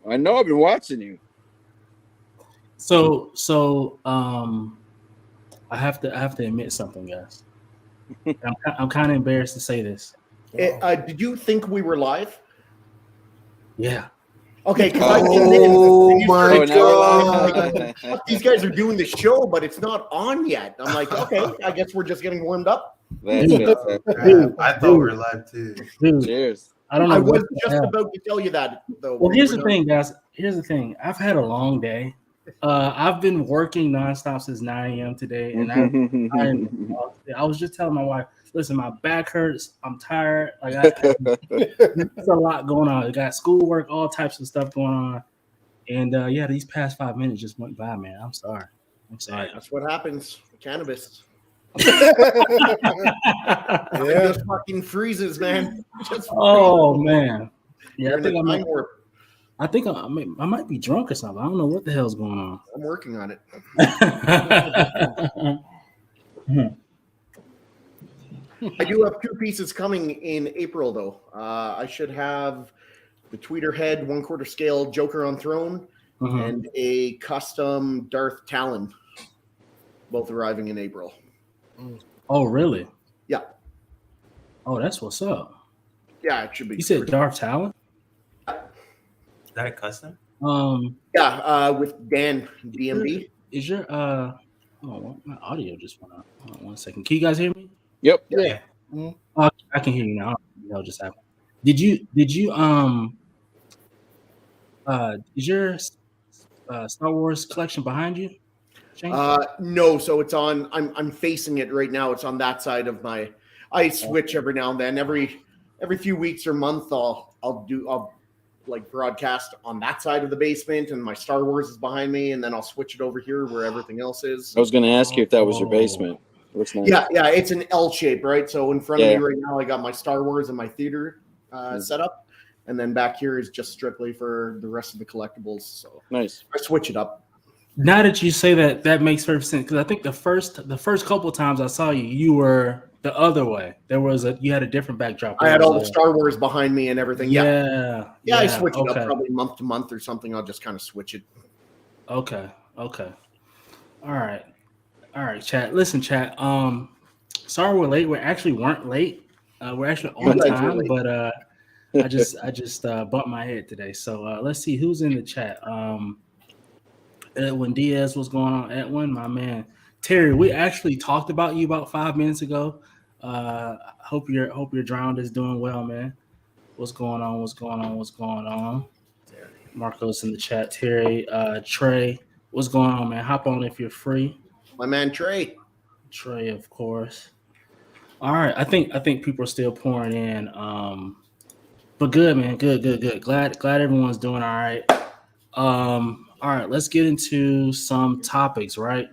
I know. I've been watching you. So I have to admit something, guys. I'm kind of embarrassed to say this. Did you think we were live? Yeah. Okay, because Oh I came in. my God. Like, these guys are doing the show, but it's not on yet. I'm like, okay, I guess we're just getting warmed up. That's fantastic. I thought we were live too. Dude, Cheers. I don't know. I was just about to tell you that, though. Well, here's the thing, guys. Here's the thing. I've had a long day. I've been working nonstop since 9 a.m. today, and I was just telling my wife, listen, my back hurts. I'm tired. Like there's a lot going on. I got schoolwork, all types of stuff going on, and these past 5 minutes just went by, man. I'm sorry. That's what happens. Cannabis. Yeah. It just fucking freezes, man. Oh man. Yeah, I think I might be drunk or something. I don't know what the hell's going on. I'm working on it. I do have 2 pieces coming in April, though. I should have the Tweeter Head 1/4 scale Joker on Throne and a custom Darth Talon, both arriving in April. Oh, really? Yeah. Oh, that's what's up. Yeah, it should be. You said Darth Talon? Is that custom? Yeah, with Dan DMB. Is your my audio just went out. Hold on 1 second. Can you guys hear me? Yep. Yeah. I can hear you now. I don't know what just happened. Did you is your Star Wars collection behind you? Shane? No, so it's on. I'm facing it right now. It's on that side of my. I switch every now and then. Every few weeks or month, I'll like broadcast on that side of the basement, and my Star Wars is behind me, and then I'll switch it over here where everything else is. I was going to ask you if that was your basement. Looks nice. Yeah, it's an L shape, right? So in front of me right now, I got my Star Wars and my theater set up, and then back here is just strictly for the rest of the collectibles. So Nice. I switch it up. Now that you say that, that makes perfect sense, because I think the first couple times I saw you, you were the other way. You had a different backdrop. I had all the Star Wars behind me and everything. Yeah, I switch it up probably month to month or something. I'll just kind of switch it. Okay. All right, chat. Listen, chat. Sorry we're late. We actually weren't late. We're actually on time, but I just bumped my head today. So let's see who's in the chat. Edwin Diaz, what's going on? Edwin, my man. Terry, we actually talked about you about 5 minutes ago. Hope your drowned is doing well, man. What's going on? Marco's in the chat. Terry, Trey, what's going on, man? Hop on if you're free. My man Trey, of course. All right, I think people are still pouring in. But good, man. Good. Glad everyone's doing all right. All right, let's get into some topics, right?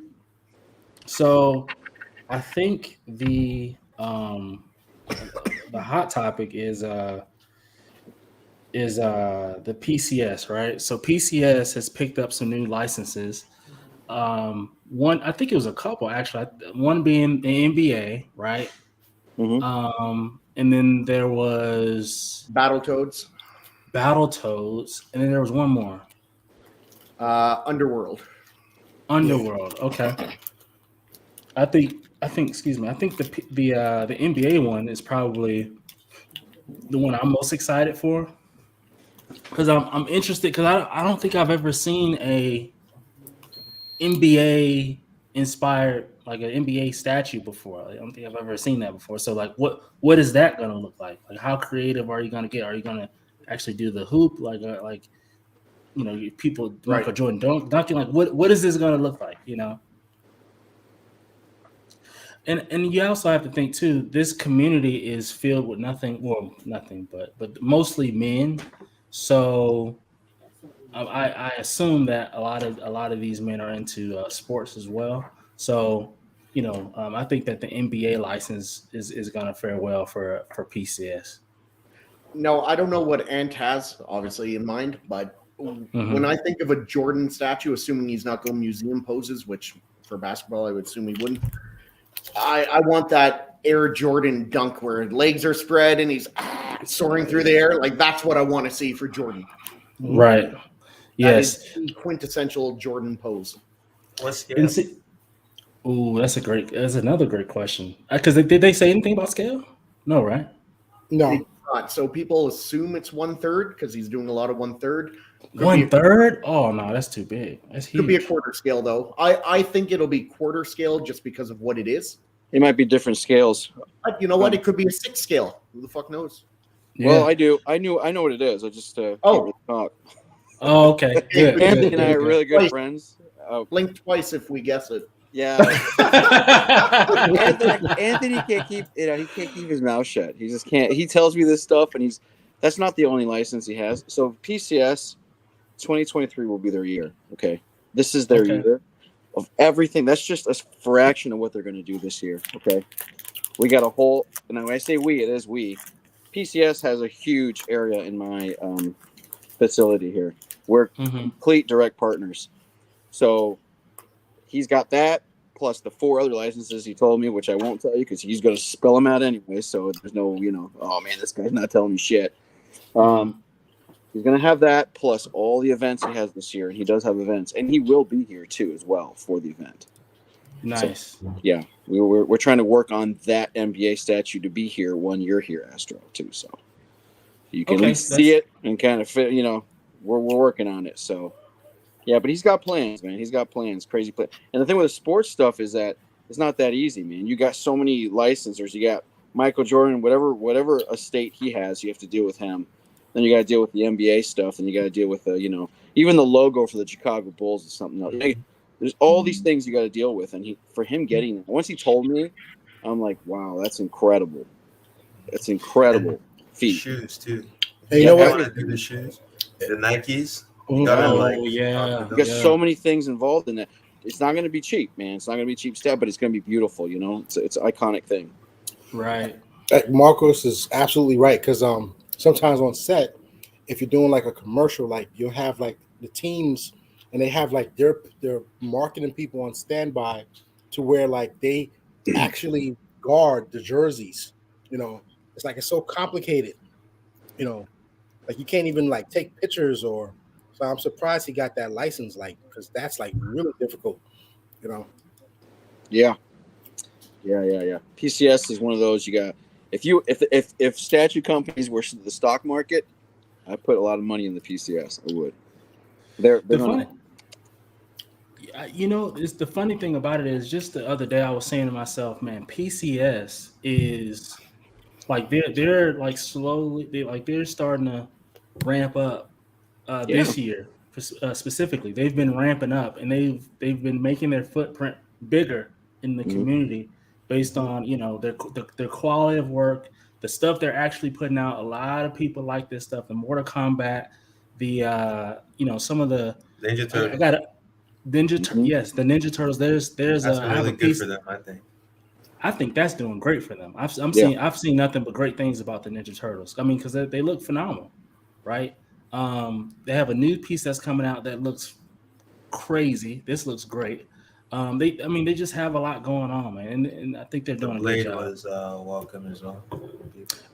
So I think the hot topic is the PCS, right? So PCS has picked up some new licenses. One, I think it was a couple actually. One being the NBA, right? Mm-hmm. And then there was Battletoads, and then there was one more. Underworld. Okay. I think excuse me. I think the NBA one is probably the one I'm most excited for, because I'm interested, because I don't think I've ever seen a NBA inspired, like an NBA statue before. I don't think I've ever seen that before. So like what is that gonna look like? Like how creative are you gonna get? Are you gonna actually do the hoop like you know, people Michael Jordan dunking? Like what is this gonna look like, you know? And you also have to think too, this community is filled with nothing but mostly men. So I assume that a lot of these men are into sports as well. So, you know, I think that the NBA license is going to fare well for PCS. No, I don't know what Ant has obviously in mind, but when I think of a Jordan statue, assuming he's not going museum poses, which for basketball I would assume he wouldn't, I want that Air Jordan dunk where legs are spread and he's soaring through the air. Like that's what I want to see for Jordan. Right. Yes. That is the quintessential Jordan pose. What's scale? And see, ooh, that's another great question. Because did they say anything about scale? No, right? No, It's not. So people assume it's 1/3 because he's doing a lot of 1/3. Could be a- 1/3? Oh no, that's too big. That's huge. Could be a quarter scale though. I think it'll be quarter scale just because of what it is. It might be different scales. But you know what? It could be a 6 scale. Who the fuck knows? Yeah. Well, I do. I know what it is. I just can't really talk. Oh, okay. Good. Anthony good, and I are good. really good Twice. friends. Blink twice if we guess it. Yeah. Anthony can't keep he can't keep his mouth shut. He just can't. He tells me this stuff, and that's not the only license he has. So PCS 2023 will be their year. Okay, this is their year of everything. That's just a fraction of what they're going to do this year. Okay, we got a whole. And when I say we, it is we. PCS has a huge area in my facility here. We're complete direct partners. So he's got that plus the 4 other licenses he told me, which I won't tell you because he's going to spell them out anyway. So there's no, oh man, this guy's not telling me shit. He's going to have that plus all the events he has this year. And he does have events. And he will be here too as well for the event. Nice. So, yeah, we're trying to work on that NBA statue to be here when you're here, Astro, too. So you can at least see it and kind of fit, we're working on it. So, yeah, but he's got plans, man. He's got plans, crazy plans. And the thing with the sports stuff is that it's not that easy, man. You got so many licensors. You got Michael Jordan, whatever estate he has, you have to deal with him. Then you got to deal with the NBA stuff. Then you got to deal with even the logo for the Chicago Bulls is something else. There's all these things you got to deal with, and for him getting that. Once he told me, I'm like, wow, that's incredible. That's incredible feat. Shoes too. Hey, you know what? Want to do the shoes, the Nikes. You got so many things involved in that. It's not going to be cheap, man. It's not going to be cheap stuff, but it's going to be beautiful. It's an iconic thing. Right. Marcos is absolutely right because sometimes on set, if you're doing like a commercial, like you'll have like the teams. And they have like their marketing people on standby to where like they actually guard the jerseys. It's like it's so complicated. Like you can't even like take pictures or. So I'm surprised he got that license, like because that's like really difficult. Yeah. PCS is one of those you got. If statue companies were the stock market, I put a lot of money in the PCS. I would. They're funny. It's the funny thing about it is just the other day I was saying to myself, man, PCS is like they're like slowly they're starting to ramp up this year specifically. They've been ramping up and they've been making their footprint bigger in the community based on their quality of work, the stuff they're actually putting out. A lot of people like this stuff. The Mortal Kombat, the some of the Ninja Turtles. I got it. Yes, the Ninja Turtles. There's that's I have really a piece good for them, I think. I think that's doing great for them. I've seen nothing but great things about the Ninja Turtles. I mean, because they look phenomenal, right? They have a new piece that's coming out that looks crazy. This looks great. They just have a lot going on, man, and I think they're doing a good job. Blade was welcome as well.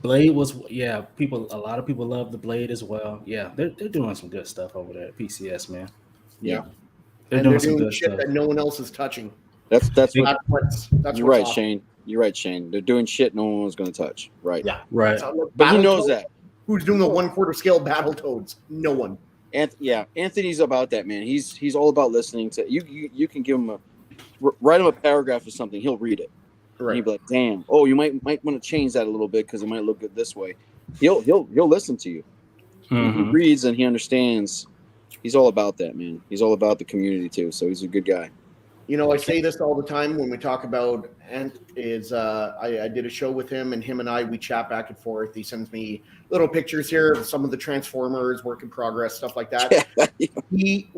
Blade was, a lot of people love the Blade as well. Yeah, they're doing some good stuff over there at PCS, man. Yeah. They're doing some good shit stuff that no one else is touching. That's you're right, awesome. Shane. You're right, Shane. They're doing shit no one was going to touch. Right. Yeah. Right. But he knows that. Who's doing a 1/4 scale Battletoads? No one. Anthony's about that, man. He's all about listening to you. You can give him write him a paragraph or something. He'll read it. Right. And he'll be like, "Damn. Oh, you might want to change that a little bit because it might look good this way." He'll listen to you. Mm-hmm. He reads and he understands. He's all about that, man. He's all about the community too. So he's a good guy. I say this all the time when we talk about Ant. I did a show with him, and we chat back and forth. He sends me little pictures here of some of the Transformers, work in progress, stuff like that.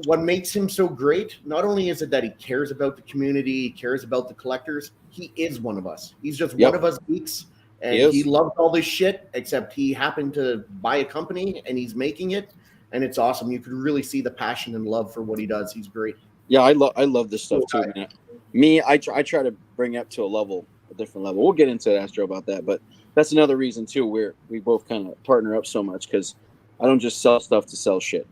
What makes him so great, not only is it that he cares about the community, he cares about the collectors, he is one of us. He's just one of us geeks, and he loves all this shit, except he happened to buy a company, and he's making it, and it's awesome. You could really see the passion and love for what he does. He's great. Yeah, I love this stuff too, man. Me, I try to bring it up to a different level. We'll get into Astro about that, but that's another reason too where we both kind of partner up so much because I don't just sell stuff to sell shit.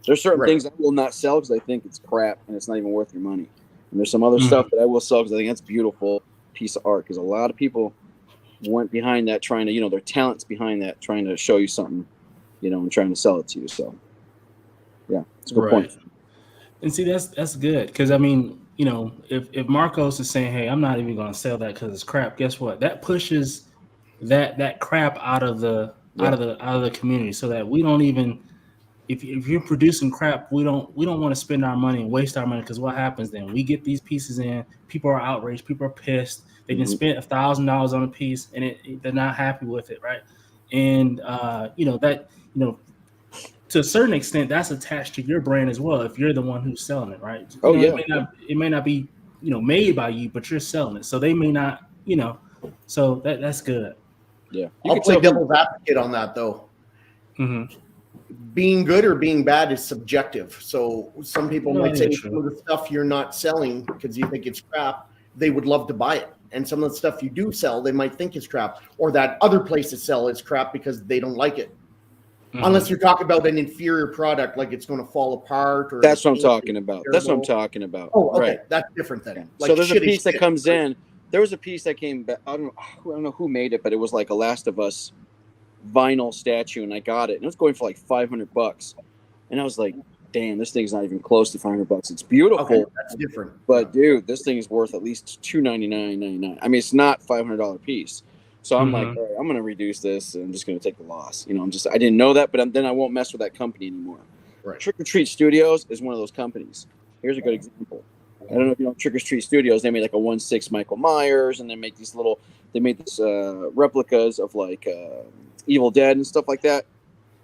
There's certain Right. things I will not sell because I think it's crap and it's not even worth your money. And there's some other stuff that I will sell because I think that's a beautiful piece of art. Because a lot of people went behind that trying to, their talents behind that, trying to show you something, and trying to sell it to you. So, yeah, it's a good point. And see, that's good because I mean, if Marcos is saying, "Hey, I'm not even going to sell that because it's crap," guess what? That pushes that crap out of the community, so that we don't even. If you're producing crap, we don't want to spend our money and waste our money because what happens then? We get these pieces in, people are outraged, people are pissed. They just spent $1,000 on a piece and they're not happy with it, right? And to a certain extent, that's attached to your brand as well. If you're the one who's selling it, right? It may not be made by you, but you're selling it, so they may not, so that's good. Yeah, I'll play devil's advocate on that though. Mm-hmm. Being good or being bad is subjective. So some people might say some of the stuff you're not selling because you think it's crap, they would love to buy it. And some of the stuff you do sell, they might think is crap, or that other places sell is crap because they don't like it. Mm-hmm. Unless you're talking about an inferior product, like it's going to fall apart. Or that's what I'm talking about. That's what I'm talking about. Oh, okay. Right. That's different then. Yeah. Like so there's a piece that comes in. There was a piece that came back. I don't know who made it, but it was like a Last of Us vinyl statue, and I got it, and it was going for like $500. And I was like, damn, this thing's not even close to $500. It's beautiful. Okay, that's different. But dude, this thing is worth at least $299.99. I mean, it's not $500 piece. So I'm like, all right, I'm gonna reduce this and I'm just gonna take the loss. I didn't know that, but then I won't mess with that company anymore. Right. Trick or Treat Studios is one of those companies. Here's a good example. I don't know if you know Trick or Treat Studios. They made like a 1/6 Michael Myers, and they made these replicas of like Evil Dead and stuff like that.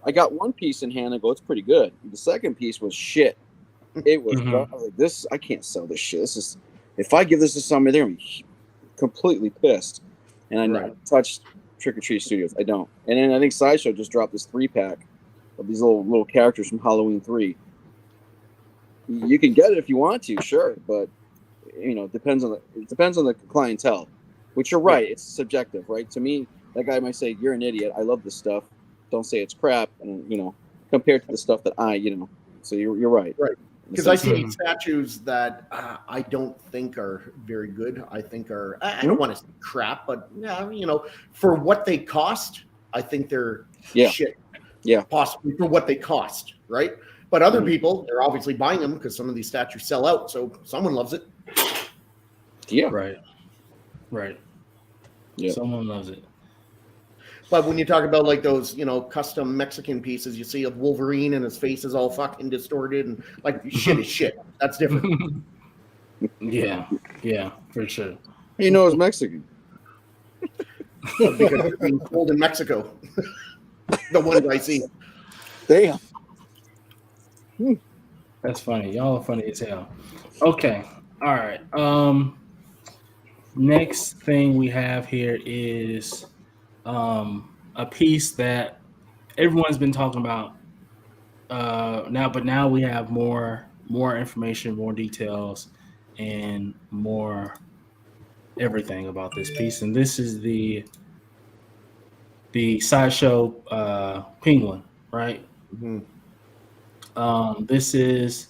I got one piece in hand and go, it's pretty good. The second piece was shit. It was I was like, this, I can't sell this shit. This is, if I give this to somebody, they're gonna be completely pissed. And I never touched Trick or Treat Studios. I don't. And then I think Sideshow just dropped this 3-pack of these little characters from Halloween 3. You can get it if you want to, sure, but it depends on the clientele. Which you're right, it's subjective, right? To me, that guy might say, "You're an idiot. I love this stuff. Don't say it's crap." And compared to the stuff that so you're right. Right. Because I see statues that I don't think are very good. I think I don't want to say crap, but for what they cost, I think they're shit. Yeah. Possibly for what they cost, right? But other people, they're obviously buying them because some of these statues sell out, so someone loves it. Yeah. Right. Yeah. Someone loves it. But when you talk about like those, custom Mexican pieces, you see of Wolverine and his face is all fucking distorted and like shit is shit. That's different. Yeah, for sure. He knows Mexican. Because they're being sold in Mexico. The ones I see. Damn. That's funny. Y'all are funny as hell. Okay. All right. Next thing we have here is a piece that everyone's been talking about now we have more information, more details, and more everything about this piece. And this is the Sideshow Penguin, right? Mm-hmm. This is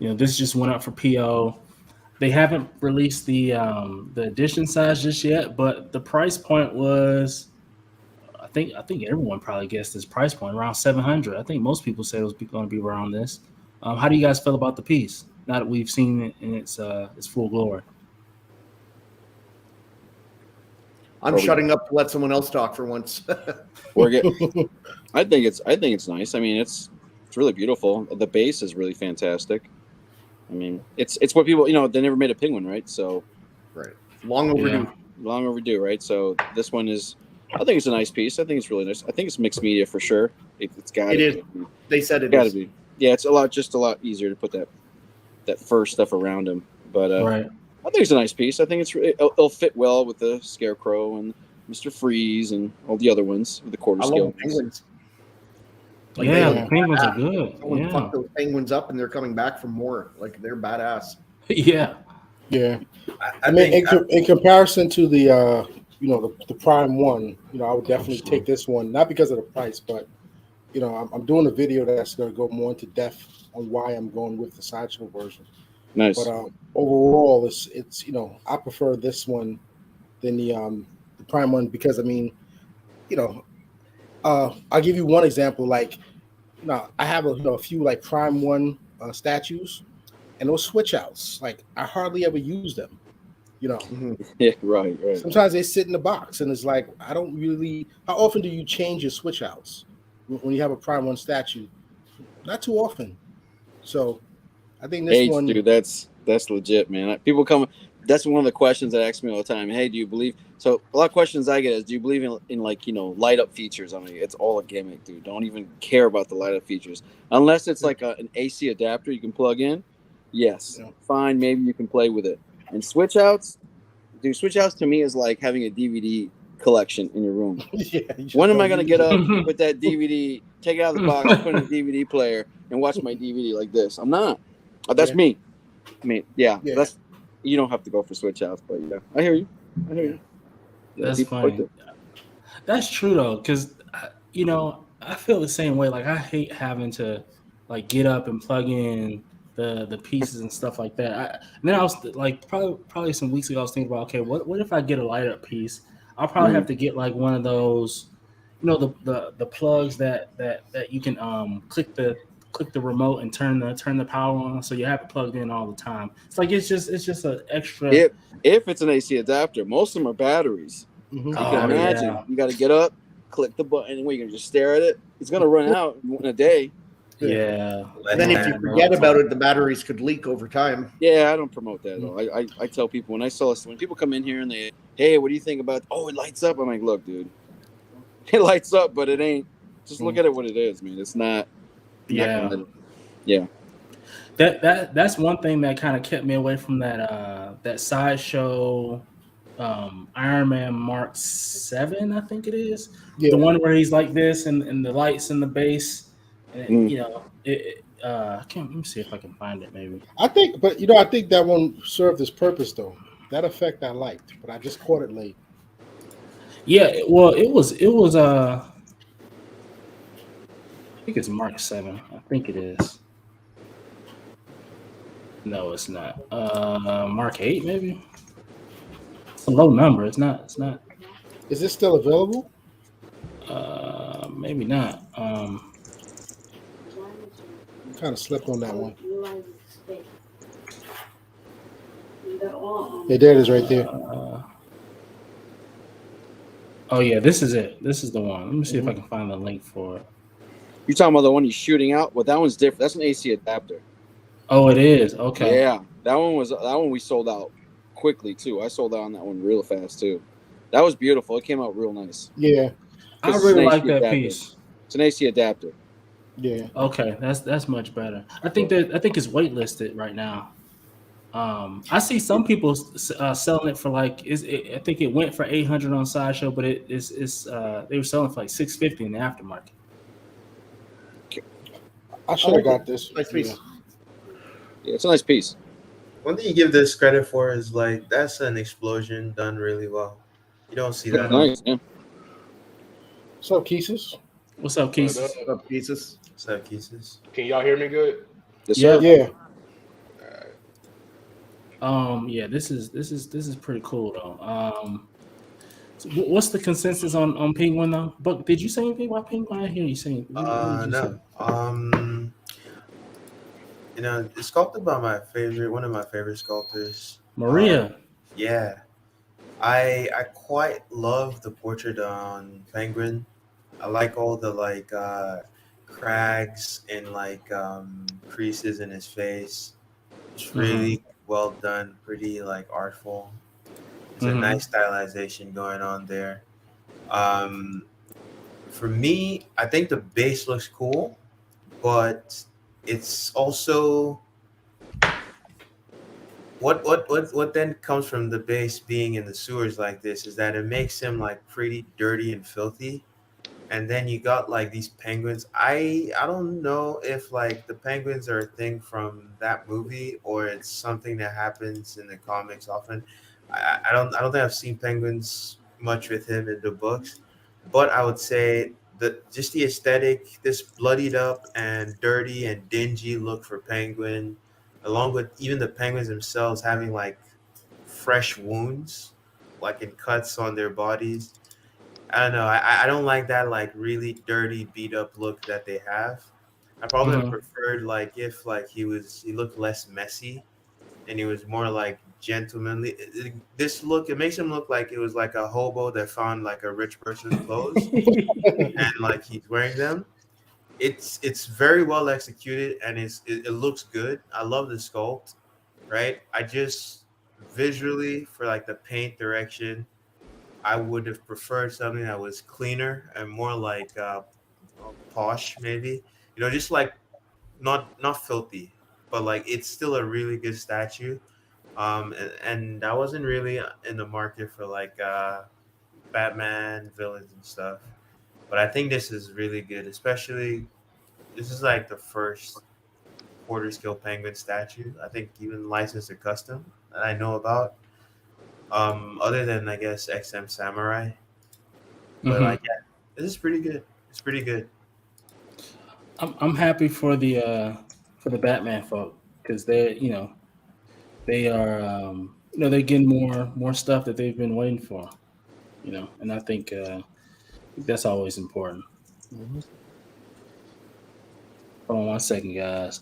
this just went up for PO. They haven't released the edition size just yet, but the price point was, I think everyone probably guessed this price point around $700. I think most people said it was going to be around this. How do you guys feel about the piece now that we've seen it in its full glory? I'm shutting up to let someone else talk for once. I think it's nice. I mean, it's really beautiful. The base is really fantastic. I mean, it's what people, they never made a penguin, right? So, right, long overdue, right? So this one is, I think it's a nice piece. I think it's really nice. I think it's mixed media for sure. It's got it is. They said it got to is. be. Yeah, it's a lot easier to put that fur stuff around him. But right. I think it's a nice piece. I think it'll fit well with the Scarecrow and Mr. Freeze and all the other ones with the quarter scale. Penguins. Like the penguins are good. Someone fucked those penguins up, and they're coming back for more. Like they're badass. Yeah. I mean, in comparison to the the Prime one, I would definitely take this one, not because of the price, but I'm doing a video that's going to go more into depth on why I'm going with the sideshow version. Nice. But overall, it's I prefer this one than the Prime one because you know I'll give you one example. Like, I have a few like Prime one statues, and those switch outs. Like, I hardly ever use them. Yeah, right. Sometimes they sit in the box, and it's like I don't really. How often do you change your switch outs when you have a Prime one statue? Not too often. So I think this Hey, one. dude, that's legit, man. People come. That's one of the questions that ask me all the time. Hey, do you believe? So a lot of questions I get is, do you believe in like light up features? I mean, it's all a gimmick, dude. Don't even care about the light up features unless it's like an AC adapter you can plug in. Yes, fine. Maybe you can play with it. And switch outs, dude. Switch outs to me is like having a DVD collection in your room. When am I gonna get up with that DVD, take it out of the box, put it in a DVD player, and watch my DVD like this? I'm not. That's me. I mean, that's you don't have to go for switch outs, but I hear you. Yeah, that's funny. That's true though, because I feel the same way. Like, I hate having to like get up and plug in the pieces and stuff like that. And then I was like, probably some weeks ago, I was thinking about, okay, what if I get a light up piece? I'll probably have to get like one of those, the plugs that you can click the remote and turn the power on, so you have it plugged in all the time. It's like it's just an extra. If it's an AC adapter, most of them are batteries. Mm-hmm. You can imagine you got to get up, click the button, and you're gonna just stare at it. It's gonna run out in a day. Yeah. And then if you forget about it, the batteries could leak over time. Yeah, I don't promote that at all. I tell people when people come in here and hey, what do you think about? Oh, it lights up. I'm like, look, dude, it lights up, but it ain't. Just look at it what it is, man. It's not. Yeah. That's one thing that kind of kept me away from that sideshow Iron Man Mark 7, I think it is. Yeah. The one where he's like this and the lights in the base. And I can't. Let me see if I can find it. Maybe I think that one served its purpose though. That effect I liked, but I just caught it late. Yeah, well, it was. I think it's Mark 7. I think it is. No, it's not. Mark 8, maybe. It's a low number. It's not. Is it still available? Maybe not. Kind of slipped on that one. Yeah, there it is right there. Oh yeah, this is it. This is the one. Let me see if I can find the link for it. You're talking about the one he's shooting out? Well, that one's different. That's an AC adapter. Oh, it is. Okay. Yeah, that one we sold out quickly too. I sold out on that one real fast too. That was beautiful. It came out real nice. Yeah, I really like that piece. It's an AC adapter. Yeah. Okay, that's much better. I think it's waitlisted right now. I see some people selling it for like I think it went for $800 on Sideshow, but it's they were selling for like $650 in the aftermarket. I should have got this. Nice piece. Yeah, it's a nice piece. One thing you give this credit for is like that's an explosion done really well. You don't see that. Nice. Yeah. What's up, Keesus? What's up, Keith? What's up, pieces? What's up, Keesus? Can y'all hear me good? Yes, sir. Yeah. Yeah, this is pretty cool though. So what's the consensus on Penguin though? But did you say anything about Penguin? I hear you saying. No. It's sculpted by one of my favorite sculptors, Maria. Yeah, I quite love the portrait on Penguin. I like all the like crags and like creases in his face. It's really well done, pretty like artful. It's a nice stylization going on there. For me, I think the base looks cool, but it's also what then comes from the base being in the sewers like this is that it makes him like pretty dirty and filthy. And then you got like these penguins. I don't know if like the penguins are a thing from that movie or it's something that happens in the comics often. I don't think I've seen penguins much with him in the books, but I would say the aesthetic, this bloodied up and dirty and dingy look for Penguin, along with even the Penguins themselves having like fresh wounds, like in cuts on their bodies. I don't know. I don't like that like really dirty, beat up look that they have. I probably Mhm. preferred like if like he looked less messy and he was more like gentlemanly. This look, it makes him look like it was like a hobo that found like a rich person's clothes and like he's wearing them. It's very well executed and it looks good. I love the sculpt, right? I just visually for like the paint direction, I would have preferred something that was cleaner and more like posh, maybe. Just like not filthy, but like it's still a really good statue. And I wasn't really in the market for like Batman villains and stuff. But I think this is really good, especially this is like the first quarter scale penguin statue. I think even licensed to custom that I know about. Other than I guess XM Samurai. But Mhm. like yeah, this is pretty good. It's pretty good. I'm happy for the Batman folk because they are they're getting more stuff that they've been waiting for, and I think that's always important. Mhm. Hold on one second, guys.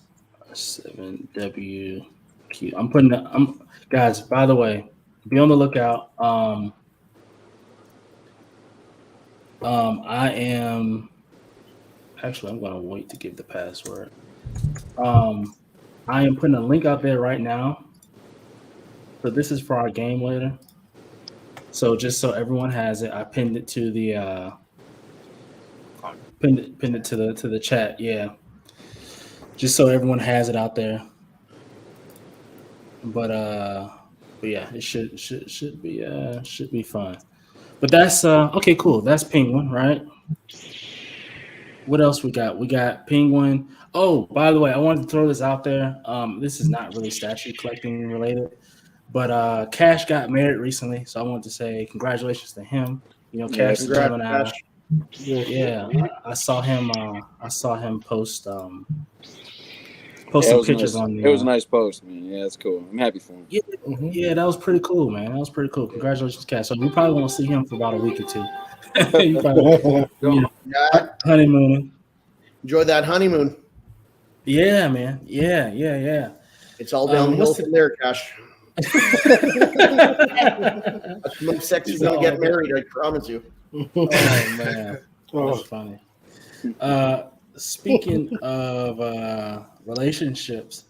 7WQ. I'm putting. I'm guys. By the way, be on the lookout. I am actually. I'm gonna wait to give the password. Um, I am putting a link out there right now. So this is for our game later. So just so everyone has it, I pinned it to the pinned it to the chat. Yeah, just so everyone has it out there. But yeah, it should be fun. But that's okay, cool. That's Penguin, right? What else we got? We got Penguin. Oh, by the way, I wanted to throw this out there. This is not really statue collecting related, but Cash got married recently, so I wanted to say congratulations to him. Yeah, Cash is a Congrats, Gemini. Cash. Yeah, I saw him. I saw him post yeah, some pictures on it was a the. nice post, man. Yeah, it's cool. I'm happy for him. Yeah, Mhm. yeah, that was pretty cool, man. That was pretty cool. Congratulations, Cash. So we probably won't see him for about a week or two. You probably, Yeah, honeymooning. enjoy that honeymoon. Yeah, man. Yeah. It's all downhill What's from there, Cash. the... That's the most sexy It's when you all get good. married, I promise you. Oh man, Oh, that's funny. Speaking of relationships,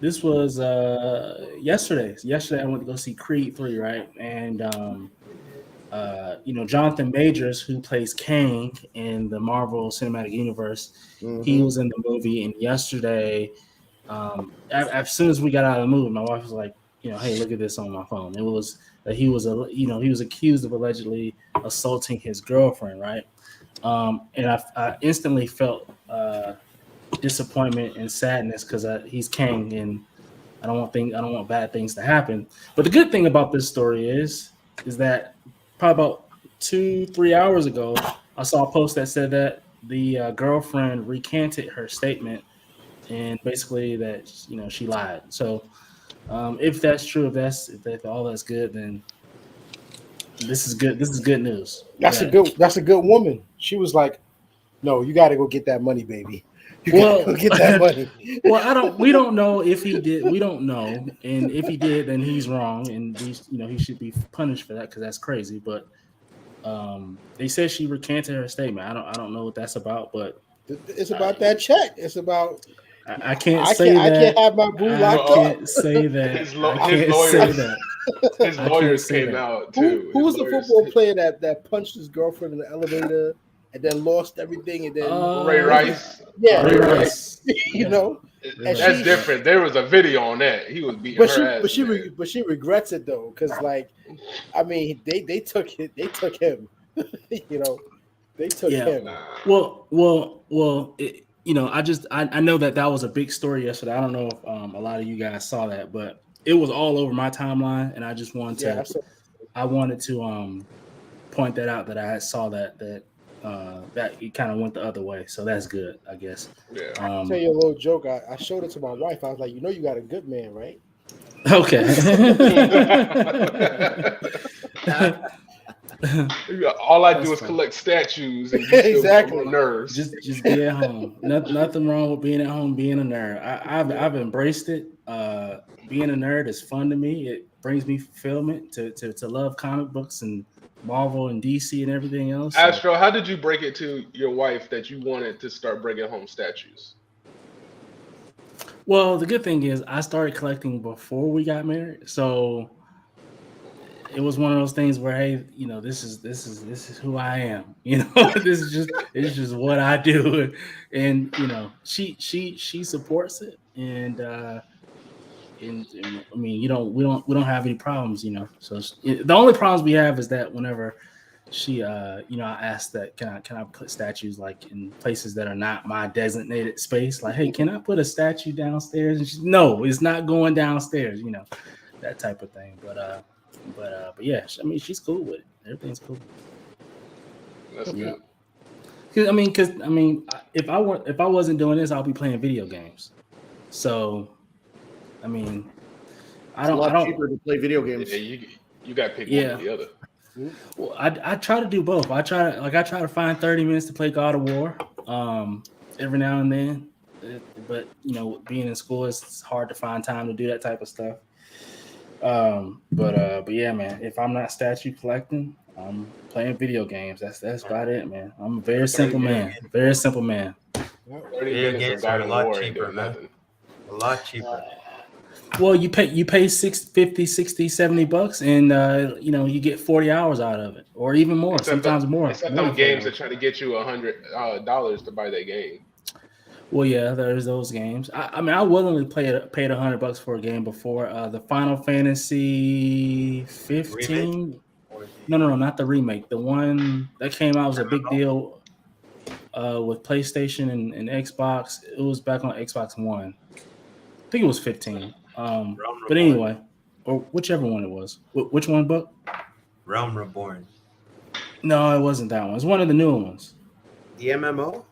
this was yesterday. Yesterday, I went to go see Creed 3, right? And Jonathan Majors, who plays Kang in the Marvel Cinematic Universe, he Mhm. was in the movie. And yesterday, as soon as we got out of the movie, my wife was like, hey, look at this on my phone. It was that he was accused of allegedly assaulting his girlfriend, right? And I instantly felt disappointment and sadness because he's Kang, and I don't want bad things to happen. But the good thing about this story is that probably about 2-3 hours ago, I saw a post that said that the girlfriend recanted her statement and basically that she lied. So if that's true, if all that's good, then this is good. This is good news. that's a good woman. She was like, "No, you got to go get that money, baby. You got to Well, go get that money." we don't know if he did. We don't know, and if he did, then he's wrong, and he should be punished for that because that's crazy. But they said she recanted her statement. I don't know what that's about, but It's about that check. It's about I can't say I can't that. have my boo I locked up. can't say that. I His can't say lawyers, that. his I can't lawyers say came that. out Who too. was His the lawyers, football player that punched his girlfriend in the elevator and then lost everything and then Ray Rice. yeah, Ray Ray Rice. you Yeah. know. And That's she, different. There was a video on that. He was beating her ass. but she regrets it though, because like, I mean, they took him, you know, they took Yeah. him. Well. I know that was a big story yesterday. I don't know if a lot of you guys saw that, but it was all over my timeline, and I just wanted to. Yeah, I wanted to point that out that I saw that that it kind of went the other way. So that's good, I guess. Yeah. I'll tell you a little joke. I showed it to my wife. I was like, you got a good man, right? Okay. All I That's do is fine. collect statues and you still Exactly. get on my nerves. Just be at home. Nothing wrong with being at home, being a nerd. I've embraced it. Being a nerd is fun to me. It brings me fulfillment to love comic books and Marvel and DC and everything else. So, Astro, how did you break it to your wife that you wanted to start bringing home statues? well, the good thing is I started collecting before we got married, so it was one of those things where, hey, this is who I am. It's just what I do, and she supports it, and I mean, we don't have any problems, So the only problems we have is that whenever she, I asked that can I put statues like in places that are not my designated space? Like, hey, can I put a statue downstairs? And she's no, it's not going downstairs. That type of thing. But yeah, I mean, she's cool with it. Everything's cool. That's Yeah. good. Because if I wasn't doing this, I'll be playing video games. So, I mean, It's a lot cheaper to play video games. Yeah, you got to pick one or the other. Well, I try to do both. I try to find 30 minutes to play God of War every now and then. But being in school, it's hard to find time to do that type of stuff. But yeah, man, if I'm not statue collecting, I'm playing video games. That's about it, man. I'm a very simple man. Very simple man. 30 Video minutes games of God are a of lot War ain't cheaper, doing man. nothing. A lot cheaper. Well, you pay $50, $60, $70 and you get 40 hours out of it, or even more, sometimes more. Except more some games that try to get you $100 to buy that game. Well, yeah, there's those games. I mean, I willingly paid $100 for a game before. The Final Fantasy 15. No, not the remake. The one that came out was a big deal with PlayStation and Xbox. It was back on Xbox One. I think it was 15. But anyway, or whichever one it was. Which one, Buck? Realm Reborn. No, it wasn't that one. It was one of the newer ones. The MMO?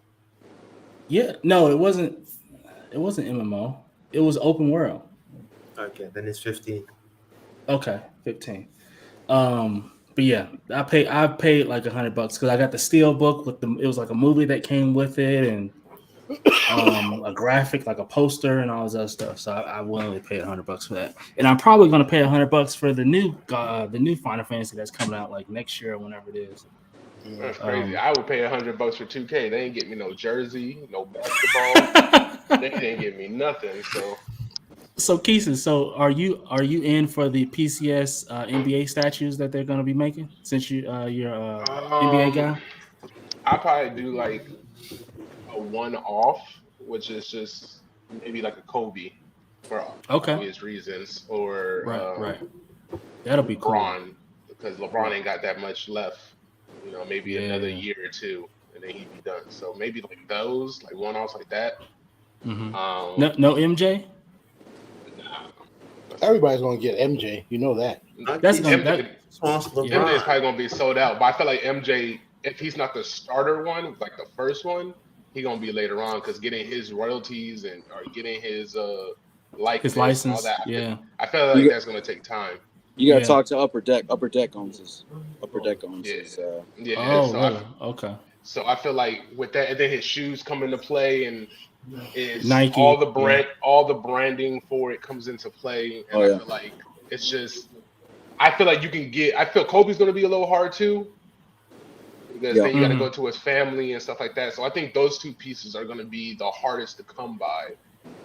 Yeah, no, it wasn't. It wasn't MMO. It was open world. Okay, then it's 15. Okay, 15. But yeah, I paid like $100 because I got the steel book with it was like a movie that came with it and a graphic, like a poster and all this other stuff. So I willingly paid $100 for that. And I'm probably gonna pay $100 for the new Final Fantasy that's coming out like next year or whenever it is. That's crazy. I would pay $100 for 2K. They ain't get me no jersey, no basketball. They didn't give me nothing. So Keeson, so are you in for the PCS NBA statues that they're gonna be making since you're NBA guy? I probably do like a one-off, which is just maybe like a Kobe for obvious reasons, or right. That'll be cool. LeBron, because LeBron ain't got that much left. Maybe another year or two, and then he'd be done. So maybe like those, like one-offs like that. Mm-hmm. No MJ. Nah. Everybody's gonna get MJ. You know that. MJ is probably gonna be sold out, but I feel like MJ, if he's not the starter one, like the first one, he gonna be later on because getting his royalties or getting his license and all that. Yeah, I feel like that's gonna take time. You gotta talk to Upper Deck. Upper Deck owns his. Yeah. Oh, really? Okay. So I feel like with that, and then his shoes come into play, and it's Nike, all the branding for it comes into play, and I feel like it's just. I feel like you can get. I feel Kobe's gonna be a little hard too, because then you got to go to his family and stuff like that. So I think those two pieces are gonna be the hardest to come by,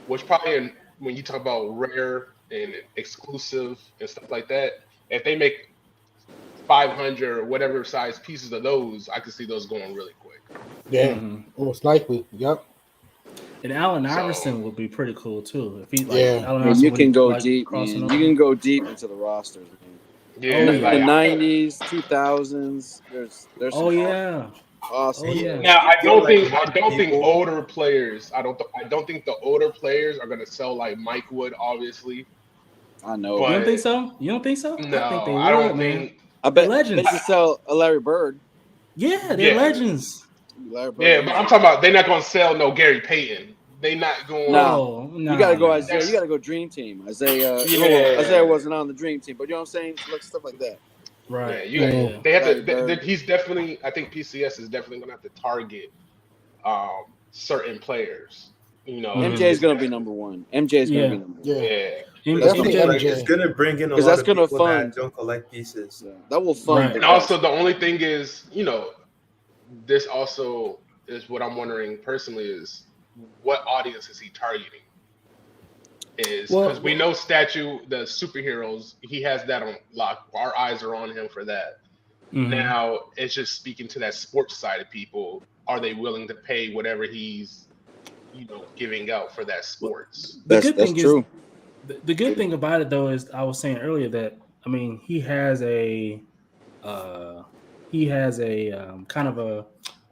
which probably when you talk about rare and exclusive and stuff like that, if they make 500 or whatever size pieces of those, I could see those going really quick. Yeah, most likely. Yep. And Allen Iverson would be pretty cool too. If he you can go deep, man. You can go deep into the rosters, man. Yeah, the 90s, 2000s. There's awesome. Now I don't think older players. I don't think the older players are gonna sell like Mike would, obviously. I know. You don't think so? No, I think they I don't would, think. man. I bet Legends. they could sell a Larry Bird. Yeah, they're Yeah. legends. Yeah, but I'm talking about they're not going to sell no Gary Payton. They not going. No, You gotta go no. Isaiah. You gotta go Dream Team. Isaiah. Yeah. Well, Isaiah wasn't on the Dream Team, but you know what I'm saying? Like stuff like that. Right. Yeah, they have Larry to. Bird. He's definitely. I think PCS is definitely going to have to target certain players. You know, MJ's gonna be number one. MJ's gonna be number one. Yeah. That's It's MJ. like, it's gonna bring in a 'Cause lot that's of gonna people fund. that don't collect pieces. Yeah, that will fund. Right. And also, the only thing is, this also is what I'm wondering personally is what audience is he targeting? Is because we know the superheroes, he has that on lock. Our eyes are on him for that. Mhm. Now it's just speaking to that sports side of people. Are they willing to pay whatever he's, giving out for that sports? That's true. The good thing about it though is I was saying earlier that he has a kind of a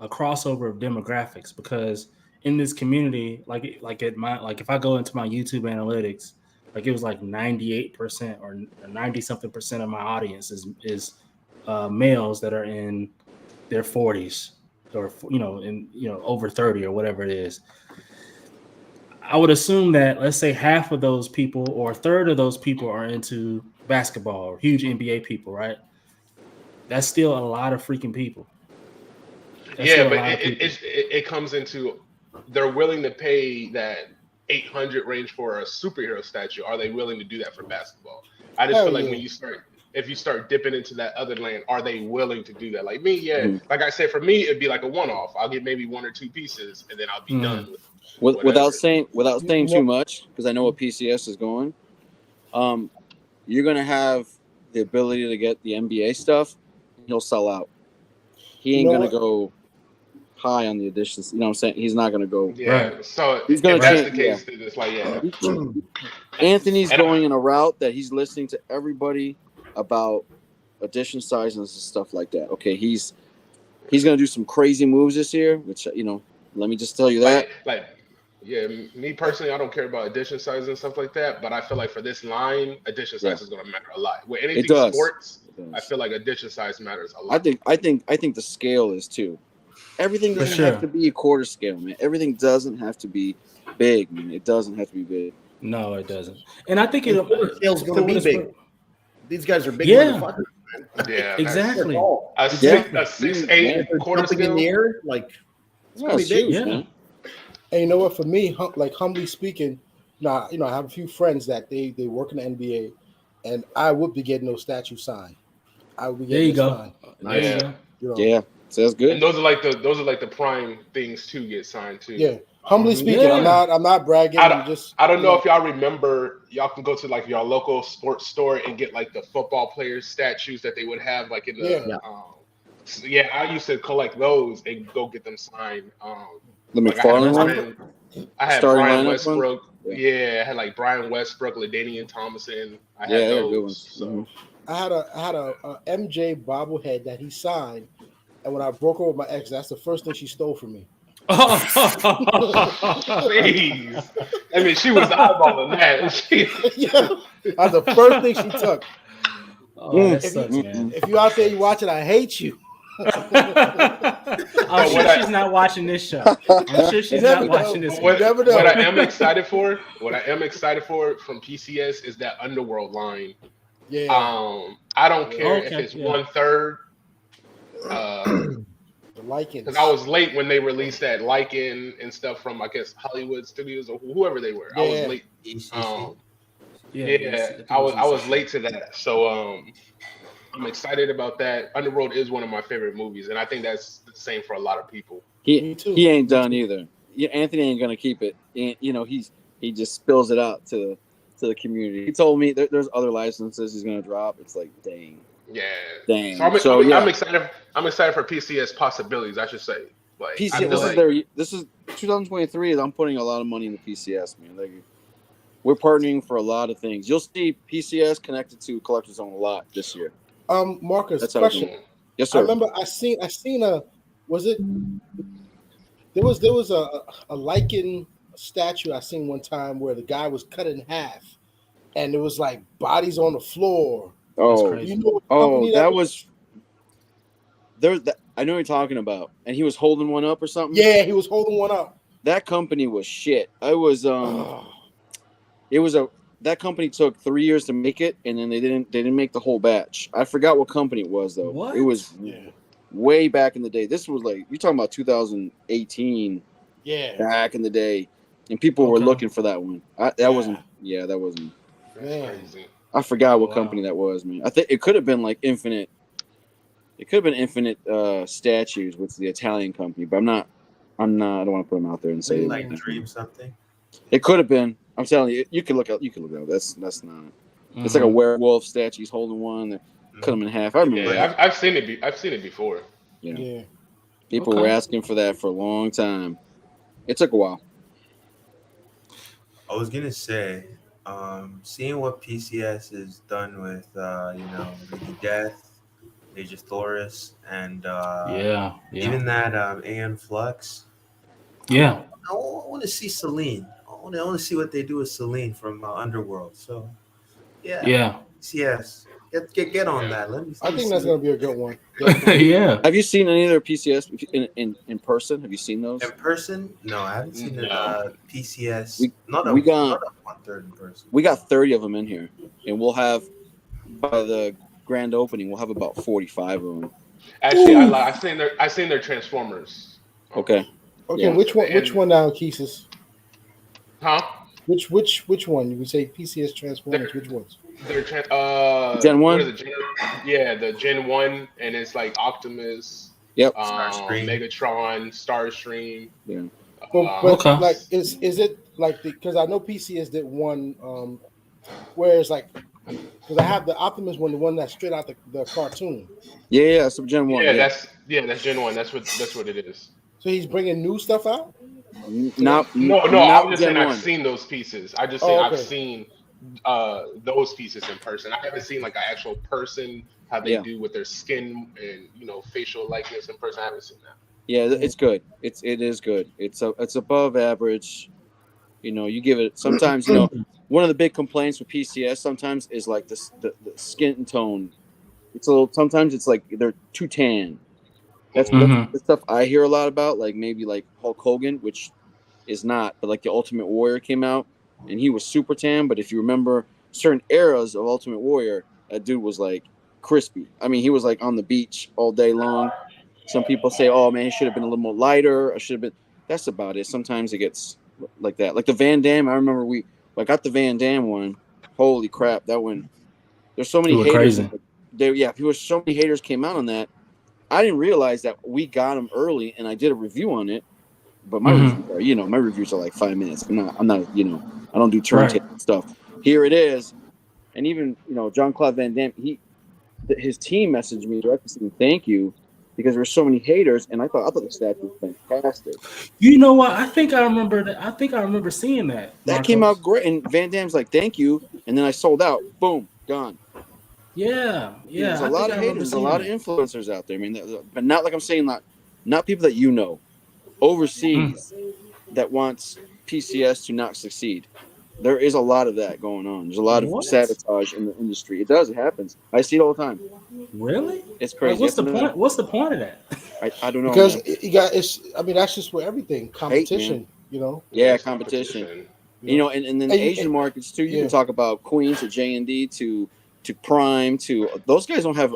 crossover of demographics, because in this community, like if I go into my YouTube analytics, like it was like 98% or 90 something percent of my audience is males that are in their 40s or over 30 or whatever it is. I would assume that, let's say, half of those people or a third of those people are into basketball or huge NBA people, right? That's still a lot of freaking people. Yeah, but it comes into they're willing to pay that 800 range for a superhero statue. Are they willing to do that for basketball? I just feel like if you start dipping into that other land, are they willing to do that? Like me, like I said, for me, it'd be like a one-off. I'll get maybe one or two pieces, and then I'll be done with without saying too much, because I know what PCS is going. You're gonna have the ability to get the NBA stuff. He'll sell out. He ain't gonna go high on the additions. You know what I'm saying? He's not gonna go. Yeah. So he's gonna if that's the case, then it's like Anthony's going in a route that he's listening to everybody about addition sizes and stuff like that. Okay, he's gonna do some crazy moves this year, which let me just tell you that. Me personally, I don't care about addition sizes and stuff like that, but I feel like for this line, addition size is going to matter a lot. With anything sports, I feel like addition size matters a lot. I think the scale is too. Everything doesn't have to be a quarter scale, man. Everything doesn't have to be big, man. It doesn't have to be big. No, it doesn't. And I think scale's going to be big. These guys are big motherfuckers, man. Yeah, exactly. A 6'8" quarter scale in the air, like it's going to be big. Yeah. Man. And you know what? For me, like humbly speaking, I have a few friends that they work in the NBA, and I would be getting those statues signed. I would be getting signed. Nice. Yeah, so that's good. And those are like the prime things to get signed too. Yeah, humbly speaking, I'm not bragging. I don't know if y'all remember. Y'all can go to like your local sports store and get like the football players statues that they would have like in the. I used to collect those and go get them signed. I had Brian Westbrook. I had like Brian Westbrook, LaDainian Tomlinson. I had those. Good ones. So. I had a MJ bobblehead that he signed, and when I broke up with my ex, that's the first thing she stole from me. Please. I mean, she was eyeballing that. That's the first thing she took. That sucks, man. If you out there, you watching, I hate you. I'm sure she's not watching this show. I'm sure she's not watching this. What I am excited for from PCS is that Underworld line. Yeah. I don't care if it's 1/3. Because I was late when they released that Lycan and stuff from I guess Hollywood Studios or whoever they were. I was late. I was late to that. So I'm excited about that. Underworld is one of my favorite movies, and I think that's the same for a lot of people. He ain't done either. Anthony ain't gonna keep it. He just spills it out to the community. He told me there's other licenses he's gonna drop. It's like dang. Yeah. Dang. So I'm excited. I'm excited for PCS possibilities. I should say. Like PCS. This is 2023. I'm putting a lot of money in the PCS, man. Like, we're partnering for a lot of things. You'll see PCS connected to Collector's Zone a lot this year. Marcus, that's question. Yes, sir. I remember I seen a. Was it? There was a Lycan statue I seen one time where the guy was cut in half, and there was like bodies on the floor. Oh, that was there. I know what you're talking about, and he was holding one up or something. Yeah, he was holding one up. That company was shit. I was it was that company took 3 years to make it, and then they didn't make the whole batch. I forgot what company it was though. What? It was Yeah. way back in the day. This was like you're talking about 2018. Yeah. Back in the day, and people were Okay. looking for that one. That wasn't. That's Man. crazy. I forgot what Wow. company that was, man. I think it could have been like Infinite. It could have been Infinite Statues, which is the Italian company, but I'm not. I don't want to put them out there and say Like Dream something. it could have been. I'm telling you, you could look up. You could look it up. That's not. It's like a Mhm. werewolf statue. He's holding one. They cut him in half. I remember Yeah, that. I've seen it. I've seen it before. Yeah. Yeah. People were asking for that for a long time. It took a while. I was gonna say, seeing what PCS has done with Lady Death, Major Thoris, and Yeah. even that Aeon Flux. Yeah. I want to see Celine. I want to see what they do with Celine from Underworld. So, Yeah. PCS, get on that. Let me. I think that's gonna be a good one. Yeah. Have you seen any of their PCS in person? Have you seen those? In person? No, I haven't seen the PCS. We not got 1/3 in person. We got 30 of them in here, and we'll have by the grand opening, we'll have about 45 of them. Actually, I've seen their Transformers. Okay. Okay, Yeah. which one? Which one now, Keesus? Huh? Which one? You would say PCS Transformers. Which ones? They're Gen 1? What is it? The Gen 1, and it's like Optimus, Yep. Starscream. Megatron, Starstream. Yeah. But Okay. like, is it like because I know PCS did one, where it's like, because I have the Optimus one, the one that's straight out the cartoon. Yeah. So Gen 1. Yeah, that's Gen 1. That's what it is. So he's bringing new stuff out. Not No. I'm not just Gen saying 1. I've seen those pieces. I just Oh, say okay. I've seen those pieces in person. I haven't seen like an actual person how they do with their skin and facial likeness in person. I haven't seen that. Yeah, it's good. It is good. It's above average. You give it sometimes. One of the big complaints with PCS sometimes is like the skin tone. It's a little. Sometimes it's like they're too tan. That's the stuff I hear a lot about. Like maybe like Hulk Hogan, which is not, but like the Ultimate Warrior came out and he was super tan. But if you remember certain eras of Ultimate Warrior, that dude was like crispy. I mean, he was like on the beach all day long. Some people say, "Oh man, he should have been a little more lighter. I should have been." That's about it. Sometimes it gets like that. Like the Van Damme. I remember I got the Van Damme one. Holy crap, that one! There's so many You were haters. crazy. So many haters came out on that. I didn't realize that we got them early, and I did a review on it. But my reviews are like 5 minutes. I'm not. I don't do turntable stuff. Here it is, and even Jean-Claude Van Damme. His team messaged me directly saying thank you because there were so many haters, and I thought the statue was fantastic. You know what? I think I remember that. I think I remember seeing that. That came out great, and Van Damme's like thank you, and then I sold out. Boom, gone. Yeah. There's a lot of haters. There's a lot of influencers out there. I mean, but not like I'm saying, not people that overseas that wants PCS to not succeed. There is a lot of that going on. There's a lot of sabotage in the industry. It does. It happens. I see it all the time. Really? It's crazy. What's the point? What's the point of that? I don't know. Because that's just where everything competition. Yeah, competition. And then the Asian markets too. You can talk about Queen to J&D to Prime to those guys don't have.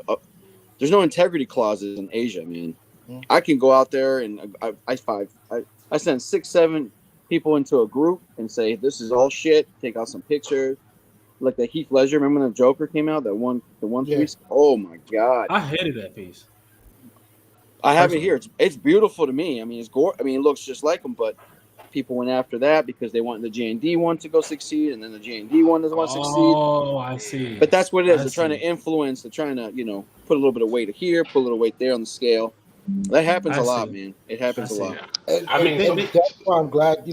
There's no integrity clauses in Asia, man. I can go out there and I send 6-7 people into a group and say this is all shit. Take out some pictures, like the Heath Ledger. Remember when the Joker came out? The one piece. Oh my god! I hated that piece. I have it here. It's beautiful to me. I mean, it looks just like them, but people went after that because they want the J&D one to go succeed, and then the J&D one doesn't want to succeed. Oh, I see. But that's what it is. They're trying to influence. They're trying to, put a little bit of weight here, put a little weight there on the scale. That happens a lot, man. It happens a lot. And that's why I'm glad,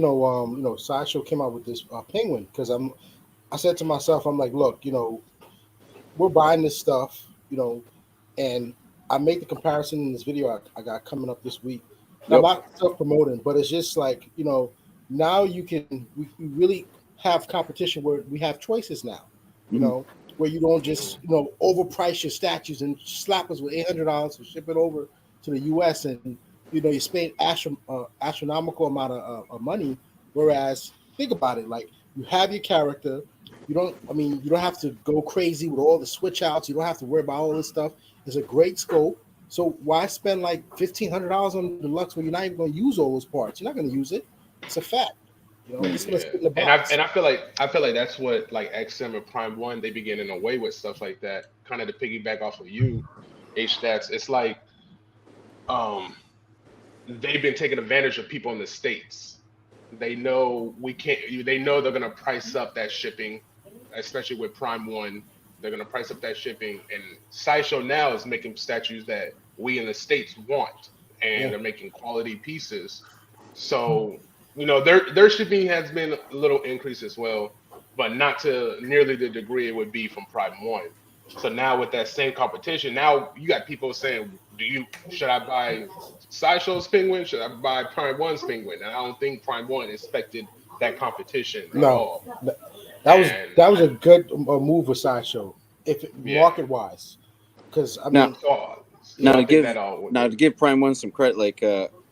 Sideshow came out with this penguin because I said to myself, I'm like, look, we're buying this stuff, and I make the comparison in this video I got coming up this week. Now, I'm not self-promoting, but it's just like, now we really have competition where we have choices now, where you don't just, overprice your statues and slap us with $800 to ship it over to the U.S. and you spend astronomical amount of money. Whereas, think about it, like you have your character. You don't have to go crazy with all the switch outs. You don't have to worry about all this stuff. It's a great scope. So why spend like $1,500 on deluxe when you're not even going to use all those parts? You're not going to use it. It's a fact. It's going to sit in the box. And I feel like that's what like XM and Prime One they be getting away with stuff like that. Kind of to piggyback off of you, H-Stats. It's like they've been taking advantage of people in the States. They know we can't. They know they're gonna price up that shipping, especially with Prime One. They're gonna price up that shipping, and Sideshow now is making statues that we in the States want, and they're making quality pieces. So their shipping has been a little increase as well, but not to nearly the degree it would be from Prime One. So now with that same competition, now you got people saying, should I buy Sideshow's Penguin? Should I buy Prime One's Penguin? And I don't think Prime One expected that competition at all. That was a good move with Sideshow, market wise, because to give Prime One some credit, like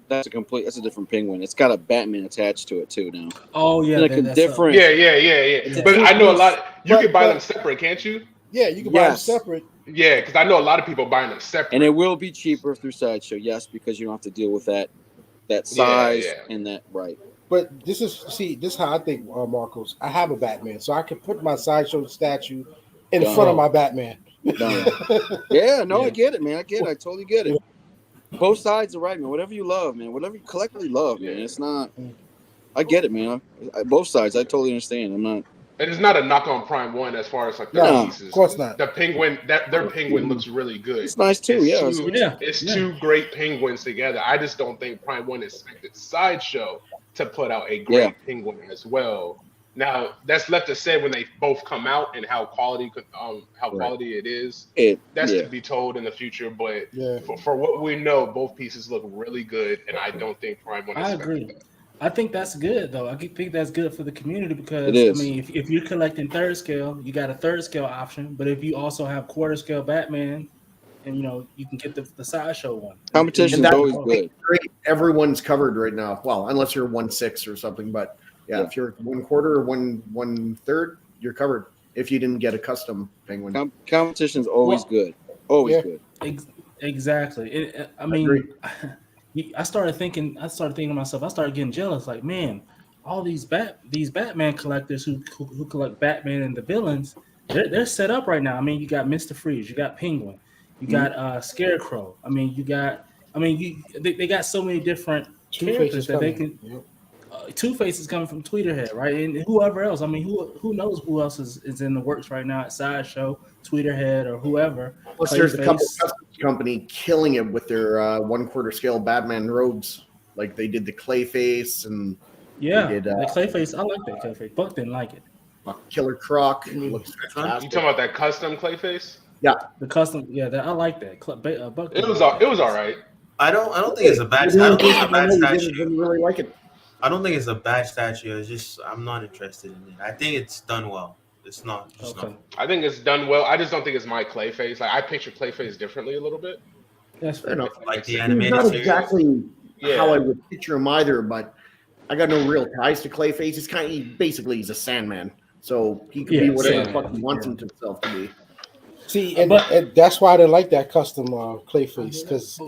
that's a different Penguin. It's got a Batman attached to it too now. Oh yeah, like different. Yeah. But I know a lot. You can buy them separate, can't you? Yeah, you can buy them separate. Yeah, because I know a lot of people buying them separate. And it will be cheaper through Sideshow, yes, because you don't have to deal with that size and that But this is how I think, Marcos. I have a Batman, so I can put my Sideshow statue in front of my Batman. I get it, man. I totally get it. Both sides are right, man. Whatever you love, man. Whatever you collectively love, man. It's not. I get it, man. Both sides. I totally understand. I'm not. And it's not a knock on Prime One as far as like the pieces. Of course not. The Penguin, their Penguin looks really good. It's nice too. It's two great Penguins together. I just don't think Prime One expected Sideshow to put out a great Penguin as well. Now that's left to say when they both come out and how quality it is. That's to be told in the future. But for what we know, both pieces look really good, and I don't think Prime One. I agree. That. I think that's good though. I think that's good for the community because if you're collecting third scale, you got a third scale option. But if you also have quarter scale Batman, and you can get the Sideshow one. Competition is always good. Great. Everyone's covered right now. Well, unless you're 1/6 or something, but if you're 1/4 or 1/3, you're covered. If you didn't get a custom Penguin, competition is always good. Always good. Exactly. I started thinking to myself, I started getting jealous. Like, man, all these Batman collectors who collect Batman and the villains, they're set up right now. I mean, you got Mr. Freeze, you got Penguin, you got Scarecrow. I mean, they got so many different characters that they can. Two-Face is coming from Tweeterhead, right? And whoever else. I mean, who knows who else is in the works right now at Sideshow, Tweeterhead, or whoever. Plus, there's a couple customs company killing it with their 1/4 scale Batman robes. Like they did the Clayface and the Clayface. I like that Clayface. Buck didn't like it. Killer Croc looks fantastic. You talking about that custom Clayface? Yeah, the custom. Yeah, I like that. Buck it was all right. I don't think it's a bad. I don't think it's a bad statue. Didn't really like it. I don't think it's a bad statue. It's just I'm not interested in it. I think it's done well. It's not. Okay. I think it's done well. I just don't think it's my Clayface. Like I picture Clayface differently a little bit. That's fair enough. Like the animated not series. Exactly how I would picture him either, but I got no real ties to Clayface. It's basically he's a Sandman, so he could be whatever the fuck he wants himself to be. See, and that's why I didn't like that custom Clayface because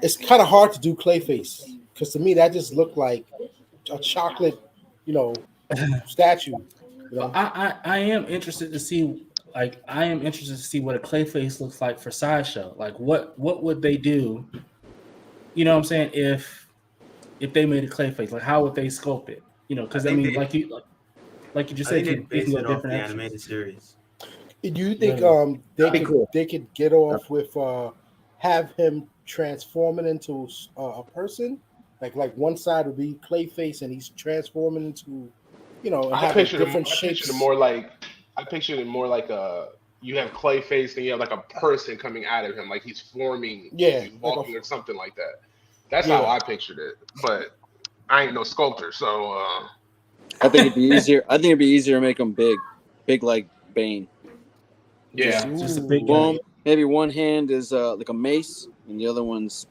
it's kind of hard to do Clayface because to me that just looked like a chocolate, statue. I am interested to see. Like, I am interested to see what a Clayface looks like for Sideshow. Like, what would they do? You know what I'm saying? If they made a Clayface, like, how would they sculpt it? Because like you just said, they can based go it off the different animated series. Do you think they could get off with have him transforming into a person? Like one side would be Clayface, and he's transforming into, I pictured different shapes. I pictured it more like you have Clayface and you have like a person coming out of him, like he's forming, he's walking or something like that. That's how I pictured it. But I ain't no sculptor, so I think it'd be easier. I think it'd be easier to make him big like Bane. Yeah, just a big one. Maybe one hand is like a mace, and the other one's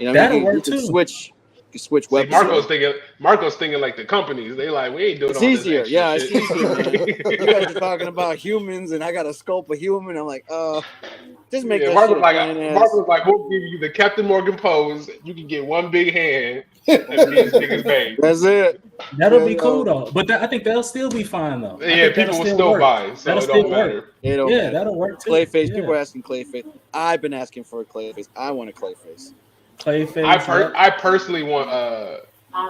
You know, That'll you work can too. switch See, weapons. Marco's thinking like the companies. They like, we ain't doing It's all easier. this Yeah, extra it's shit. easier, man. You guys are talking about humans, and I got to sculpt a human. I'm like, just make that shit a plain ass. Marco's like, we'll give you the Captain Morgan pose. You can get one big hand and be as big as Bane. That's it. That'll be cool though. But I think that'll still be fine though. Yeah, people will still buy, so that'll it still don't work. matter. It don't matter. That'll work too. Clayface. Yeah. People are asking Clayface. I've been asking for a Clayface. I want a Clayface. Clayface. I personally want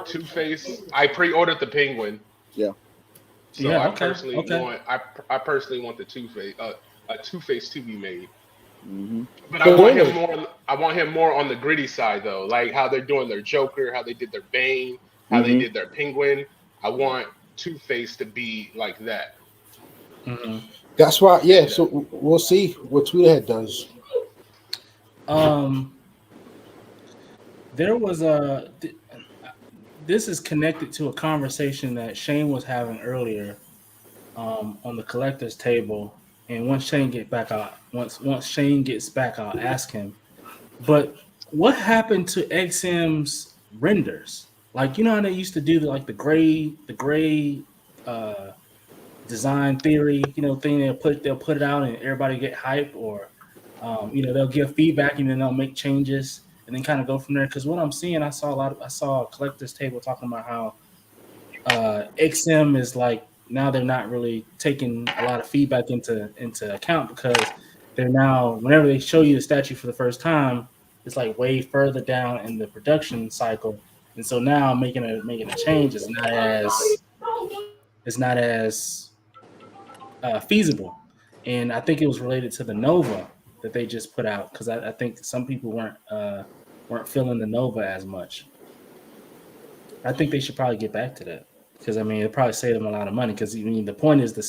Two-Face. I pre-ordered the Penguin. Yeah. So Yeah, I okay, personally okay. want I personally want the Two-Face a Two-Face to be made. Mm-hmm. But I want him more on the gritty side though, like how they're doing their Joker, how they did their Bane, how they did their Penguin. I want Two-Face to be like that. Mm-hmm. That's why, yeah. So we'll see what Tweeterhead does. There was this is connected to a conversation that Shane was having earlier on the collector's table. And once Shane gets back, I'll ask him. But what happened to XM's renders? Like, you know how they used to do the gray design theory, thing. They'll put it out and everybody get hype, or they'll give feedback and then they'll make changes and then kind of go from there. Because what I'm seeing, I saw a collector's table talking about how XM is like, now they're not really taking a lot of feedback into account, because they're now, whenever they show you the statue for the first time, it's like way further down in the production cycle, and so now making a change is not as feasible. And I think it was related to the Nova that they just put out, because I think some people weren't feeling the Nova as much. I think they should probably get back to that, because it probably saved them a lot of money. Because the point is to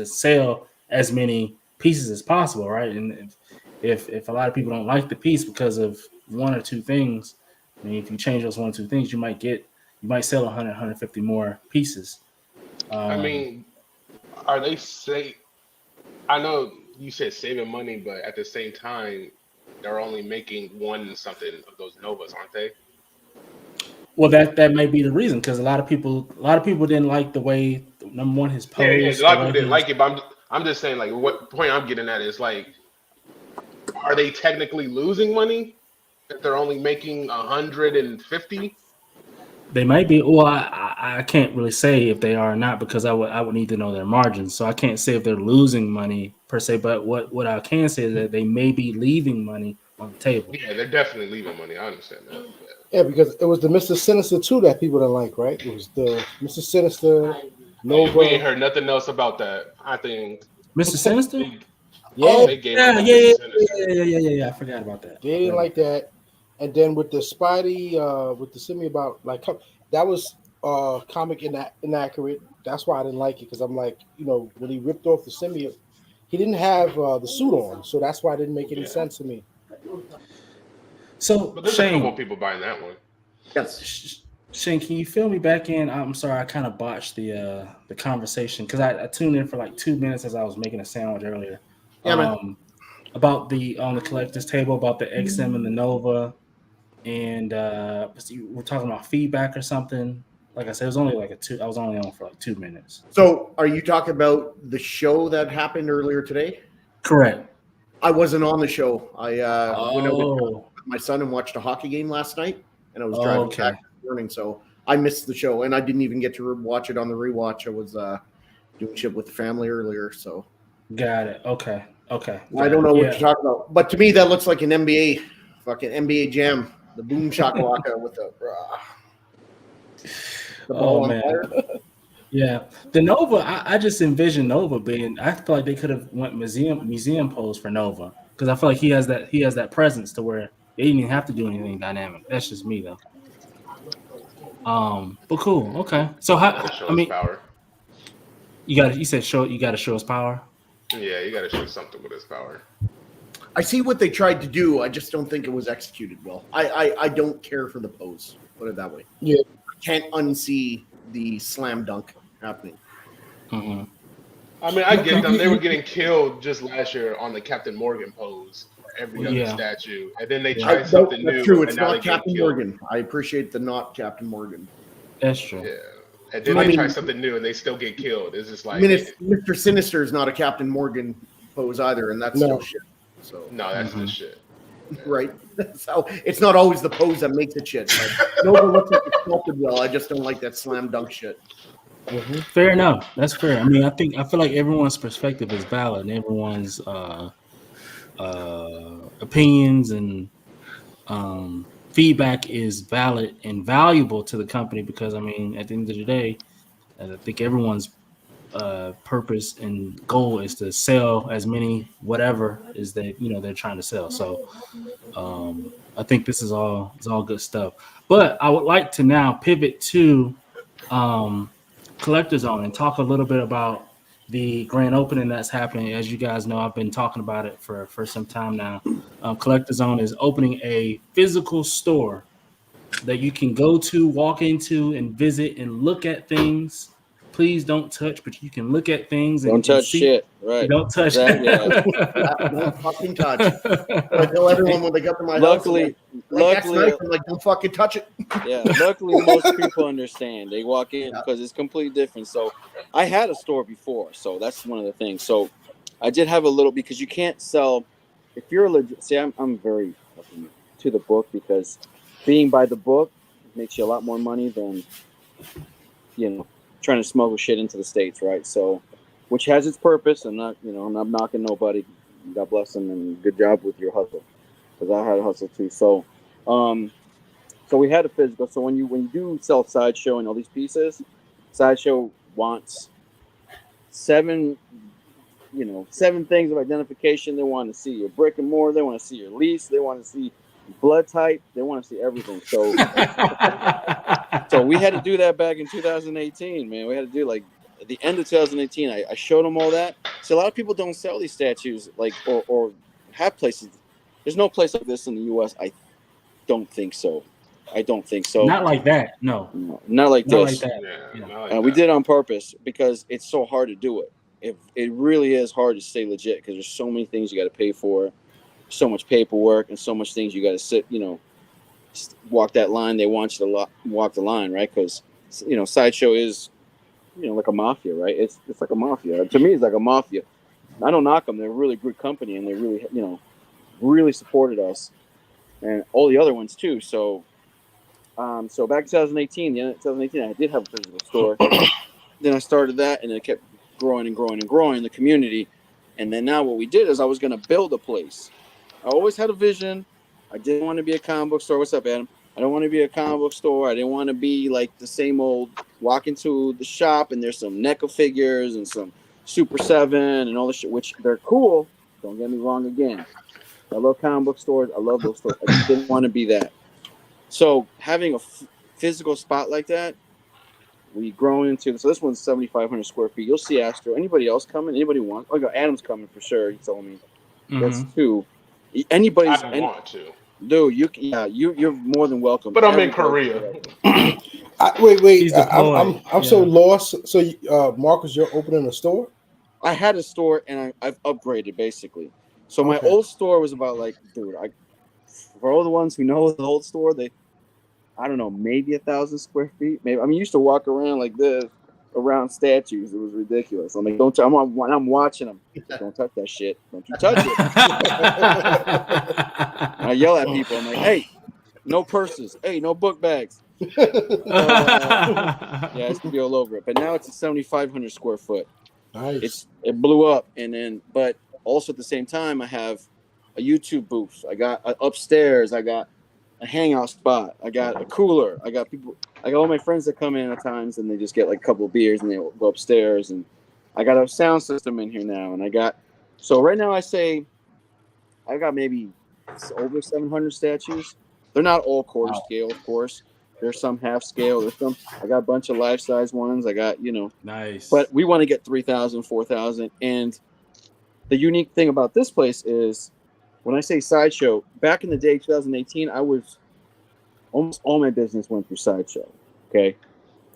sell as many pieces as possible, right? And if a lot of people don't like the piece because of one or two things, if you change those one or two things, you might sell 100, 150 more pieces. Are they say? I know you said saving money, but at the same time, they're only making one something of those Novas, aren't they? Well, that may be the reason, because a lot of people didn't like the way, number one, his pose. Yeah, a lot of people didn't like it, but I'm just saying, like, what point I'm getting at is, like, are they technically losing money if they're only making 150? They might be. Well, I can't really say if they are or not, because I would need to know their margins. So I can't say if they're losing money per se. But what I can say is that they may be leaving money on the table. Yeah, they're definitely leaving money. I understand that. Yeah, because it was the Mr. Sinister 2 that people didn't like, right? It was the Mr. Sinister, Nova. We ain't heard nothing else about that. I think Mr. Sinister? Yeah. They gave up on Yeah. Sinister. I forgot about that. They didn't like that. And then with the Spidey, with the semi about, like, that was comic inaccurate. That's why I didn't like it, because I'm like, when he ripped off the semi, he didn't have the suit on, so that's why it didn't make any sense to me. So, But there's a couple people buying that one. Yes. Shane, can you fill me back in? I'm sorry, I kind of botched the conversation, because I tuned in for like 2 minutes as I was making a sandwich earlier. Yeah, man. About on the collector's table, about the XM and the Nova, and we're talking about feedback or something. Like I said, it was only I was only on for like 2 minutes. So, are you talking about the show that happened earlier today? Correct. I wasn't on the show. I went out with my son and watched a hockey game last night, and I was driving back this morning, so I missed the show, and I didn't even get to watch it on the rewatch. I was doing shit with the family earlier, so. Got it. Okay. I don't know what you're talking about, but to me that looks like an NBA Jam, the boom shakalaka with the ball on fire. Yeah, the Nova. I just envision Nova being. I feel like they could have went museum pose for Nova, because I feel like he has that presence to where they didn't even have to do anything dynamic. That's just me though. But cool. Okay. So Power. You got to show us power. Yeah, you got to show something with his power. I see what they tried to do. I just don't think it was executed well. I don't care for the pose. Put it that way. Yeah. I can't unsee the slam dunk happening. Mm-hmm. I mean, I get them. They were getting killed just last year on the Captain Morgan pose. every other Yeah. statue, and then they Yeah. try something That's new. true. And It's now they not get Captain killed. Morgan. I appreciate the not Captain Morgan. That's true. Yeah, and then I they mean- try something new, and they still get killed. It's just I like, mean, Mr. Sinister is not a Captain Morgan pose either, and that's No. still shit. So no, that's Mhm. just shit. right, so it's not always the pose that makes it shit. Like, Nova looks like it's sculpted well. I just don't like that slam dunk shit. Fair enough. That's fair. I mean, I feel like everyone's perspective is valid, and everyone's opinions and feedback is valid and valuable to the company because, I mean, at the end of the day, I think everyone's purpose and goal is to sell as many whatever is that they're trying to sell. So I think this is all good stuff. But I would like to now pivot to Collector Zone and talk a little bit about the grand opening that's happening. As you guys know, I've been talking about it for some time now. Collector Zone is opening a physical store that you can go to, walk into, and visit and look at things. Please don't touch, but you can look at things and Don't touch see. shit. Right. Don't touch. Exactly, Don't fucking touch. I tell everyone when they come to my Luckily, house, I'm like, that's luckily, nice. I'm like, don't fucking touch it. yeah. Luckily, most people understand. They walk in because it's completely different. So, I had a store before, so that's one of the things. So, I did have a little because you can't sell if you're a legit. See, I'm very fucking to the book because being by the book makes you a lot more money than trying to smuggle shit into the States, right? So, which has its purpose. I'm not knocking nobody. God bless them and good job with your hustle, because I had a hustle too. So, so we had a physical. So when you do sell Sideshow and all these pieces, Sideshow wants seven things of identification. They want to see your brick and mortar. They want to see your lease. They want to see blood type. They want to see everything. So, so we had to do that back in 2018, man. We had to do like at the end of 2018. I showed them all that. So a lot of people don't sell these statues or have places. There's no place like this in the U.S. I don't think so. Not like that. No. Not like Not this. like that. Yeah, Yeah. not like We that. did it on purpose because it's so hard to do it. It really is hard to stay legit because there's so many things you got to pay for, so much paperwork, and so much things you got to sit, walk that line. They want you to walk the line, right? Because Sideshow is, like a mafia, right? It's like a mafia. To me, it's like a mafia. I don't knock them. They're a really good company, and they really, really supported us, and all the other ones too. So, so back in 2018, the end of 2018, I did have a physical store. Then I started that, and it kept growing and growing and growing the community. And then now what we did is I was going to build a place. I always had a vision. I didn't want to be a comic book store. What's up, Adam? I don't want to be a comic book store. I didn't want to be like the same old walk into the shop and there's some NECA figures and some Super 7 and all this shit, which they're cool. Don't get me wrong again. I love comic book stores. I love those stores. I just didn't want to be that. So having a physical spot like that, we grown into. So this one's 7,500 square feet. You'll see Astro. Anybody else coming? Anybody want? Oh, Adam's coming for sure. He told me. That's two. Anybody's. I want to, Dude, you're more than welcome. but I'm in Everybody's Korea. welcome. Wait. He's deployed. I'm so lost. So, Marcus, you're opening a store? I had a store and I've upgraded basically. So my Okay. old store was about like, dude, for all the ones who know the old store, I don't know, maybe 1,000 square feet. Maybe I used to walk around like this around statues. It was ridiculous. I'm like, I'm watching them. Don't touch that shit. Don't you touch it. I yell at people. I'm like, hey, no purses. Hey, no book bags. Yeah, I used to be all over it. But now it's a 7,500 square foot. Nice. It blew up, but also at the same time, I have a YouTube booth. I got upstairs. I got a hangout spot. I got a cooler. I got all my friends that come in at times, and they just get like a couple of beers, and they go upstairs. And I got a sound system in here now, and so right now I got maybe over 700 statues. They're not all quarter scale, of course. There's some half scale. I got a bunch of life size ones. I got Nice. But we want to get 3,000, 4,000. And the unique thing about this place is when I say Sideshow, back in the day, 2018, I was almost all my business went through Sideshow. Okay.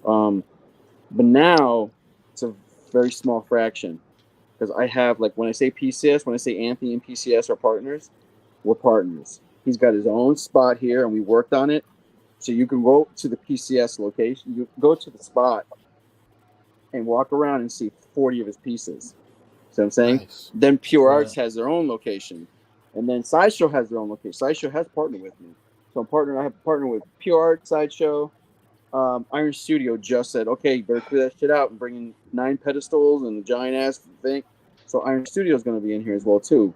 But now it's a very small fraction because I have, like, when I say PCS, when I say Anthony and PCS are partners, we're partners. He's got his own spot here, and we worked on it. So you can go to the PCS location. You go to the spot and walk around and see 40 of his pieces. See what I'm saying? Nice. Then Pure Right. Arts has their own location, and then Sideshow has their own location. Sideshow has partnered with me, so I have partnered with Pure Arts, Sideshow. Iron Studio just said, okay, you better clear that shit out and bring in 9 pedestals and a giant ass thing. So Iron Studio is going to be in here as well too,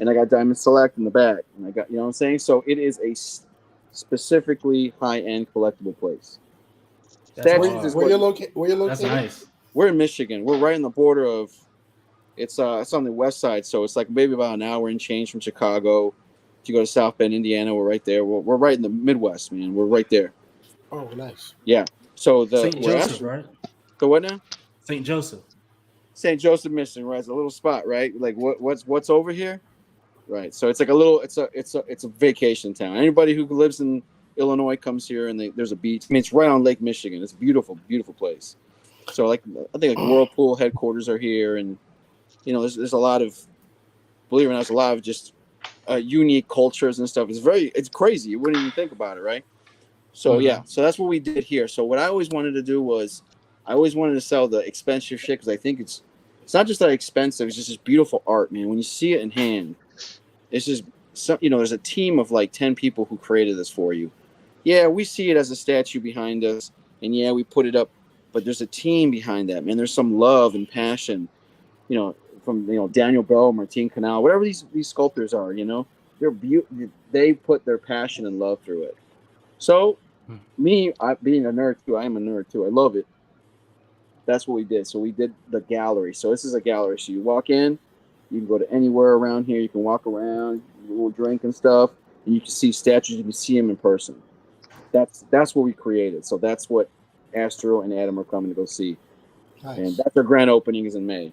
and I got Diamond Select in the back, and I got, you know what I'm saying. So it is a specifically high-end collectible place. That's Statues hard. is Where you're what, located? That's nice. we're in Michigan. We're right on the border of. It's on the west side, so it's like maybe about an hour and change from Chicago. If you go to South Bend, Indiana, we're right there. We're right in the Midwest, man. We're right there. Oh, nice. Yeah. So St. Joseph, right? The what now? St. Joseph. St. Joseph, Michigan, right? It's a little spot, right? Like what's over here? Right. So it's like a little. It's a vacation town. Anybody who lives in Illinois comes here, and there's a beach. I mean, it's right on Lake Michigan. It's a beautiful, beautiful place. So like I think like Whirlpool headquarters are here, and you know there's a lot of, believe it or not, there's a lot of just unique cultures and stuff. It's crazy. You wouldn't even think about it, right? So yeah, so that's what we did here. So what I always wanted to do was, I always wanted to sell the expensive shit because I think it's not just that expensive. It's just this beautiful art, man. When you see it in hand, it's just there's a team of like 10 people who created this for you. Yeah, we see it as a statue behind us, and yeah, we put it up, but there's a team behind that, man. There's some love and passion, from Daniel Bell, Martin Canal, whatever these sculptors are, they put their passion and love through it. So being a nerd too, I am a nerd too. I love it. That's what we did. So we did the gallery. So this is a gallery. So you walk in, you can go to anywhere around here. You can walk around, a little drink and stuff, and you can see statues. You can see them in person. That's what we created. So that's what Astro and Adam are coming to go see. Nice. And that's our grand opening is in May.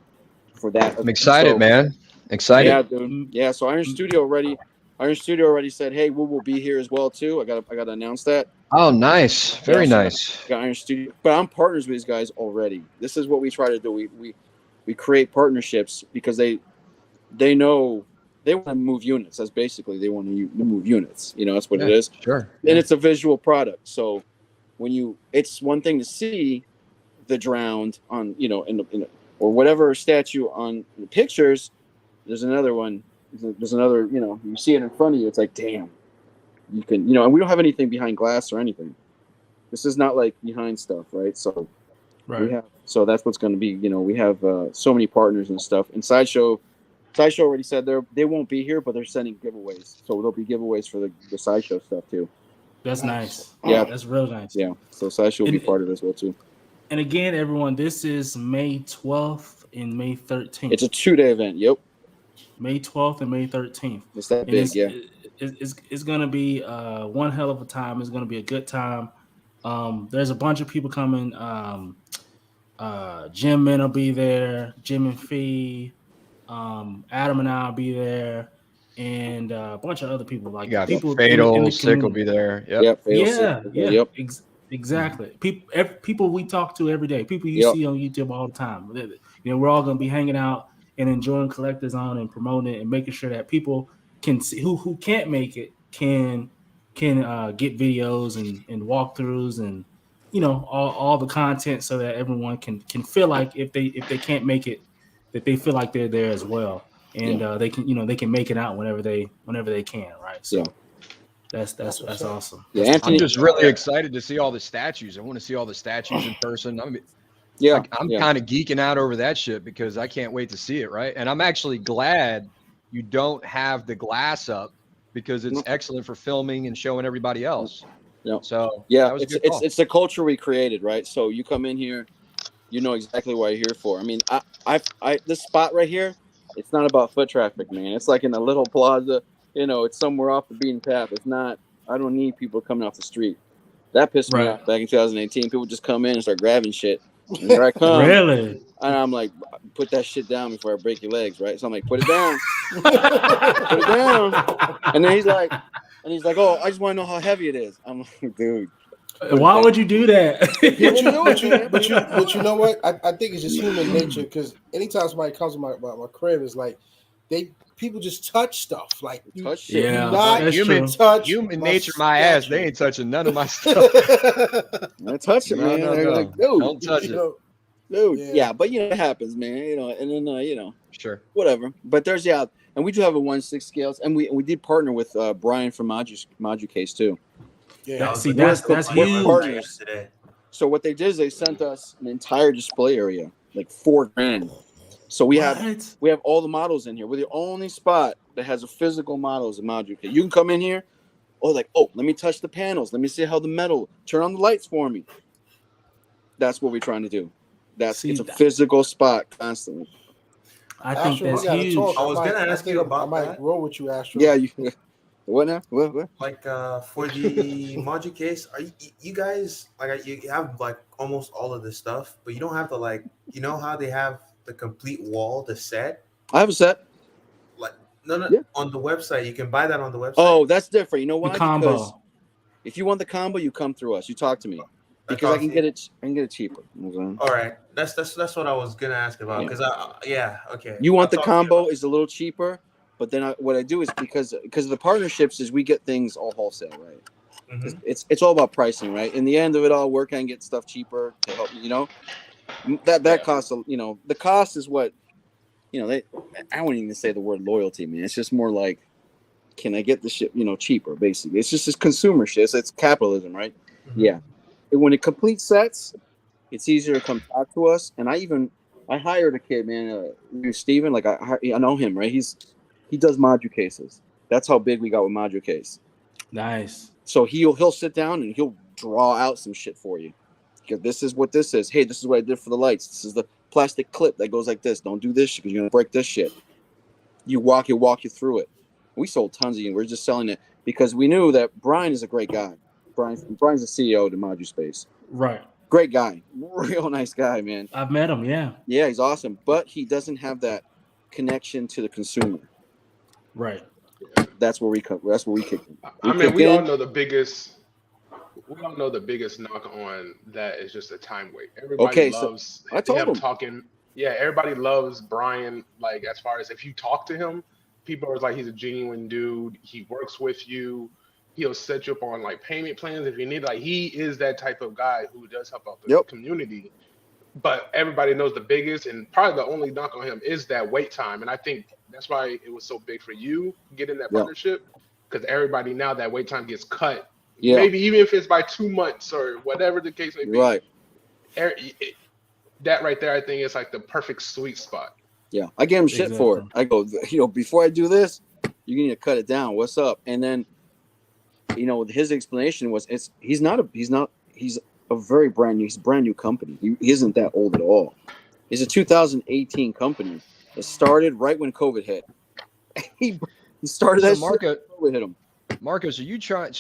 For that, I'm excited, man. Excited. Yeah, dude. Yeah. So Iron Studio already said, hey, we will be here as well too. I got to announce that. Oh, nice. Very nice. Got Iron Studio, but I'm partners with these guys already. This is what we try to do. We create partnerships because they know they want to move units. That's basically they want to move units. That's what it is. Sure. And it's a visual product. So it's one thing to see the drowned on or whatever statue on the pictures. There's another one. There's another. You see it in front of you. It's like, damn. You can, and we don't have anything behind glass or anything. This is not like behind stuff, right? So, so that's what's going to be. We have so many partners and stuff. And Sideshow already said they won't be here, but they're sending giveaways. So there'll be giveaways for the Sideshow stuff too. That's nice. Yeah, that's real nice. Yeah, so Sideshow will be part of it as well too. And again, everyone, this is May 12th and May 13th. It's a 2-day event. Yep. May 12th and May 13th. It's that big, yeah. It's going to be one hell of a time. It's going to be a good time. There's a bunch of people coming. Jim Min will be there. Jim and Fee. Adam and I will be there. And a bunch of other people. Like people Fatal, Sick will be there. Yep. Yep. Exactly. People we talk to every day. People you see on YouTube all the time. We're all going to be hanging out and enjoying Collectors On and promoting it and making sure that people can see who can't make it can get videos and walkthroughs and all the content so that everyone can feel like if they can't make it that they feel like they're there as well and they can make it out whenever they can, right? So that's awesome. Yeah, Anthony, I'm just really excited to see all the statues. I want to see all the statues in person. I'm kind of geeking out over that shit because I can't wait to see it, right? And I'm actually glad you don't have the glass up because it's excellent for filming and showing everybody else. Yeah. So it's the culture we created, right? So you come in here, you know exactly what you're here for. I mean, I this spot right here, it's not about foot traffic, man. It's like in a little plaza, it's somewhere off the beaten path. It's not. I don't need people coming off the street. That pissed me off back in 2018. People just come in and start grabbing shit. And here I come. Really? And I'm like, put that shit down before I break your legs, right? So I'm like, put it down. Put it down. And then he's like, oh, I just want to know how heavy it is. I'm like, dude. Why would you do that? But you know what? I think it's just human nature because anytime somebody comes to my crib, it's like people just touch stuff like you. Touch shit. Yeah, do not that's human, true. touch human my nature, my ass. statue. They ain't touching none of my stuff. I touch it, No, man. no, They're no. like, dude, Don't touch You it. know, dude. Yeah. Yeah, but it happens, man. And then Sure. whatever. But there's and we do have a 1/6 scales, and we did partner with Brian from Modu Case too. Yeah. See, We're that's we're huge. partners. Today. So what they did is they sent us an entire display area, like $4,000. So we have all the models in here. We're the only spot that has a physical models in Modu Case. You can come in here. Let me touch the panels. Let me see how the metal. Turn on the lights for me. That's what we're trying to do. It's a physical spot constantly. I think Astro, that's we gotta huge. talk. I was gonna ask you about I might that. roll with you, Astro. Yeah, you. What now? What? Like for the Modu Case, are you guys like you have like almost all of the stuff, but you don't have the like how they have the complete wall, the set. I have a set. Like no, Yeah. on the website you can buy that on the website. Oh, that's different. You know why? The combo. Because if you want the combo, you come through us. You talk to me because I can get it. I can get it cheaper. All right, that's what I was gonna ask about because okay. You want the combo is a little cheaper, but then what I do is because of the partnerships is we get things all wholesale, right? Mm-hmm. It's all about pricing, right? In the end of it all, where can I get stuff cheaper to help? That costs. The cost is what I wouldn't even say the word loyalty, man. It's just more like, can I get the shit cheaper? Basically, it's just this consumer shit. It's capitalism, right? Mm-hmm. Yeah. And when it complete sets, it's easier to come talk to us. And I hired a kid, man, Steven. Like I know him, right? He does Modu Cases. That's how big we got with Modu Case. Nice. So he'll sit down and he'll draw out some shit for you. This is what this is. Hey, this is what I did for the lights. This is the plastic clip that goes like this. Don't do this shit because you're gonna break this shit. He'll walk you through it. We sold tons of it. We're just selling it because we knew that Brian is a great guy. Brian's the CEO of the Modu Space. Right. Great guy. Real nice guy, man. I've met him, yeah. Yeah, he's awesome. But he doesn't have that connection to the consumer. Right. That's where we come. That's where we kick in. We all know the biggest. We all know the biggest knock on that is just a time wait. Everybody loves him talking. Yeah, everybody loves Brian. Like as far as if you talk to him, people are like he's a genuine dude. He works with you. He'll set you up on like payment plans if you need. Like he is that type of guy who does help out the community. But everybody knows the biggest and probably the only knock on him is that wait time. And I think that's why it was so big for you getting that partnership because everybody now that wait time gets cut. Yeah. Maybe even if it's by 2 months or whatever the case may be. Right. That right there, I think is like the perfect sweet spot. Yeah, I gave him shit for it. I go, before I do this, you need to cut it down. What's up? And then, his explanation was, he's a very brand new. He's a brand new company. He isn't that old at all. He's a 2018 company. It started right when COVID hit. he started that shit when COVID hit him. Marcos, so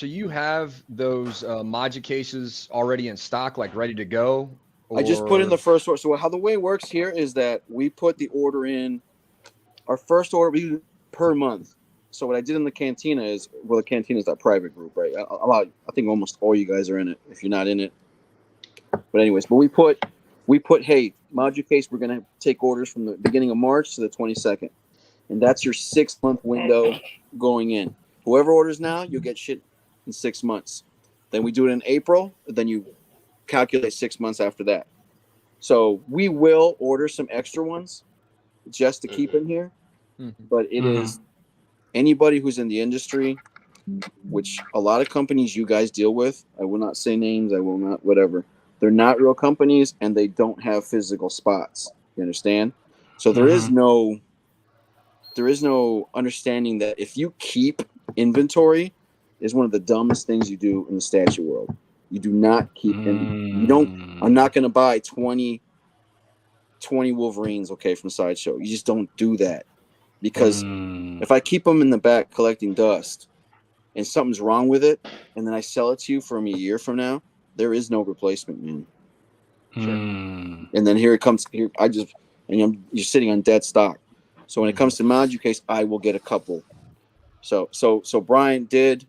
you have those Modu Cases already in stock, like ready to go? I just put in the first order. So how the way it works here is that we put the order in. Our first order we do per month. So what I did in the Cantina is, the Cantina is that private group, right? I think almost all you guys are in it. If you're not in it, but anyways, but we put, hey, Modu Case, we're gonna take orders from the beginning of March to the 22nd, and that's your 6-month window going in. Whoever orders now, you'll get shit in 6 months. Then we do it in April. Then you calculate 6 months after that. So we will order some extra ones just to keep in here. Mm-hmm. But it is anybody who's in the industry, which a lot of companies you guys deal with. I will not say names. I will not, whatever. They're not real companies and they don't have physical spots. You understand? So there is no understanding that if you keep inventory is one of the dumbest things you do in the statue world. You do not keep you don't. I'm not going to buy 20 Wolverines, from Sideshow. You just don't do that because if I keep them in the back collecting dust and something's wrong with it, and then I sell it to you from a year from now, there is no replacement, man. Sure. And then here it comes. Here you're sitting on dead stock. So when it comes to Modu Case, I will get a couple. So Brian did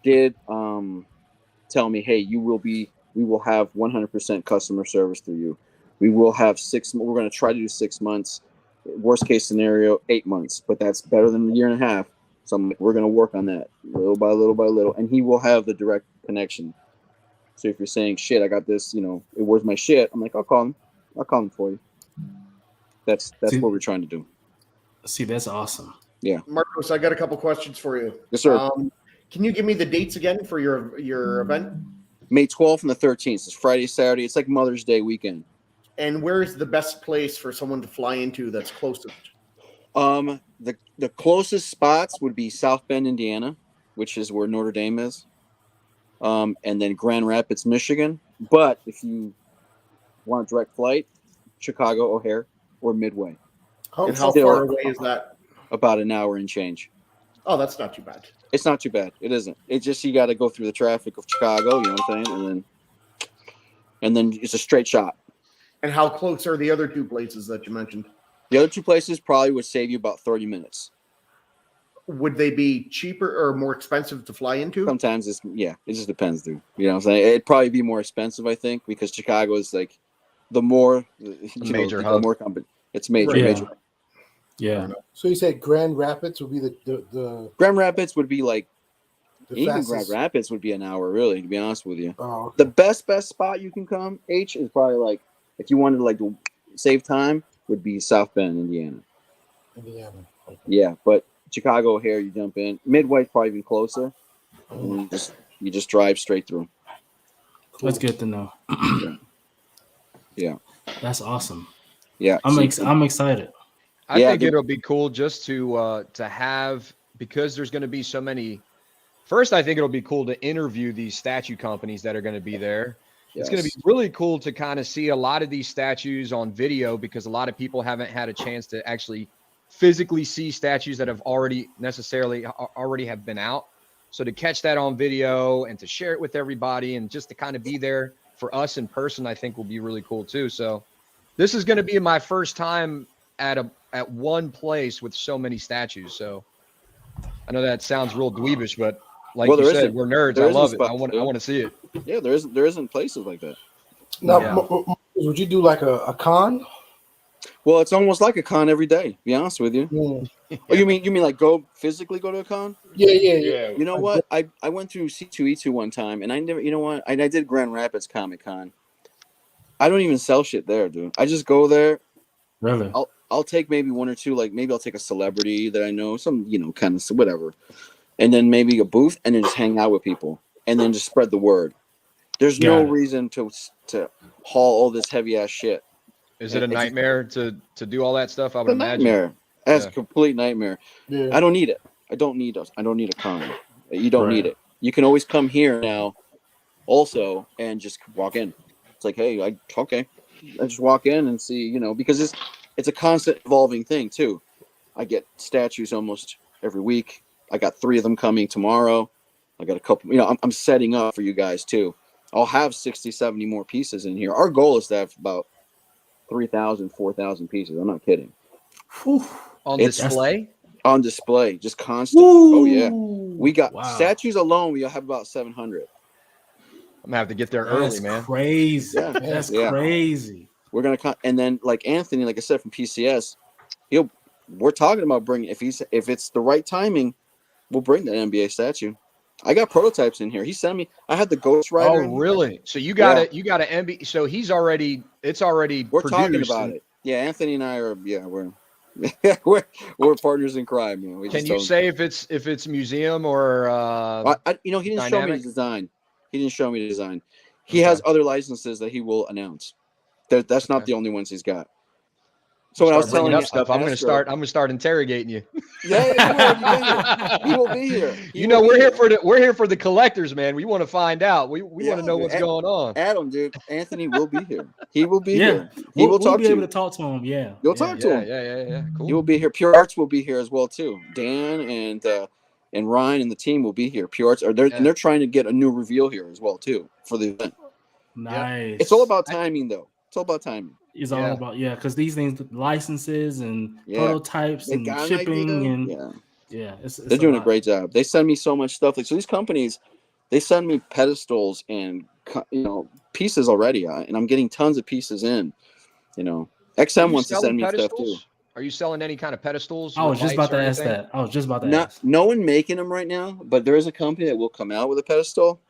tell me, hey, we will have 100% customer service through you. We will have 6. We're going to try to do 6 months. Worst case scenario, 8 months, but that's better than a year and a half. So I'm like, we're going to work on that little by little by little, and he will have the direct connection. So if you're saying, shit, I got this, where's my shit? I'm like, I'll call him. I'll call him for you. That's what we're trying to do. See, that's awesome. Yeah. Marcos, I got a couple questions for you. Yes, sir. Can you give me the dates again for your event? May 12th and the 13th. It's Friday, Saturday. It's like Mother's Day weekend. And where is the best place for someone to fly into that's closest? The closest spots would be South Bend, Indiana, which is where Notre Dame is. And then Grand Rapids, Michigan. But if you want a direct flight, Chicago O'Hare or Midway. And how far away is that? About an hour and change. Oh, that's not too bad. It's not too bad. It isn't. It's just you got to go through the traffic of Chicago, you know what I'm saying? And then it's a straight shot. And how close are the other two places that you mentioned? The other two places probably would save you about 30 minutes. Would they be cheaper or more expensive to fly into? Sometimes it just depends, dude. You know what I'm saying? It'd probably be more expensive, I think, because Chicago is like the major hub. The more company. It's major, Yeah. major. Yeah. So you said Grand Rapids would be the Grand Rapids would be like even fastest. Grand Rapids would be an hour, really, to be honest with you. Oh, okay. The best spot you can come, H, is probably like if you wanted to like to save time, would be South Bend, Indiana. Indiana. Okay. Yeah, but Chicago O'Hare, you jump in. Midway's probably even closer. And you just drive straight through. Cool. That's good to know. Yeah. That's awesome. Yeah. I'm excited. I think it'll be cool just to have, because there's going to be so many. First, I think it'll be cool to interview these statue companies that are going to be there. Yes. It's going to be really cool to kind of see a lot of these statues on video, because a lot of people haven't had a chance to actually physically see statues that have already have been out. So to catch that on video and to share it with everybody and just to kind of be there for us in person, I think will be really cool too. So this is going to be my first time at one place with so many statues. So I know that sounds real dweebish, but like you said, we're nerds. I love it. I want to see it. Yeah, there isn't places like that. Now, would you do like a con? Well, it's almost like a con every day, to be honest with you. Yeah. Oh, you mean like physically go to a con? Yeah. You know what? I went through C2E2 one time, and I never, you know what? I did Grand Rapids Comic Con. I don't even sell shit there, dude. I just go there. Really? I'll take maybe one or two, like maybe I'll take a celebrity that I know, some, kind of whatever. And then maybe a booth, and then just hang out with people, and then just spread the word. There's no reason to haul all this heavy ass shit. Is it a nightmare to do all that stuff? I would imagine. Nightmare. That's a complete nightmare. Yeah. I don't need it. I don't need a con. You don't need it. You can always come here now, also, and just walk in. It's like, hey, I just walk in and see, because it's a constant evolving thing too. I get statues almost every week. I got 3 of them coming tomorrow. I got a couple. I'm setting up for you guys too. I'll have 60, 70 more pieces in here. Our goal is to have about 3,000, 4,000 pieces. I'm not kidding. On display? On display, just constant. Woo! Oh yeah, we got statues alone. We'll have about 700. I'm gonna have to get there early, man. Crazy. Yeah. That's crazy. We're gonna and then like Anthony, like I said from PCS, we're talking about bringing if it's the right timing, we'll bring that NBA statue. I got prototypes in here. He sent me. I had the Ghost Rider. Oh, really? So you got it. You got an NBA. So it's already We're produced. talking about it. Yeah, Anthony and I are. Yeah, we're partners in crime. Can you say if it's museum or? He didn't show me the design. He didn't show me the design. He Okay. has other licenses that he will announce. That's not the only ones he's got. So when I was telling you stuff, I'm gonna start interrogating you. Yeah, he will be here. We're here for the collectors, man. We want to find out. We want to know what's going on. Adam, dude, Anthony will be here. He will be Yeah. here. He will talk be to able you. to talk to him. Yeah. You'll talk to him. Yeah. Cool. He will be here. Pure Arts will be here as well too. Dan and Ryan and the team will be here. Pure Arts and they're trying to get a new reveal here as well too for the event. Nice. It's all about timing, though. It's all about timing. It's all about because these things, licenses and prototypes They and got an shipping idea. and it's They're doing a great job. They send me so much stuff. Like so, these companies, they send me pedestals and pieces already, and I'm getting tons of pieces in. XM wants to send me stuff too. Are you selling any kind of pedestals? I was with just about lights to or ask anything? that. No one making them right now, but there is a company that will come out with a pedestal.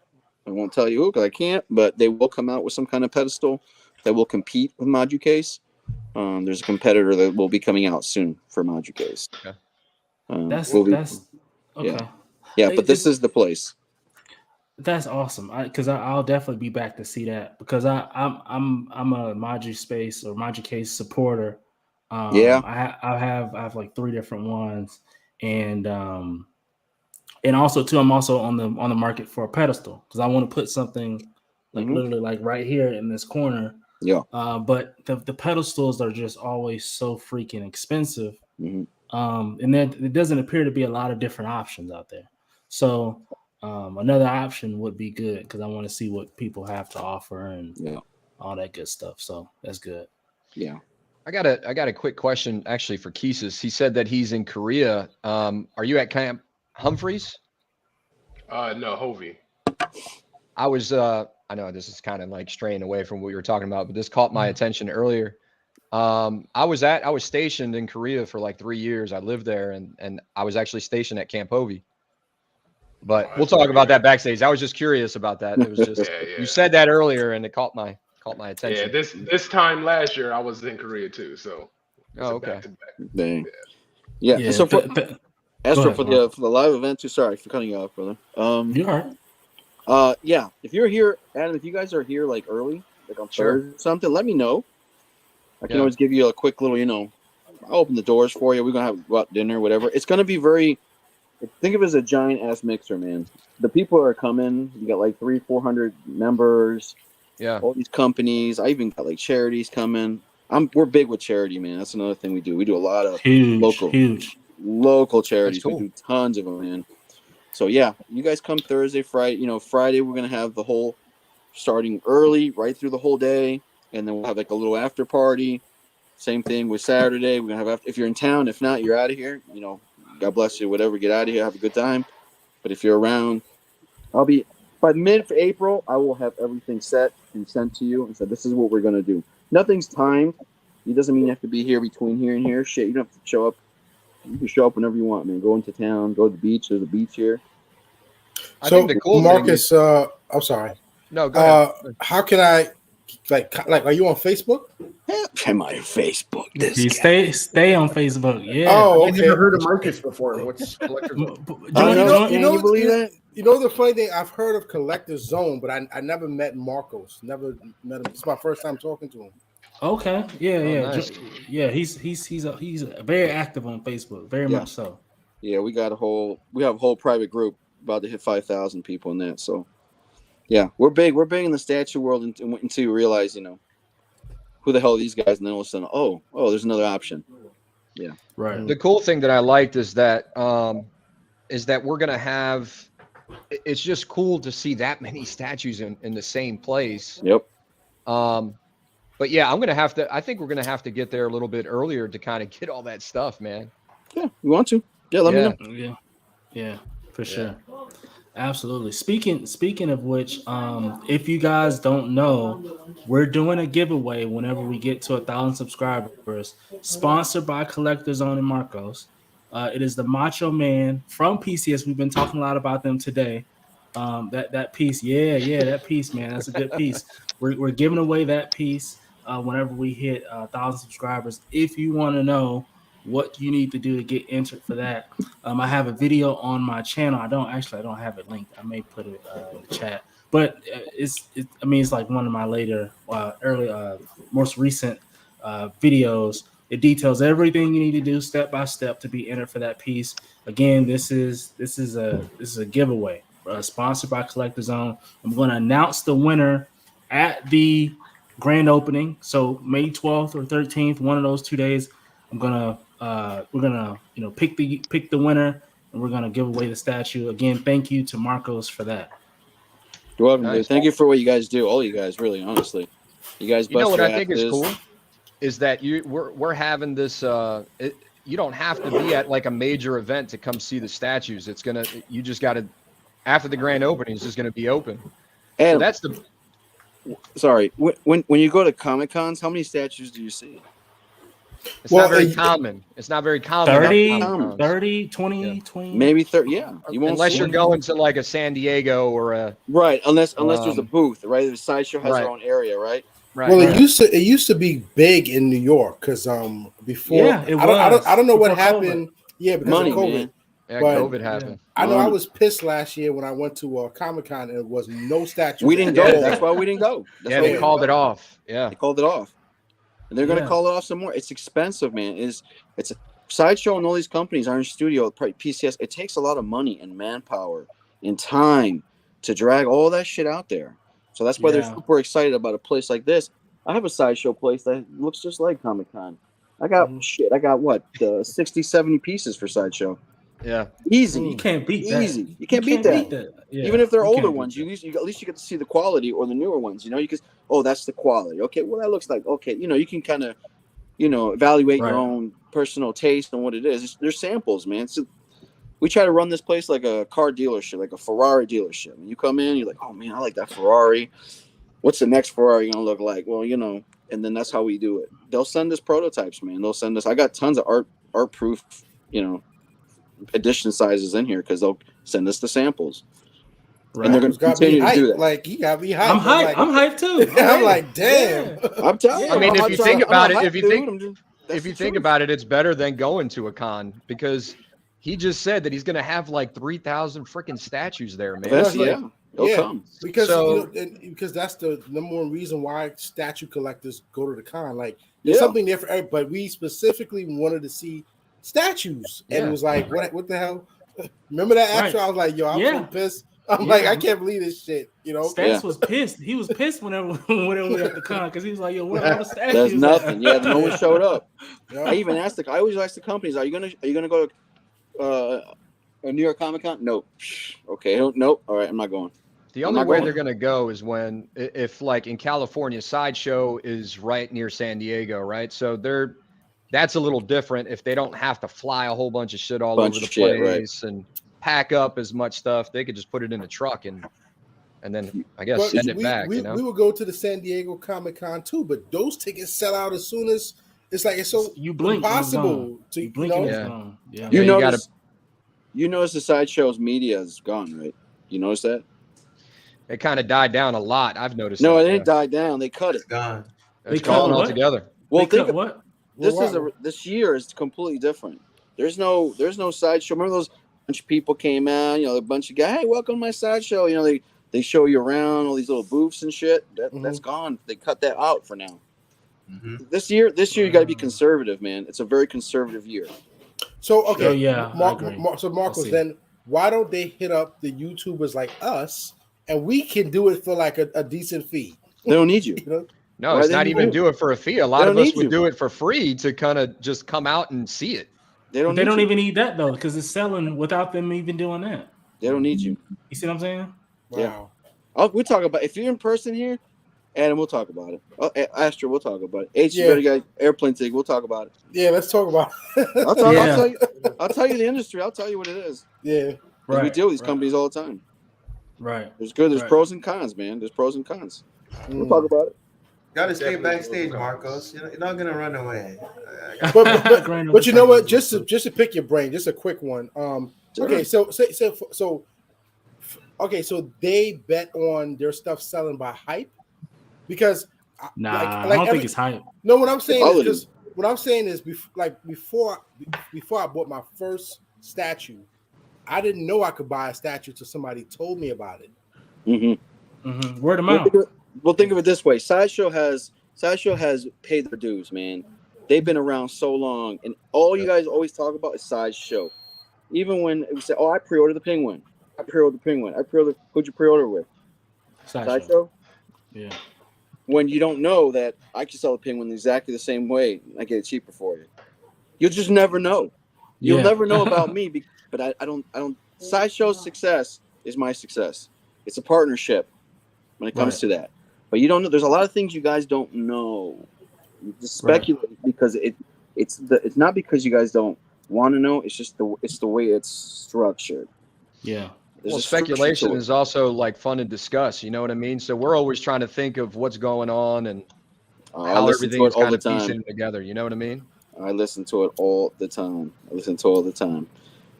I won't tell you who because I can't, but they will come out with some kind of pedestal that will compete with Module Case. There's a competitor that will be coming out soon for Module Case. Okay. That's okay. Yeah, but this is the place. That's awesome. Because I'll definitely be back to see that because I'm a Module Space or Module Case supporter. I have like 3 different ones, and also too, I'm also on the market for a pedestal because I want to put something like literally like right here in this corner. Yeah. But the pedestals are just always so freaking expensive. Mm-hmm. And then it doesn't appear to be a lot of different options out there. So another option would be good because I want to see what people have to offer and all that good stuff. So that's good. Yeah. I got a quick question actually for Keesus. He said that he's in Korea. Are you at Camp Humphreys? No, Hovey. I was I know this is kind of like straying away from what you were talking about, but this caught my attention earlier. I was stationed in Korea for like 3 years. I lived there and I was actually stationed at Camp Hovey. But we'll talk about that backstage. I was just curious about that. It was just you said that earlier and it caught my attention. Yeah, this time last year I was in Korea too, so okay. Dang. Yeah. So for Astro for the live event too. Sorry for cutting you off, brother. You're all right. Yeah. If you're here, Adam, if you guys are here like early, like on Thursday or something, let me know. I can always give you a quick little, I'll open the doors for you. We're gonna go out to dinner, whatever. It's gonna be think of it as a giant ass mixer, man. The people are coming. You got like 300-400 members. Yeah. All these companies. I even got like charities coming. We're big with charity, man. That's another thing we do. We do a lot of local charities. Cool. We do tons of them, man. So yeah, you guys come Thursday, Friday. Friday we're gonna have the whole starting early, right through the whole day, and then we'll have like a little after party. Same thing with Saturday. We're gonna have if you're in town. If not, you're out of here. God bless you. Whatever, get out of here. Have a good time. But if you're around, I'll be by mid-April. I will have everything set and sent to you and said this is what we're gonna do. Nothing's timed. It doesn't mean you have to be here between here and here. Shit, you don't have to show up. You can show up whenever you want, man. Go into town. Go to the beach. There's a beach here. I think the cool Marcus, I'm sorry. No, go ahead. How can I like? Are you on Facebook? Am I on Facebook? Stay on Facebook. Yeah. Oh, okay. I've never heard of Marcus before. What's Collector's Zone? Can you believe that? The funny thing, I've heard of Collector's Zone, but I never met Marcos. Never met him. It's my first time talking to him. Okay. Yeah. Nice. He's very active on Facebook. Very much so. Yeah, we have a whole private group about to hit 5,000 people in that. So yeah, we're big in the statue world until you realize, who the hell are these guys? And then all of a sudden, oh, there's another option. Yeah. Right. The cool thing that I liked is that we're going to have, it's just cool to see that many statues in the same place. Yep. But yeah, I think we're going to have to get there a little bit earlier to kind of get all that stuff, man. Yeah. You want to? Yeah. Let me know. Yeah, for sure. Absolutely. Speaking of which, if you guys don't know, we're doing a giveaway whenever we get to 1,000 subscribers, sponsored by Collector's Zone and Marcos. It is the Macho Man from PCS. We've been talking a lot about them today. That piece, that piece, man, that's a good piece. We're giving away that piece whenever we hit 1,000 subscribers. If you want to know what you need to do to get entered for that, I have a video on my channel. I don't have it linked. I may put it in the chat, but it's like one of my later most recent videos. It details everything you need to do step by step to be entered for that piece. Again, this is a giveaway sponsored by Collector's Zone. I'm going to announce the winner at the grand opening. So May 12th or 13th, one of those 2 days, we're gonna pick the winner, and we're gonna give away the statue. Again, thank you to Marcos for that. You're welcome, dude. Thank you for what you guys do. All you guys, really, honestly. You guys. You know what I think is cool is that we're having this. You don't have to be at like a major event to come see the statues. You just got to, after the grand opening, it's just gonna be open. And so that's the. Sorry, when you go to Comic Cons, how many statues do you see? It's not very common. It's not very common. 30, 20, 20. Maybe 30. Yeah. You won't unless you're going to like a San Diego or a right. Unless there's a booth, right? The sideshow has right. their own area, right? Right. Well, it used to be big in New York because before it was. I don't know what Before happened. COVID. Yeah, because Money, of COVID. man. Yeah, But COVID happened. I know I was pissed last year when I went to Comic-Con and there was no statue. We didn't go. That's why we didn't go. Yeah, they called it off. Yeah, they called it off, and they're gonna call it off some more. It's expensive, man. It's a sideshow, and all these companies are in studio. PCS. It takes a lot of money and manpower and time to drag all that shit out there. So that's why they're super excited about a place like this. I have a sideshow place that looks just like Comic-Con. I got I got what 60, 70 pieces for sideshow. Yeah, easy. You can't beat that. Easy. You can't beat that. Yeah. Even if they're older ones, at least you get to see the quality, or the newer ones. You know, you can. Oh, that's the quality. Okay, well that looks like okay. You know, you can kind of, evaluate your own personal taste and what it is. There's samples, man. So we try to run this place like a car dealership, like a Ferrari dealership. And you come in, you're like, oh man, I like that Ferrari. What's the next Ferrari gonna look like? Well, and then that's how we do it. They'll send us prototypes, man. They'll send us. I got tons of art proof, edition sizes in here because they'll send us the samples. Right. And they're going to continue to do that. Like he got me hyped. I'm hyped. I'm hyped too. I'm like, damn. Yeah. I'm telling you. I mean, if you think about it, if you think about it, it's better than going to a con because he just said that he's going to have like 3,000 freaking statues there, man. They'll come. Because that's the number one reason why statue collectors go to the con. Like there's something there for everybody, but we specifically wanted to see statues, and it was like, what the hell? Remember that Astro? I was like, yo, I'm so pissed. I'm like, I can't believe this shit. Stats was pissed. He was pissed whenever we were at the con because he was like, yo, where are all the statues? There's nothing. Yeah, no one showed up. I even asked I always ask the companies, are you gonna go to a New York Comic Con? Nope. Okay, nope. All right, I'm not going. The only way they're going to go is if like in California, Sideshow is right near San Diego, right? So that's a little different if they don't have to fly a whole bunch of shit all over the place and pack up as much stuff. They could just put it in a truck and then I guess send it back. We would go to the San Diego Comic-Con too, but those tickets sell out as soon as it's so impossible to you blink. Yeah. You notice the Sideshow's media is gone, right? You notice that? It kind of died down a lot. I've noticed. No, it didn't die down. They cut it. It's gone. It's gone altogether. Well, what? This year is completely different. There's no sideshow. Remember those bunch of people came out, a bunch of guys, hey, welcome to my sideshow. They show you around all these little booths and shit. That's gone. They cut that out for now. Mm-hmm. This year you got to be conservative, man. It's a very conservative year. So Marcos, then why don't they hit up the YouTubers like us, and we can do it for like a decent fee? They don't need you. No, it's not even do it for a fee. A lot of us would do it for free to kind of just come out and see it. They don't even need that though, because it's selling without them even doing that. They don't need you. You see what I'm saying? Wow. Yeah. We'll talk about if you're in person here, Adam, we'll talk about it. Astro, we'll talk about it. You better get airplane ticket. We'll talk about it. Yeah, let's talk about it. I'll tell you the industry. I'll tell you what it is. Yeah. Right. We deal with these companies all the time. Right. There's pros and cons, man. There's pros and cons. We'll talk about it. Got to stay backstage, Marcos. You're not gonna run away. But you know what? Just to pick your brain, just a quick one. Okay, so they bet on their stuff selling by hype because I don't think it's hype. No, what I'm saying is before I bought my first statue, I didn't know I could buy a statue till somebody told me about it. Mm-hmm. Word of mouth. Well, think of it this way: Sideshow has paid their dues, man. They've been around so long, and all you guys always talk about is Sideshow. Even when we say, "Oh, I pre-ordered the Penguin," who'd you pre-order with? Sideshow. Yeah. When you don't know that I can sell the Penguin exactly the same way, I get it cheaper for you. You'll just never know. You'll never know about me, but I don't. Sideshow's success is my success. It's a partnership when it comes to that. But you don't know. There's a lot of things you guys don't know. You just speculate because it's not because you guys don't want to know. It's just the way it's structured. Yeah. Well, speculation is also like fun to discuss. You know what I mean? So we're always trying to think of what's going on and how everything is kind of piecing together. You know what I mean? I listen to it all the time.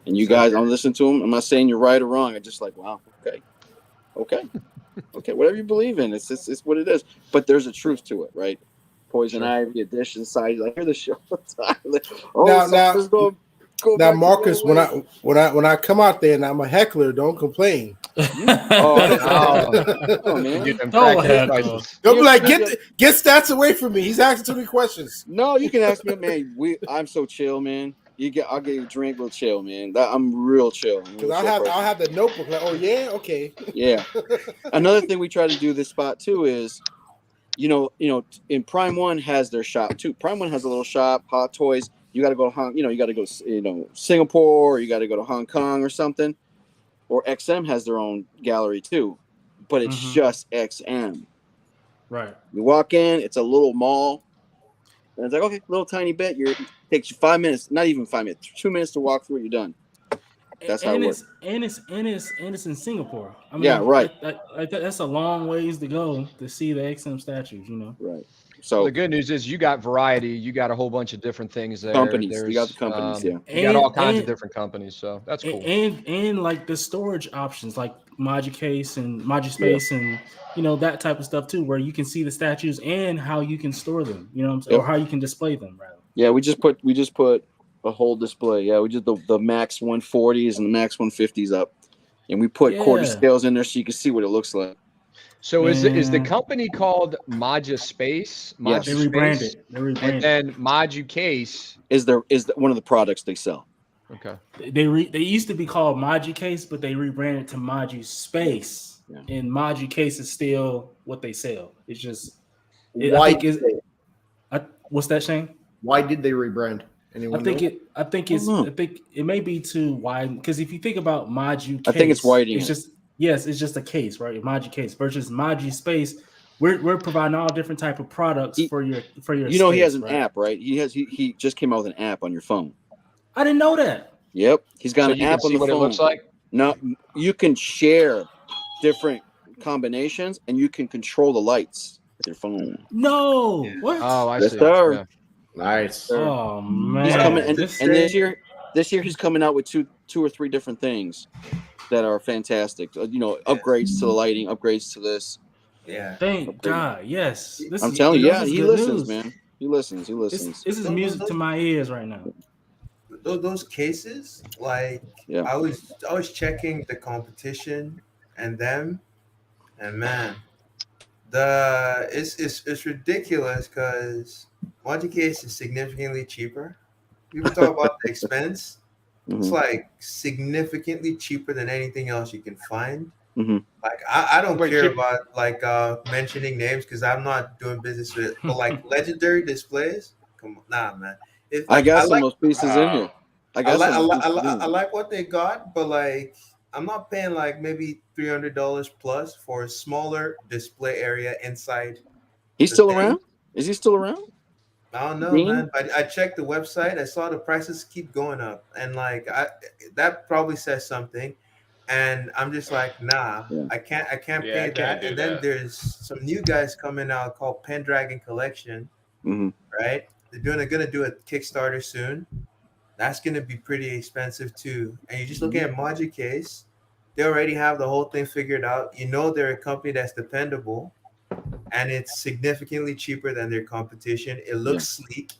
And you guys, I'm listening to them. I'm not saying you're right or wrong. I'm just like, wow, okay, whatever you believe in, it's what it is. But there's a truth to it, right? Poison Ivy, Addition, Side. I hear the show all the time. Like, now, Marcus, when I come out there and I'm a heckler, don't complain. Oh man, don't be like, get stats away from me. He's asking too many questions. No, you can ask me, man. I'm so chill, man. I'll get you a drink, we'll chill, man. I'm real chill. Because I'll have the notebook. Like, oh yeah, okay. Yeah. Another thing we try to do this spot too is, in Prime One has their shop too. Prime One has a little shop, Hot Toys. You got to go you got to go, Singapore, or you got to go to Hong Kong or something. Or XM has their own gallery too, but it's just XM. Right. You walk in, it's a little mall, and it's like, okay, little tiny bit. It takes you 5 minutes, not even 5 minutes, 2 minutes to walk through it. You're done. That's how it works. And it's in Singapore. I mean, yeah, right. That's a long ways to go to see the XM statues. Right. So the good news is you got variety. You got a whole bunch of different things there. Companies. You got the companies. You got all kinds of different companies. So that's cool. And like the storage options, like ModuCase and ModuSpace, and that type of stuff too, where you can see the statues and how you can store them. Or how you can display them. Rather. Yeah, we just put a whole display. Yeah, we did the Max 140s and the Max 150s up, and we put quarter scales in there so you can see what it looks like. So is the company called ModuSpace? Yes. They rebranded. And then ModuCase is one of the products they sell. Okay. They used to be called ModuCase, but they rebranded to ModuSpace. Yeah. And ModuCase is still what they sell. It's just what's that, Shane? Why did they rebrand? I think it may be too wide, because if you think about ModuCase, I think it's whiting. It's just a case, right? ModuCase versus ModuSpace. We're providing all different type of products for your. He has an app, right? He just came out with an app on your phone. I didn't know that. Yep, he's got an app on the phone. It looks like? No, you can share different combinations and you can control the lights with your phone. No, what? Oh, I see. Yeah. Nice. Oh man, he's coming, and this year he's coming out with two or three different things that are fantastic. Upgrades to the lighting, upgrades to this. Yeah. Thank God. Yes. I'm telling you, he listens, man. He listens. This is music to my ears right now. Those cases, like, I was checking the competition and them, and man, it's ridiculous because ModuCase is significantly cheaper. People talk about the expense. It's like significantly cheaper than anything else you can find. Like I don't care about like mentioning names because I'm not doing business with, but like legendary displays. Come on, nah, man. I got some of those pieces in here. I like what they got, but like I'm not paying like maybe $300 plus for a smaller display area inside. He's still around? Is he still around? I don't know, man. But I checked the website. I saw the prices keep going up, and like that probably says something. And I'm just like, nah, I can't pay that. And then there's some new guys coming out called Pendragon Collection, right? They're gonna do a Kickstarter soon. That's gonna be pretty expensive too. And you just look at ModuCase, they already have the whole thing figured out. They're a company that's dependable. And it's significantly cheaper than their competition. It looks sleek.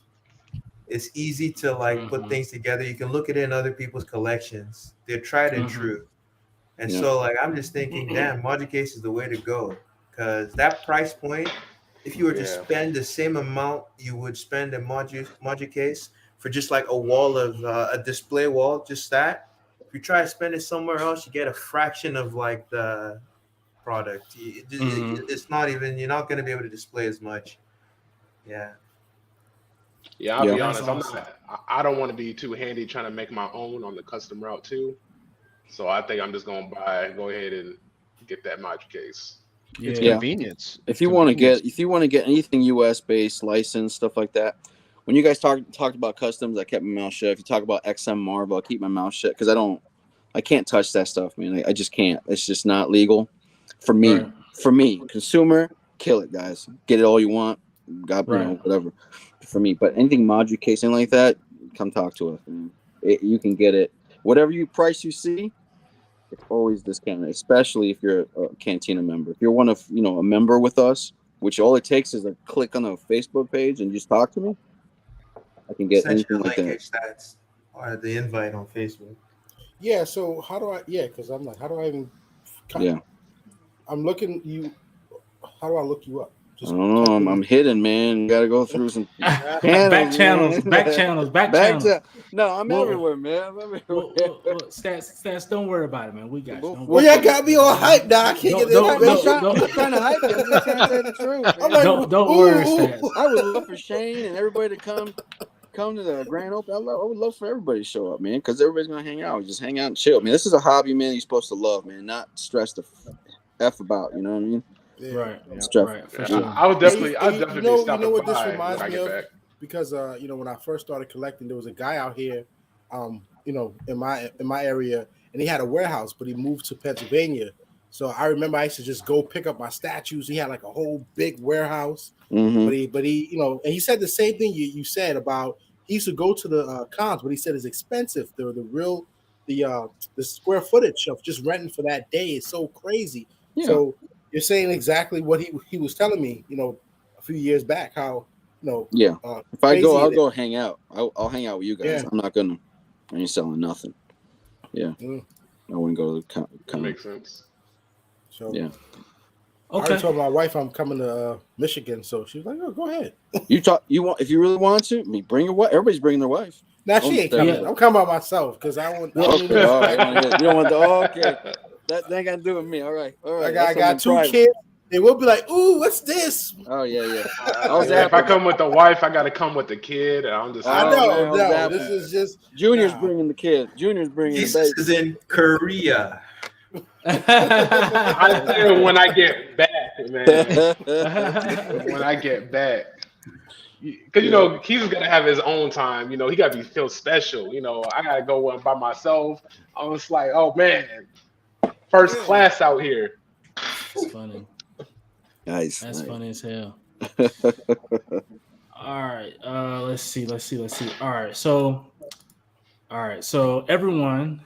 It's easy to like put things together. You can look at it in other people's collections. They're tried and true. And so like I'm just thinking, damn, ModuCase is the way to go. Because that price point, if you were to spend the same amount you would spend in ModuCase for just like a wall of a display wall, just that. If you try to spend it somewhere else, you get a fraction of like the product. It's not even, you're not going to be able to display as much. I'll be honest, I don't want to be too handy trying to make my own on the custom route too, so I think I'm just going to go ahead and get that ModuCase. It's convenience. If you want to get anything US based, licensed, stuff like that, when you guys talked about customs, I kept my mouth shut. If you talk about XM Marvel, I keep my mouth shut because I can't touch that stuff, man. I just can't. It's just not legal. For me, consumer, kill it, guys. Get it all you want, God, whatever. for me. But anything Module casing like that, come talk to us. Man. You can get it whatever price you see. It's always discounted, especially if you're a Cantina member. If you're one of a member with us, which all it takes is a click on the Facebook page and just talk to me. I can get anything like that. Stats or the invite on Facebook. Yeah. So how do I? Yeah, because I'm like, how do I even? Yeah. I'm looking you. How do I look you up? I don't know. I'm hidden, man. You gotta go through some back channels. No, I'm everywhere, man. I'm everywhere. Stats, don't worry about it, man. We got you. Well, y'all got me all hyped now. I can't get it. I'm trying to hype you. I'm just trying to say the truth. Man. I'm like, don't worry, Stats. I would love for Shane and everybody to come to the grand open. I would love for everybody to show up, man, because everybody's gonna hang out. Just hang out and chill, man. This is a hobby, man. You're supposed to love, man, not stress the f about. You know what I mean? Yeah. Right. For sure. I would definitely be stopping you know what this by reminds when I me get of? back. Because when I first started collecting, there was a guy out here, in my area, and he had a warehouse, but he moved to Pennsylvania. So I remember I used to just go pick up my statues. He had like a whole big warehouse, Mm-hmm. but he and he said the same thing you said about he used to go to the cons, but he said it's expensive. The square footage of just renting for that day is so crazy. Yeah. So you're saying exactly what he was telling me, a few years back. How yeah. If I go, I'll go hang out. I'll hang out with you guys. Yeah. I ain't selling nothing. Yeah. I wouldn't go to That makes sense. So yeah. I already told my wife I'm coming to Michigan, so she was like, "Oh, go ahead." If you really want to, bring your wife. Everybody's bringing their wife. Now she ain't coming. Yeah. I'm coming by myself because I want. Okay, all right. You don't want the okay. That ain't got to do with me. All right. I got two kids. They will be like, "Ooh, what's this?" Oh yeah. If I come with the wife, I got to come with the kid. I'm just. I know. No, this is just Junior's bringing the kid. Junior's bringing the baby. This is in Korea. I feel when I get back, man. When I get back, because he's gonna have his own time. He got to feel special. I gotta go by myself. I was like, oh man, first class out here. It's funny. Nice. That's funny as hell. All right. Let's see. All right. So everyone,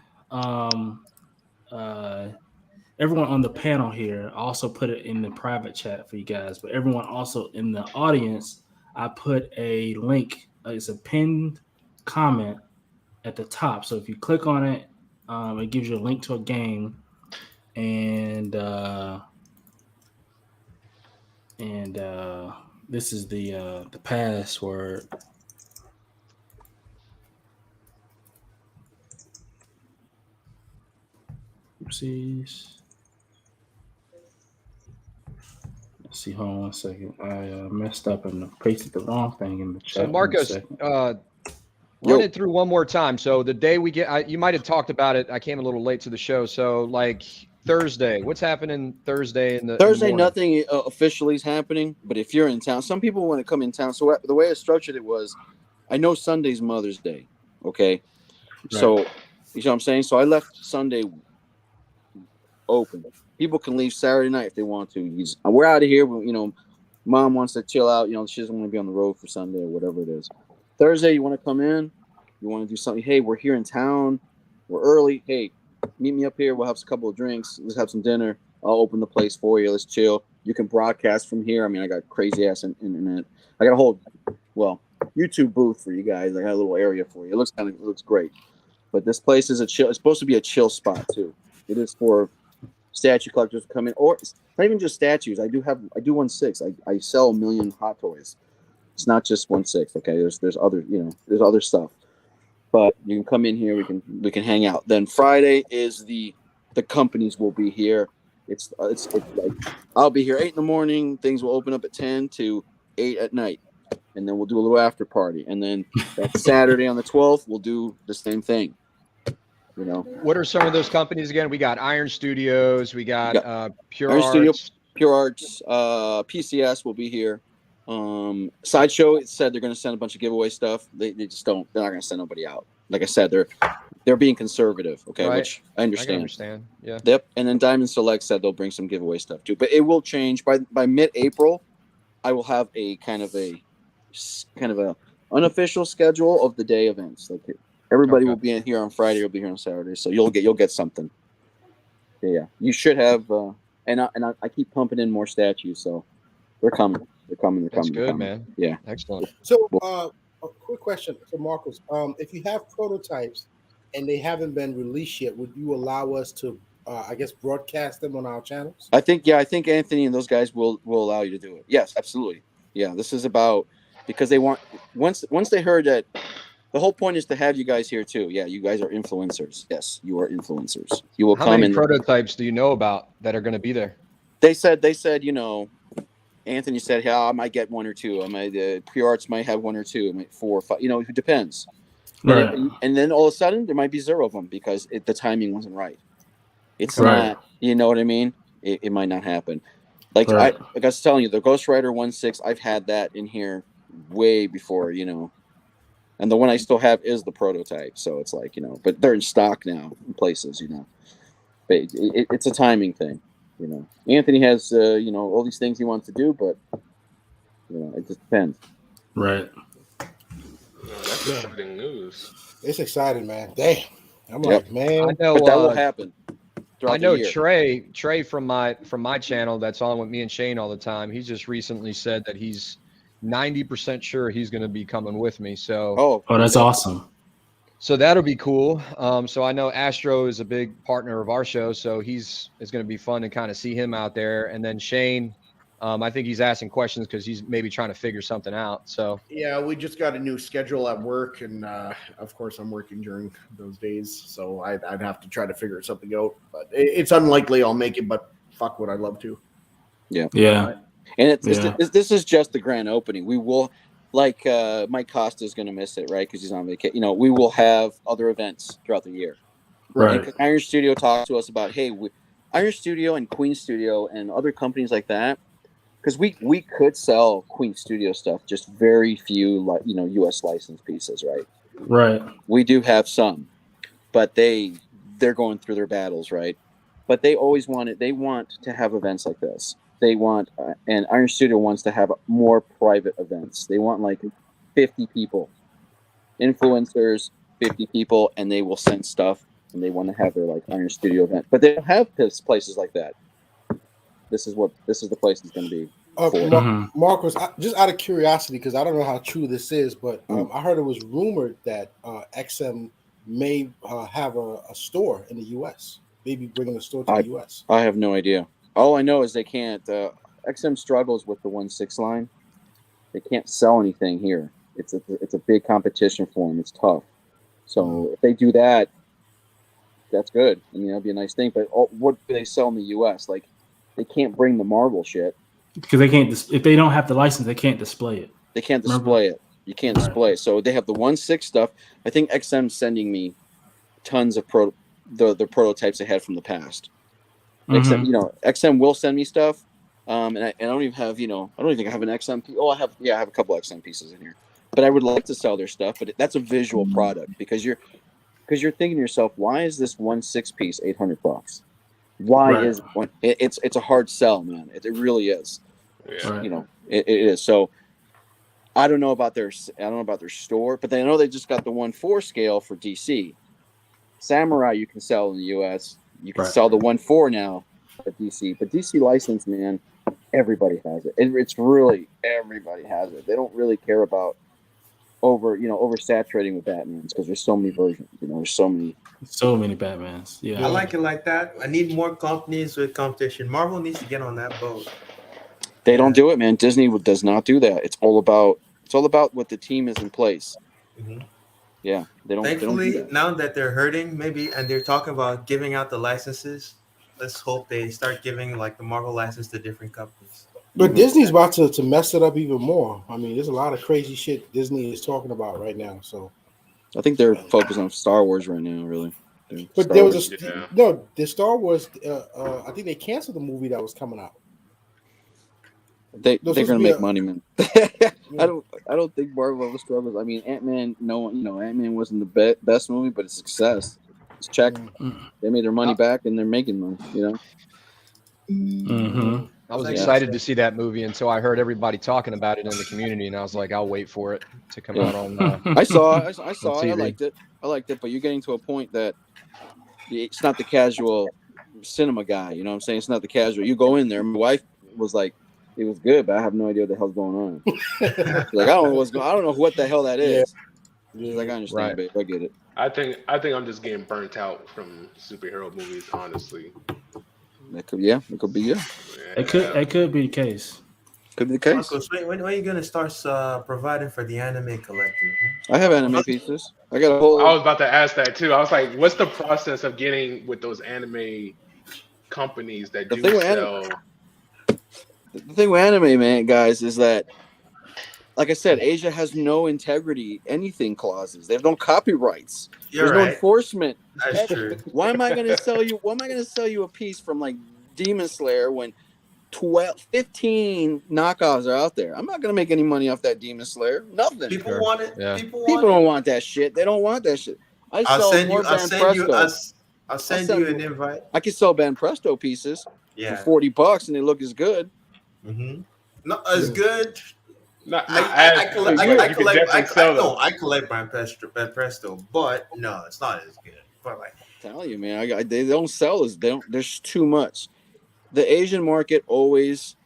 everyone on the panel here, I also put it in the private chat for you guys, but everyone also in the audience, I put a link. It's a pinned comment at the top. So if you click on it, it gives you a link to a game, and this is the password. Oopsies. Let's see. Hold on 1 second. I messed up and pasted the wrong thing in the chat. So Marcos, run it through one more time. So the day we get, you might have talked about it. I came a little late to the show. So like Thursday, what's happening Thursday in the Thursday? Nothing officially is happening, but if you're in town, some people want to come in town. So the way I structured it was, I know Sunday's Mother's Day. Okay, right. So you know what I'm saying. So I left Sunday open. People can leave Saturday night if they want to. We're out of here. Mom wants to chill out. She doesn't want to be on the road for Sunday or whatever it is. Thursday, you want to come in? You want to do something? Hey, we're here in town. We're early. Hey, meet me up here. We'll have a couple of drinks. Let's have some dinner. I'll open the place for you. Let's chill. You can broadcast from here. I mean, I got crazy ass internet. I got a whole, YouTube booth for you guys. I got a little area for you. It looks great. But this place is a chill. It's supposed to be a chill spot too. It is for statue collectors to come in, or it's not even just statues. I do 1/6. I sell 1 million hot toys. It's not just 1/6. Okay, there's other there's other stuff. But you can come in here. We can hang out. Then Friday is the companies will be here. It's like I'll be here 8 in the morning. Things will open up at 10 to 8 at night, and then we'll do a little after party. And then that Saturday on the 12th, we'll do the same thing. What are some of those companies again? We got Iron Studios. We got Pure Iron Arts. Studio, Pure Arts. PCS will be here. Sideshow said they're going to send a bunch of giveaway stuff. They just don't. They're not going to send nobody out. Like I said, they're being conservative. Okay, right. Which I understand. I can understand. Yeah. Yep. And then Diamond Select said they'll bring some giveaway stuff too. But it will change by mid-April. I will have a kind of a kind of a unofficial schedule of the day events. Like everybody will be in here on Friday, will be here on Saturday, so you'll get something. Yeah, you should have. And I keep pumping in more statues, so they're coming. They're coming. That's good, coming. man. Yeah, excellent. So, a quick question, so Marcos, if you have prototypes and they haven't been released yet, would you allow us to, I guess, broadcast them on our channels? I think Anthony and those guys will allow you to do it. Yes, absolutely. Yeah, this is about because they want once they heard that the whole point is to have you guys here too. Yeah, you guys are influencers. Yes, you are influencers. You will How come many and prototypes do you know about that are going to be there? They said Anthony said, "Yeah, I might get one or two. I might pre-arts might have one or two, might 4 or 5. It depends." Right. And then all of a sudden there might be 0 of them because the timing wasn't right. It's Right. not, you know what I mean? It might not happen. Like Right. I was telling you, the Ghost Rider 1.6, I've had that in here way before, and the one I still have is the prototype. So it's like, but they're in stock now in places, but it's a timing thing. Anthony has, all these things he wants to do, but it just depends. Right. That's exciting news. It's exciting, man. Damn. I'm like, man. I know, but that will happen. I know Trey from my channel that's on with me and Shane all the time. He just recently said that he's 90% sure he's going to be coming with me. So that's awesome. So that'll be cool. So I know Astro is a big partner of our show, so it's going to be fun to kind of see him out there. And then Shane, I think he's asking questions because he's maybe trying to figure something out. So yeah, we just got a new schedule at work, and of course I'm working during those days, so I'd have to try to figure something out. But it's unlikely I'll make it. But fuck, would I love to? Yeah. Yeah. And this is just the grand opening. We will, like Mike Costa is going to miss it, right? Because he's on vacation. We will have other events throughout the year. Right. And Iron Studio talked to us about, hey, Iron Studio and Queen Studio and other companies like that, because we could sell Queen Studio stuff, just very few, U.S. licensed pieces, right? Right. We do have some, but they're going through their battles, right? But they always they want to have events like this. They want, and Iron Studio wants to have more private events. They want like 50 people, influencers, 50 people, and they will send stuff, and they want to have their like Iron Studio event. But they don't have places like that. This is the place it's going to be. Marcos, just out of curiosity, because I don't know how true this is, but I heard it was rumored that XM may have a store in the U.S., maybe bringing a store to the U.S. I have no idea. All I know is they can't. XM struggles with the 1.6 line. They can't sell anything here. It's a big competition for them. It's tough. So if they do that, that's good. I mean, that'd be a nice thing. But what do they sell in the U.S.? Like, they can't bring the Marvel shit because they can't. If they don't have the license, they can't display it. They can't display it. You can't display it. So they have the 1.6 stuff. I think XM's sending me tons of the prototypes they had from the past. XM will send me stuff, and I don't even have, I don't even think I have an XM. I have a couple XM pieces in here, but I would like to sell their stuff. But that's a visual product because you're thinking to yourself, why is this 1.6 piece $800? Why is it's a hard sell, man. It really is. Yeah. It is. So I don't know about their store, but I know they just got the 1.4 scale for DC. Samurai you can sell in the US. You can sell the 1.4 now at DC, but DC license, man, everybody has it. It's really everybody has it. They don't really care about oversaturating with Batmans because there's so many versions. There's so many Batmans. Yeah, I like it like that. I need more companies with competition. Marvel needs to get on that boat. They don't do it, man. Disney does not do that. It's all about what the team is in place. Mm-hmm. Yeah, they don't. Thankfully, they don't do that. Now that they're hurting, maybe, and they're talking about giving out the licenses, let's hope they start giving like the Marvel license to different companies. But Disney's about to mess it up even more. I mean, there's a lot of crazy shit Disney is talking about right now. So I think they're focused on Star Wars right now, really. But there was the Star Wars. I think they canceled the movie that was coming out. They're gonna make money, man. I don't think Marvel ever struggles. I mean, Ant-Man. Ant-Man wasn't the best movie, but it's a success. It's check. They made their money back, and they're making money. Mm-hmm. I was excited to see that movie until I heard everybody talking about it in the community, and I was like, I'll wait for it to come out on. I saw it. I TV. I liked it, but you're getting to a point that it's not the casual cinema guy. You know what I'm saying? It's not the casual. You go in there. My wife was like, "It was good, but I have no idea what the hell's going on." She's like, I don't know I don't know what the hell that is. She's like, I understand, babe. I get it. I think I'm just getting burnt out from superhero movies, honestly. It could be, yeah. It could be the case. Could be the case. Marcos, when are you gonna start providing for the anime collector? I have anime pieces. I got a whole. I was about to ask that too. I was like, what's the process of getting with those anime companies that do sell? The thing with anime, man, guys, is that, like I said, Asia has no integrity, anything clauses. They have no copyrights. There's no enforcement. That's true. Why am I going to sell you a piece from like Demon Slayer when 15 knockoffs are out there? I'm not going to make any money off that Demon Slayer. Nothing. People want it. Yeah. People don't want that shit. They don't want that shit. I'll send you an invite. I can sell Ben Presto pieces for $40 and they look as good. Mm-hmm. Not as good. I collect Ben Presto, but no, it's not as good. But like, I'm telling you, man, they don't sell as there's too much. The Asian market always,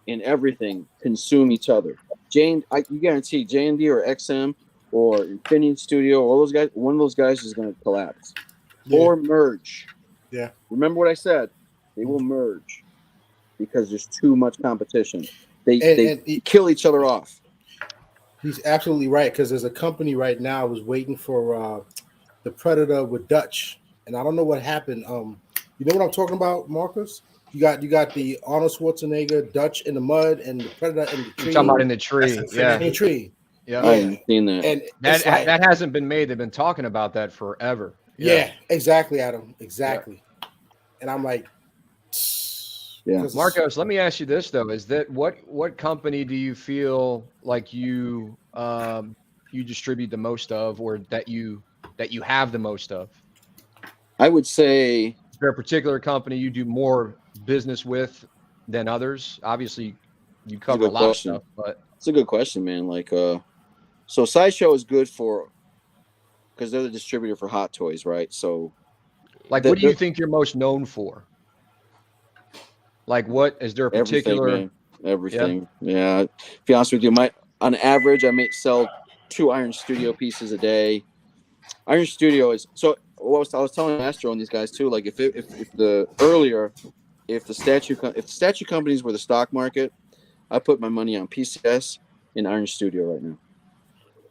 in everything, consume each other. You guarantee J&D or XM or Infinity Studio, all those guys, one of those guys is going to collapse or merge. Yeah. Remember what I said? They will merge because there's too much competition. They kill each other off. He's absolutely right, because there's a company right now who's waiting for the Predator with Dutch, and I don't know what happened. You know what I'm talking about, Marcus? You got the Arnold Schwarzenegger Dutch in the mud and the Predator in the tree. You're talking about in the tree, in the tree. Yeah, I haven't seen that. And that hasn't been made. They've been talking about that forever. Yeah, exactly, Adam. Exactly. Yeah. And I'm like, yeah, Marcos, let me ask you this though: is that what company do you feel like you distribute the most of, or that you have the most of? I would say, is there a particular company you do more business with than others? Obviously, you cover a lot of stuff, but it's a good question, man. Like, so Sideshow is good because they're the distributor for Hot Toys, right? So, like, what do you think you're most known for? Like, what is there a particular everything? Yeah. To be honest with you, on average, I may sell 2 Iron Studio pieces a day. Iron Studio is so. What I was telling Astro and these guys too. Like, if the statue companies were the stock market, I put my money on PCS and Iron Studio right now.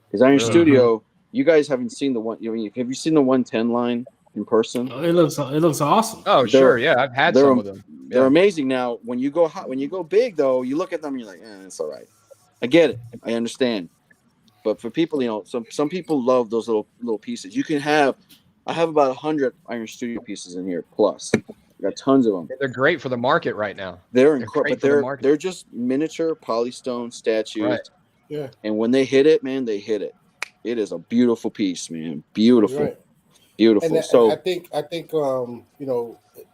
Because Iron Studio, you guys haven't seen the one. Have you seen the 110 line in person? Oh, it looks awesome. Oh, sure, yeah, I've had some of them. Yeah. They're amazing. Now, when you go big though, you look at them and you're like, it's all right. I get it. I understand. But for people, some people love those little pieces. I have about 100 Iron Studio pieces in here plus. I got tons of them. They're great for the market right now. They're incredible. They're just miniature polystone statues. Right. Yeah. And when they hit it, man, they hit it. It is a beautiful piece, man. Beautiful. Right. Beautiful. And so I think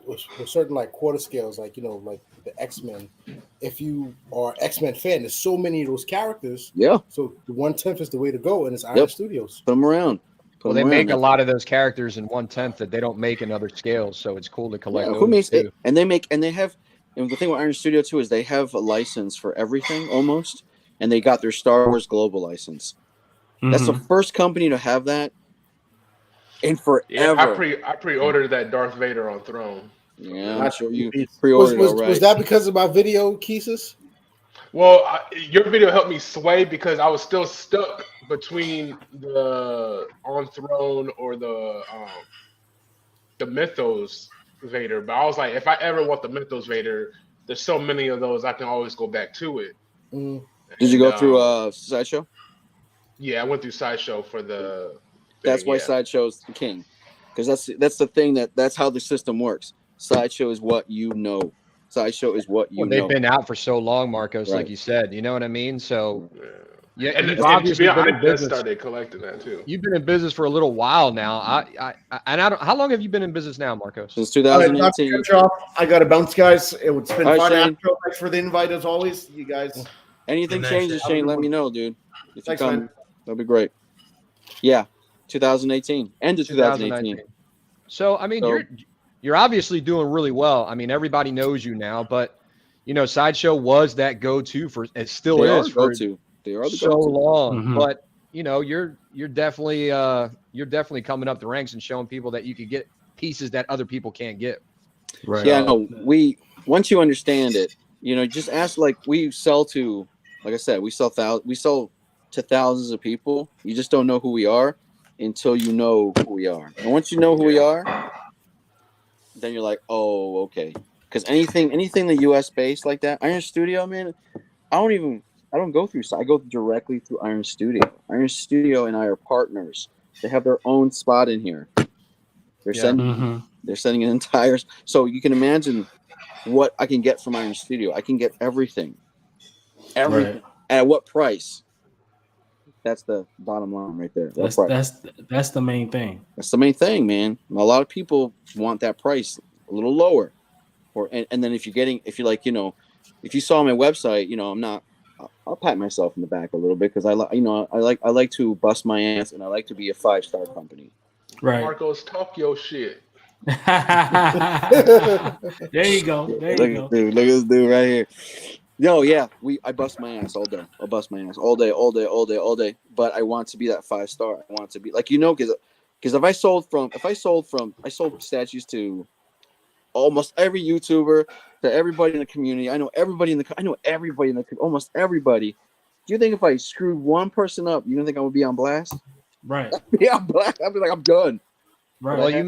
with certain like quarter scales, like like the X-Men, if you are X-Men fan, there's so many of those characters. Yeah. So the 1/10 is the way to go, and it's Iron Studios. Put them around. Well, they make a lot of those characters in 1/10 that they don't make in other scales, so it's cool to collect. Who makes it? And the thing with Iron Studio too is they have a license for everything almost, and they got their Star Wars global license. Mm-hmm. That's the first company to have that in forever. Yeah, I pre-ordered that Darth Vader on Throne. Yeah, I'm sure you pre-ordered it, right? Was that because of my video, Keesus? Well, your video helped me sway because I was still stuck between the On Throne or the Mythos Vader. But I was like, if I ever want the Mythos Vader, there's so many of those I can always go back to it. Mm. Did you go through Sideshow? Yeah, I went through Sideshow for the. That's why Sideshow's the king, because that's the thing that's how the system works. Sideshow is what you know. Sideshow is what you know. They've been out for so long, Marcos, like you said. You know what I mean? So Yeah, And, you've and to obviously be been honest, in I just business. started collecting that too. You've been in business for a little while now. How long have you been in business now, Marcos? Since Not to 2018. cut you off, I got to bounce, guys. It's been All right, fun. Shane. Astro, thanks for the invite as always. You guys. Anything Good night, changes, Shane. Shane, let me know, dude. If Thanks, you come, man. that'd be great. Yeah, 2018. End of 2018. So I mean, So- you're obviously doing really well. I mean, everybody knows you now, but you know, Sideshow was that go-to for it still They is are for go-to. They are the so go-to. long. Mhm. But you know, you're definitely coming up the ranks and showing people that you could get pieces that other people can't get. Right. Yeah, no, once you understand it, you know, just ask. Like we sell to, like I said, we sell to thousands of people. You just don't know who we are until you know who we are. And once you know who we are, then you're like, oh, okay. Because anything the US based like that, Iron Studio, man, I don't go through. I go directly through Iron Studio. Iron Studio and I are partners. They have their own spot in here. They're sending an entire. So you can imagine what I can get from Iron Studio. I can get everything. Right. At what price? That's the bottom line right there. That's the main thing. That's the main thing, man. A lot of people want that price a little lower, and then if you're like, you know, if you saw my website, you know, I'll pat myself in the back a little bit because I like to bust my ass and I like to be a 5-star company. Right. Marcos, talk your shit. There you go. There you go. Dude, look at this dude right here. No, yeah, I bust my ass all day. I'll bust my ass all day. But I want to be that 5-star. I want to be like, you know, because if I sold statues to almost every YouTuber, to everybody in the community. I know everybody almost everybody. Do you think if I screwed one person up, you don't think I would be on blast? Right. Yeah, I'd be like, I'm done. Right. Well, you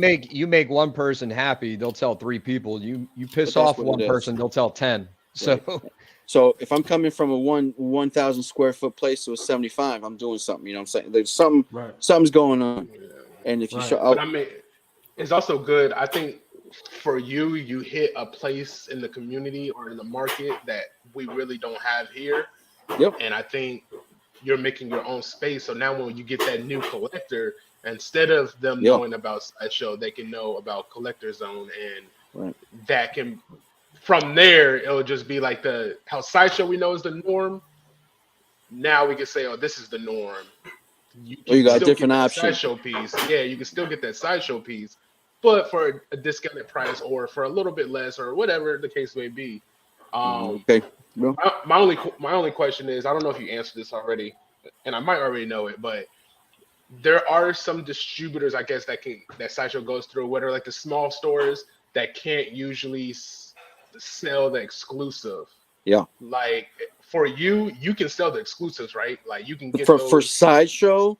make one person happy, they'll tell 3 people. You piss But that's off what one it is. person, they'll tell 10. So So if I'm coming from a 1,000 square foot place to a 75, I'm doing something. You know what I'm saying? There's something's going on. And if you show, but I mean, it's also good. I think for you hit a place in the community or in the market that we really don't have here. Yep. And I think you're making your own space. So now when you get that new collector, instead of them knowing about Sideshow, they can know about Collector Zone, and that can. From there, it'll just be like how Sideshow we know is the norm. Now we can say, oh, this is the norm. You got a different option. Sideshow piece. Yeah, you can still get that Sideshow piece, but for a discounted price or for a little bit less or whatever the case may be. Okay. Well, my only question is, I don't know if you answered this already, and I might already know it, but there are some distributors, I guess, that Sideshow goes through, what are like the small stores that can't usually sell the exclusive. Yeah. Like for you can sell the exclusives, right? Like you can get for Sideshow.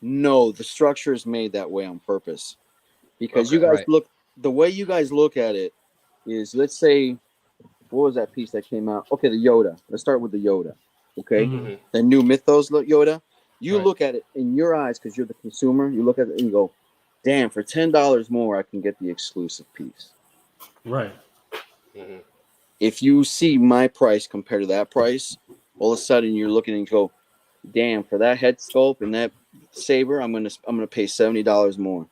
No, the structure is made that way on purpose, because you guys look the way you guys look at it is, let's say, what was that piece that came out? Okay, the Yoda. Let's start with the Yoda. Okay, the new Mythos Yoda. You look at it in your eyes because you're the consumer. You look at it and you go, "Damn! For $10 more, I can get the exclusive piece." Right. If you see my price compared to that price, all of a sudden you're looking and go, "Damn! For that head sculpt and that saber, I'm gonna pay $70 more."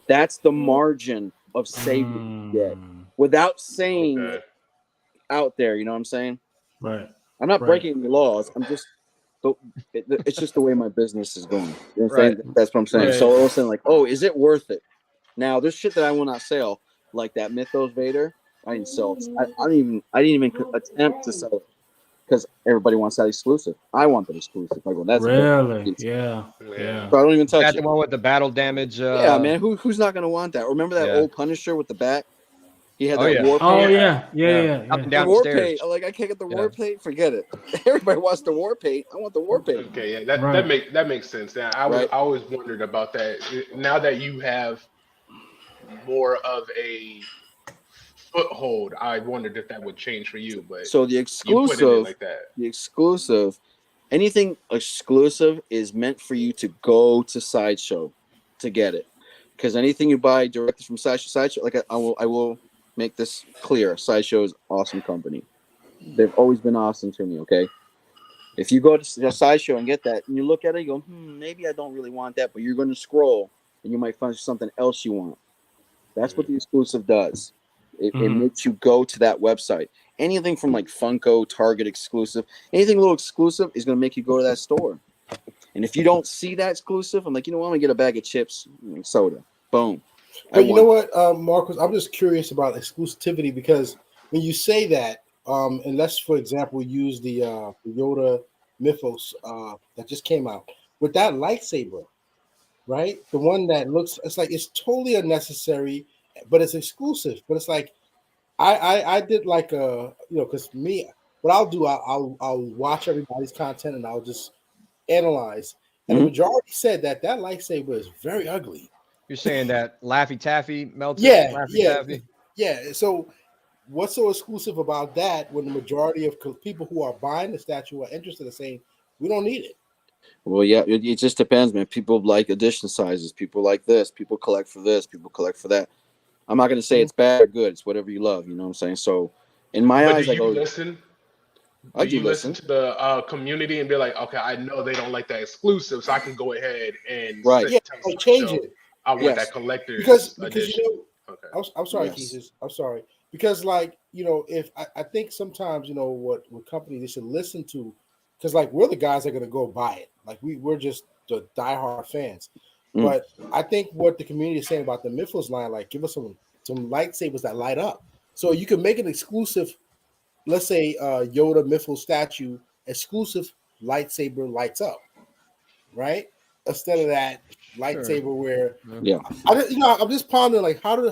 That's the margin of saving you get without saying it out there. You know what I'm saying? Right. I'm not breaking the laws. I'm just, it's just the way my business is going. You know what I'm saying? That's what I'm saying. So all of a sudden, like, oh, is it worth it? Now, there's shit that I will not sell, like that Mythos Vader. I didn't sell it. I didn't even attempt to sell it because everybody wants that exclusive. I want that exclusive. I go, that's really, yeah. So I don't even touch it. The one with the battle damage. Yeah, man. Who's not gonna want that? Remember that old Punisher with the bat? He had that war paint. Oh yeah. Up and The down war the stairs. paint. Like, I can't get the war paint. Forget it. Everybody wants the war paint. I want the war paint. Okay, yeah, that makes sense. Yeah, I always wondered about that. Now that you have more of a foothold, I wondered if that would change for you. But so the exclusive, like that. Anything exclusive is meant for you to go to Sideshow to get it. Because anything you buy directly from Sideshow, like I will make this clear. Sideshow is an awesome company. They've always been awesome to me. Okay, If you go to a sideshow and get that, and you look at it, you go, maybe I don't really want that, but you're going to scroll, and you might find something else you want. That's what the exclusive does. It makes you go to that website. Anything from like Funko, Target exclusive, anything a little exclusive is going to make you go to that store. And if you don't see that exclusive, I'm like, you know what? I'm going to get a bag of chips and soda. Boom. But you know what, Marcus, I'm just curious about exclusivity because when you say that, and let's, for example, use the Yoda Mythos that just came out with that lightsaber, right? The one that looks, it's like it's totally unnecessary, but it's exclusive. But it's like I did like because me, what I'll do, I'll watch everybody's content and I'll just analyze. And the majority said that lightsaber is very ugly. You're saying that Laffy Taffy melted? Yeah. So what's so exclusive about that when the majority of people who are buying the statue are interested in saying, we don't need it? Well, yeah, it just depends, man. People like edition sizes. People like this. People collect for this. People collect for that. I'm not going to say it's bad or good. It's whatever you love. You know what I'm saying? So in my eyes, I go, listen? I do listen to the community and be like, okay, I know they don't like that exclusive, so I can go ahead and change it. I want that collector's because edition. I'm sorry, Keith. I'm sorry because if I think sometimes what companies they should listen to because like we're the guys that are going to go buy it. Like we're just the diehard fans. But I think what the community is saying about the Mythos line, like give us some lightsabers that light up, so you can make an exclusive. Let's say Yoda Mythos statue exclusive lightsaber lights up, right? Instead of that lightsaber where I'm just pondering like how do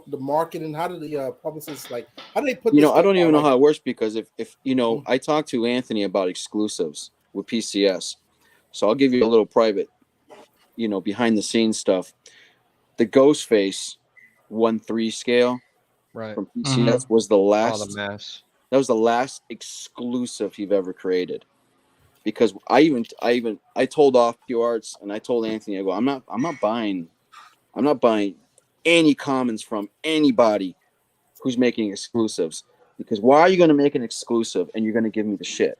the marketing, how do the publicists how do they put? I don't even know how it works because if I talked to Anthony about exclusives with PCS, so I'll give you a little private, behind the scenes stuff. The Ghostface 1/3 scale from PCS was the last. The mess. That was the last exclusive he've ever created, because I told Off Pure Arts and I told Anthony, I go, I'm not buying any commons from anybody who's making exclusives, because why are you going to make an exclusive and you're going to give me the shit?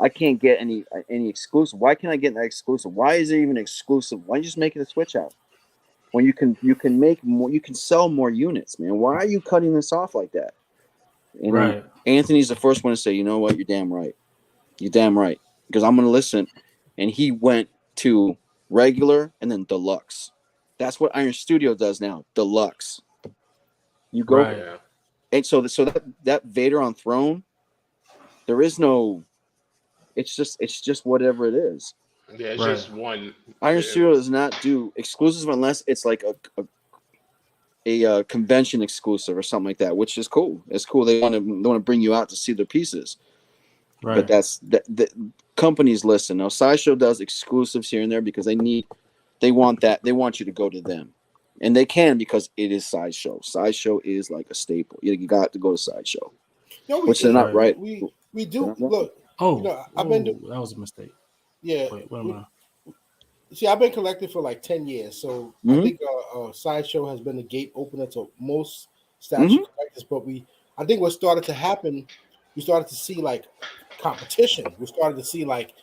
I can't get any exclusive. Why can't I get that exclusive? Why is it even exclusive? Why don't you just make it a switch out when you can make more, you can sell more units, man? Why are you cutting this off like that? And Anthony's the first one to say, you know what, you're damn right. You're damn right. Because I'm going to listen. And he went to regular and then deluxe. That's what Iron Studio does now. Deluxe. You go. And so that Vader on throne, there is no, it's just whatever it is. Yeah, it's just one. Iron Studio does not do exclusives unless it's like a convention exclusive or something like that, which is cool. It's cool. They want to bring you out to see their pieces. Right. But that's the companies listen. Now Sideshow does exclusives here and there because they want you to go to them. And they can because it is Sideshow. Sideshow is like a staple. You got to go to Sideshow. Which they're not right. We do look. I've been that was a mistake. Yeah. Wait, what am I? See, I've been collecting for like 10 years, so I think Sideshow has been the gate opener to most statue collectors. But I think what started to happen, we started to see like competition. We started to see like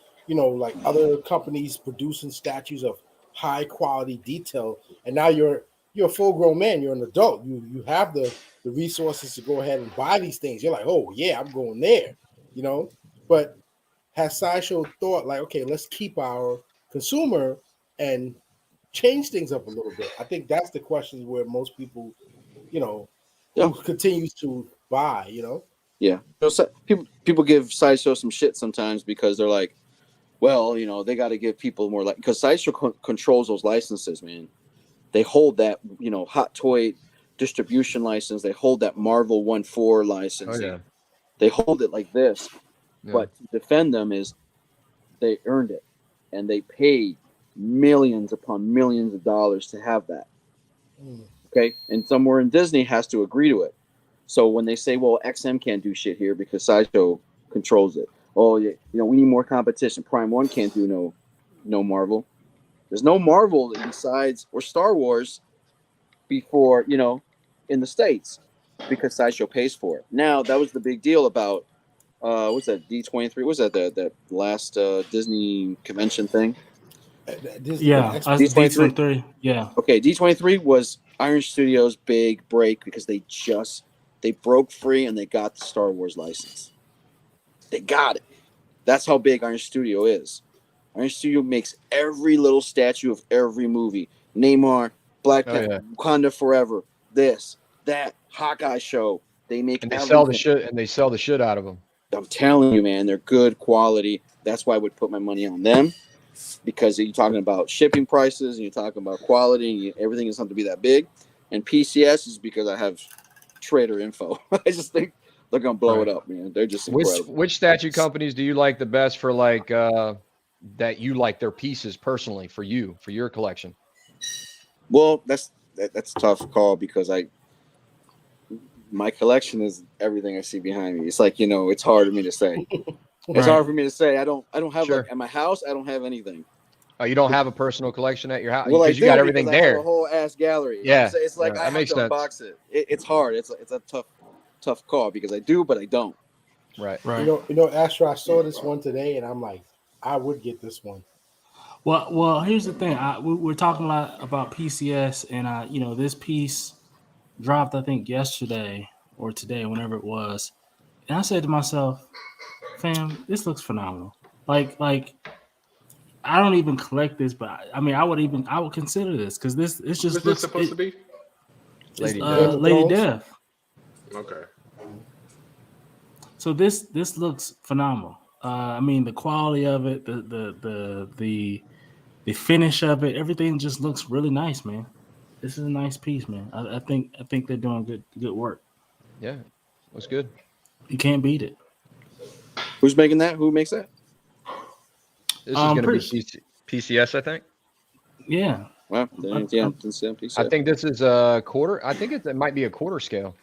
other companies producing statues of high quality detail, and now you're a full grown man. You're an adult. You have the resources to go ahead and buy these things. You're like, oh yeah, I'm going there, But has Sideshow thought like, okay, let's keep our consumer and change things up a little bit? I think that's the question where most people, who continues to buy, Yeah. So people give Sideshow some shit sometimes because they're like, well, they got to give people more because Sideshow controls those licenses, man. They hold that, Hot Toy distribution license. They hold that Marvel 1/4 license. Oh, yeah. They hold it like this. Yeah. But to defend them is they earned it. And they paid millions upon millions of dollars to have that. Okay? And somewhere in Disney has to agree to it. So when they say, well, XM can't do shit here because Sideshow controls it. Oh, yeah, we need more competition. Prime 1 can't do no Marvel. There's no Marvel besides or Star Wars before, in the States because Sideshow pays for it. Now, that was the big deal about what's that? D23. What's that? That last Disney convention thing. Yeah, D23. Yeah. Okay, D23 was Iron Studios' big break because they broke free and they got the Star Wars license. They got it. That's how big Iron Studio is. Iron Studio makes every little statue of every movie. Neymar, Black Panther, Wakanda Forever, this, that, Hawkeye show. They make and they everything. sell the shit, and they sell the shit out of them. I'm telling you, man, they're good quality. That's why I would put my money on them, because you're talking about shipping prices and you're talking about quality and everything is something to be that big. And PCS is because I have trader info. I just think they're gonna blow it up, man. They're just incredible. Which statue companies do you like the best for, like that you like their pieces personally for your collection? Well, that's a tough call because my collection is everything I see behind me. It's like, it's hard for me to say. It's hard for me to say. I don't have like at my house. I don't have anything. Oh, you don't have a personal collection at your house? Well, because you got everything there. I have a whole ass gallery. Yeah, it's like I have to unbox it. It's hard. It's a tough call because I do, but I don't. Right. Astro, I saw this one today, and I'm like, I would get this one. Well, here's the thing. We're talking a lot about PCS, and this piece dropped, I think, yesterday or today, whenever it was, and I said to myself, "Fam, this looks phenomenal. Like I don't even collect this, but I mean, I would consider this because this it's just What's this supposed to be? Lady Death. Okay. So this looks phenomenal. I mean, the quality of it, the finish of it, everything just looks really nice, man. This is a nice piece, man. I think they're doing good work. Yeah, looks good. You can't beat it. Who's making that? Who makes that? This is going to be PCS, I think. Yeah. Well, I think this is a quarter. I think it might be a quarter scale.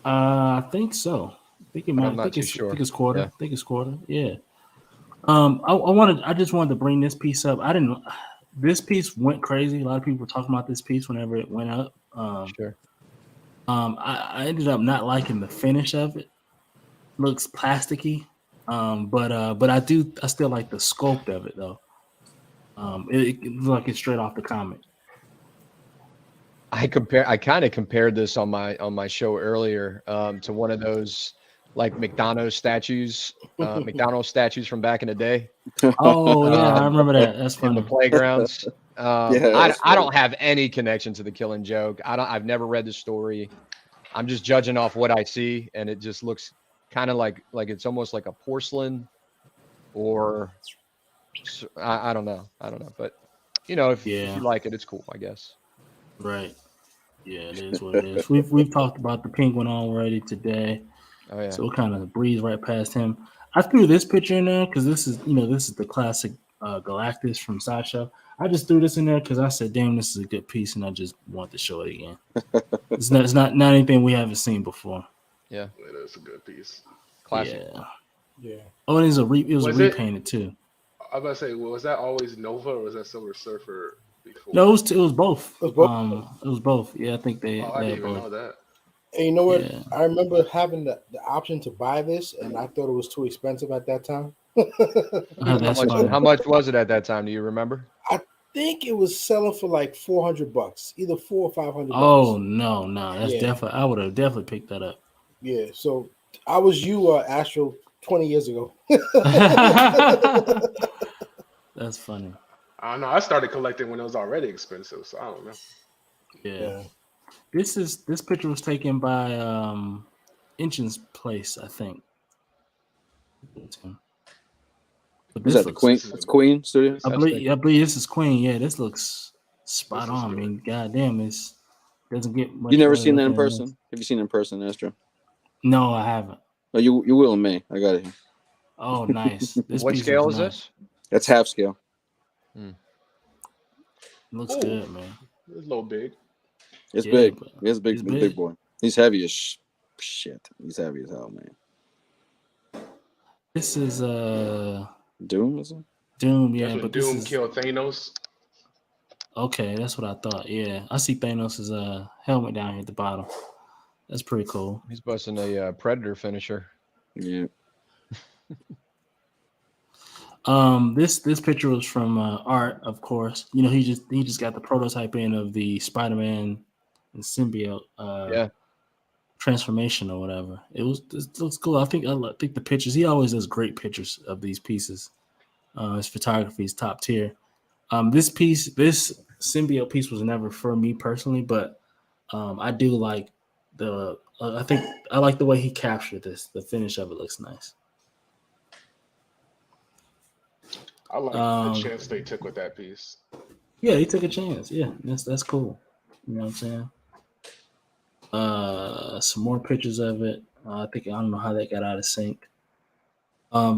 I think so. I think it might. I think it's quarter. Yeah. I think it's quarter. Yeah. I just wanted to bring this piece up. This piece went crazy. A lot of people were talking about this piece whenever it went up. Sure. I ended up not liking the finish of it. Looks plasticky. But I still like the sculpt of it though. It looks like it's straight off the comic. I kind of compared this on my show earlier to one of those like McDonald's statues from back in the day. Oh yeah, I remember that. That's funny. In the playgrounds. I don't have any connection to the Killing Joke. I've never read the story. I'm just judging off what I see, and it just looks kind of like it's almost like a porcelain, or I don't know, but if you like it, it's cool, I guess. Right. Yeah, it is what it is. We've talked about the Penguin already today. Oh yeah. So we'll kind of breeze right past him. I threw this picture in there because this is the classic Galactus from Sideshow. I just threw this in there because I said, "Damn, this is a good piece," and I just want to show it again. It's not anything we haven't seen before. Yeah, it is a good piece. Classic. Yeah. Oh, it was repainted too. I was about to say, was that always Nova or was that Silver Surfer before? No, it was both. It was both. Yeah, I think they. I didn't even know that. And you know what? Yeah. I remember having the option to buy this, and I thought it was too expensive at that time. How much was it at that time? Do you remember? I think it was selling for like $400, either $400 or $500. Oh no, that's definitely. I would have definitely picked that up. Yeah, so I was Astro 20 years ago. That's funny. I don't know. I started collecting when it was already expensive, so I don't know. Yeah. This picture was taken by Inchin's Place, I think. But is that the Queen? It's Queen Studio. I believe this is Queen. Yeah, this looks spot on. I mean, goddamn, it doesn't get much. You never seen that in person? Have you seen it in person, Astro? No, I haven't. Oh, you will in May. I got it here. Oh, nice. What scale is this? That's half scale. Looks good, man. It's a little big. It's big. It's big. Big boy. He's heavy as shit. He's heavy as hell, man. This is Doom, is it? Doom, yeah. But Doom killed Thanos. Okay, that's what I thought. Yeah, I see Thanos' helmet down here at the bottom. That's pretty cool. He's busting a Predator finisher. Yeah. This picture was from Art, of course. You know, he just got the prototype in of the Spider-Man and symbiote transformation or whatever. It looks cool. I think the pictures. He always does great pictures of these pieces. His photography is top tier. This symbiote piece was never for me personally, but I do like I think I like the way he captured this. The finish of it looks nice. I like the chance they took with that piece. Yeah, he took a chance. Yeah, that's cool. You know what I'm saying? Some more pictures of it. I don't know how they got out of sync.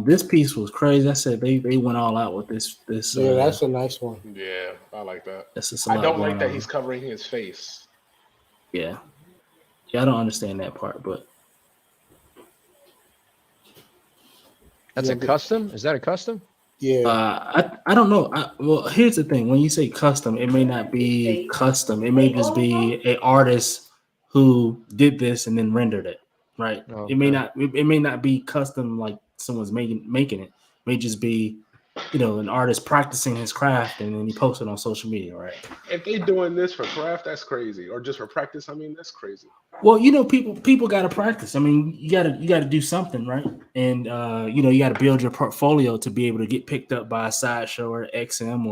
This piece was crazy. I said they went all out with this. Yeah, that's a nice one. Yeah, I like that. That's just I don't like that he's covering his face. Yeah, I don't understand that part, but that's a custom. Is that a custom? Yeah. I don't know. Well, here's the thing: when you say custom, it may not be custom. It may just be an artist who did this and then rendered it. Right? Okay. It may not be custom like someone's making it. It may just be, you know, an artist practicing his craft and then he posts it on social media. Right? If they're doing this for craft, that's crazy. Or just for practice, I mean, that's crazy. Well, you know, people got to practice. I mean, you got to do something, right? And you know, you got to build your portfolio to be able to get picked up by a Sideshow or XM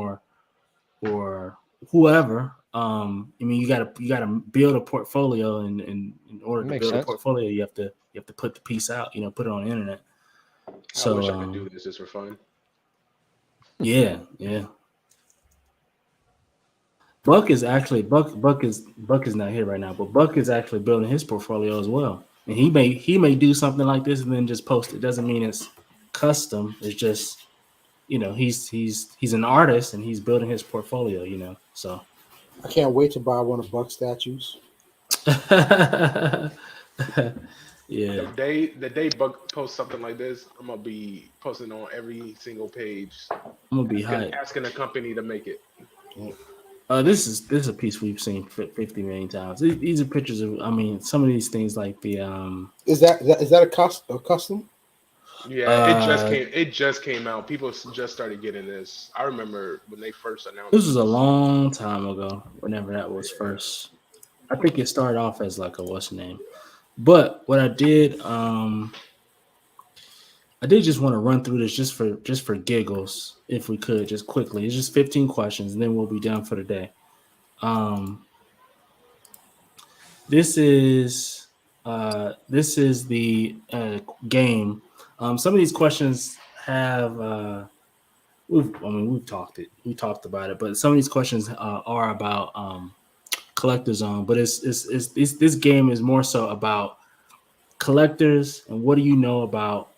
or whoever. I mean, you got to build a portfolio, and in order to build a portfolio, you have to put the piece out. You know, put it on the internet. So I wish I could do this just for fun. Yeah. Buck is not here right now, but Buck is actually building his portfolio as well. And he may do something like this and then just post it. Doesn't mean it's custom. It's just, you know, he's an artist and he's building his portfolio, you know. So I can't wait to buy one of Buck's statues. Yeah. The day Buck posts something like this, I'm gonna be posting on every single page. I'm gonna be asking a company to make it. This is a piece we've seen 50 million times. These are pictures of. I mean, some of these things like the. Is that a custom? Yeah, it just came out. People just started getting this. I remember when they first announced. This was a long time ago. Whenever that was first, I think it started off as like a what's the name. But what I did just want to run through this just for giggles, if we could, just quickly. It's just 15 questions, and then we'll be done for the day. This is the game. Some of these questions have we talked about it, but some of these questions are about Collector Zone. But it's this game is more so about collectors and what do you know about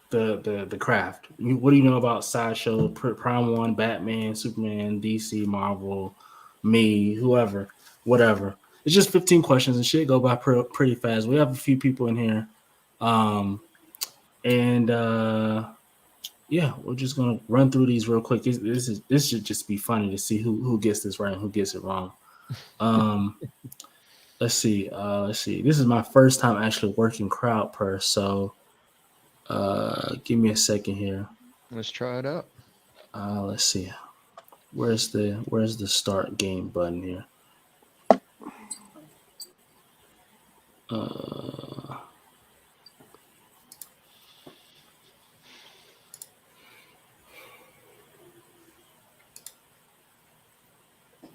the craft. What do you know about Sideshow, Prime 1, Batman, Superman, DC, Marvel, me, whoever, whatever. It's just 15 questions and shit go by pretty fast. We have a few people in here. Yeah, we're just gonna run through these real quick. This should just be funny to see who gets this right and who gets it wrong. Let's see. This is my first time actually working CrowdPurse, so give me a second here. Let's try it out. Let's see. Where's the start game button here?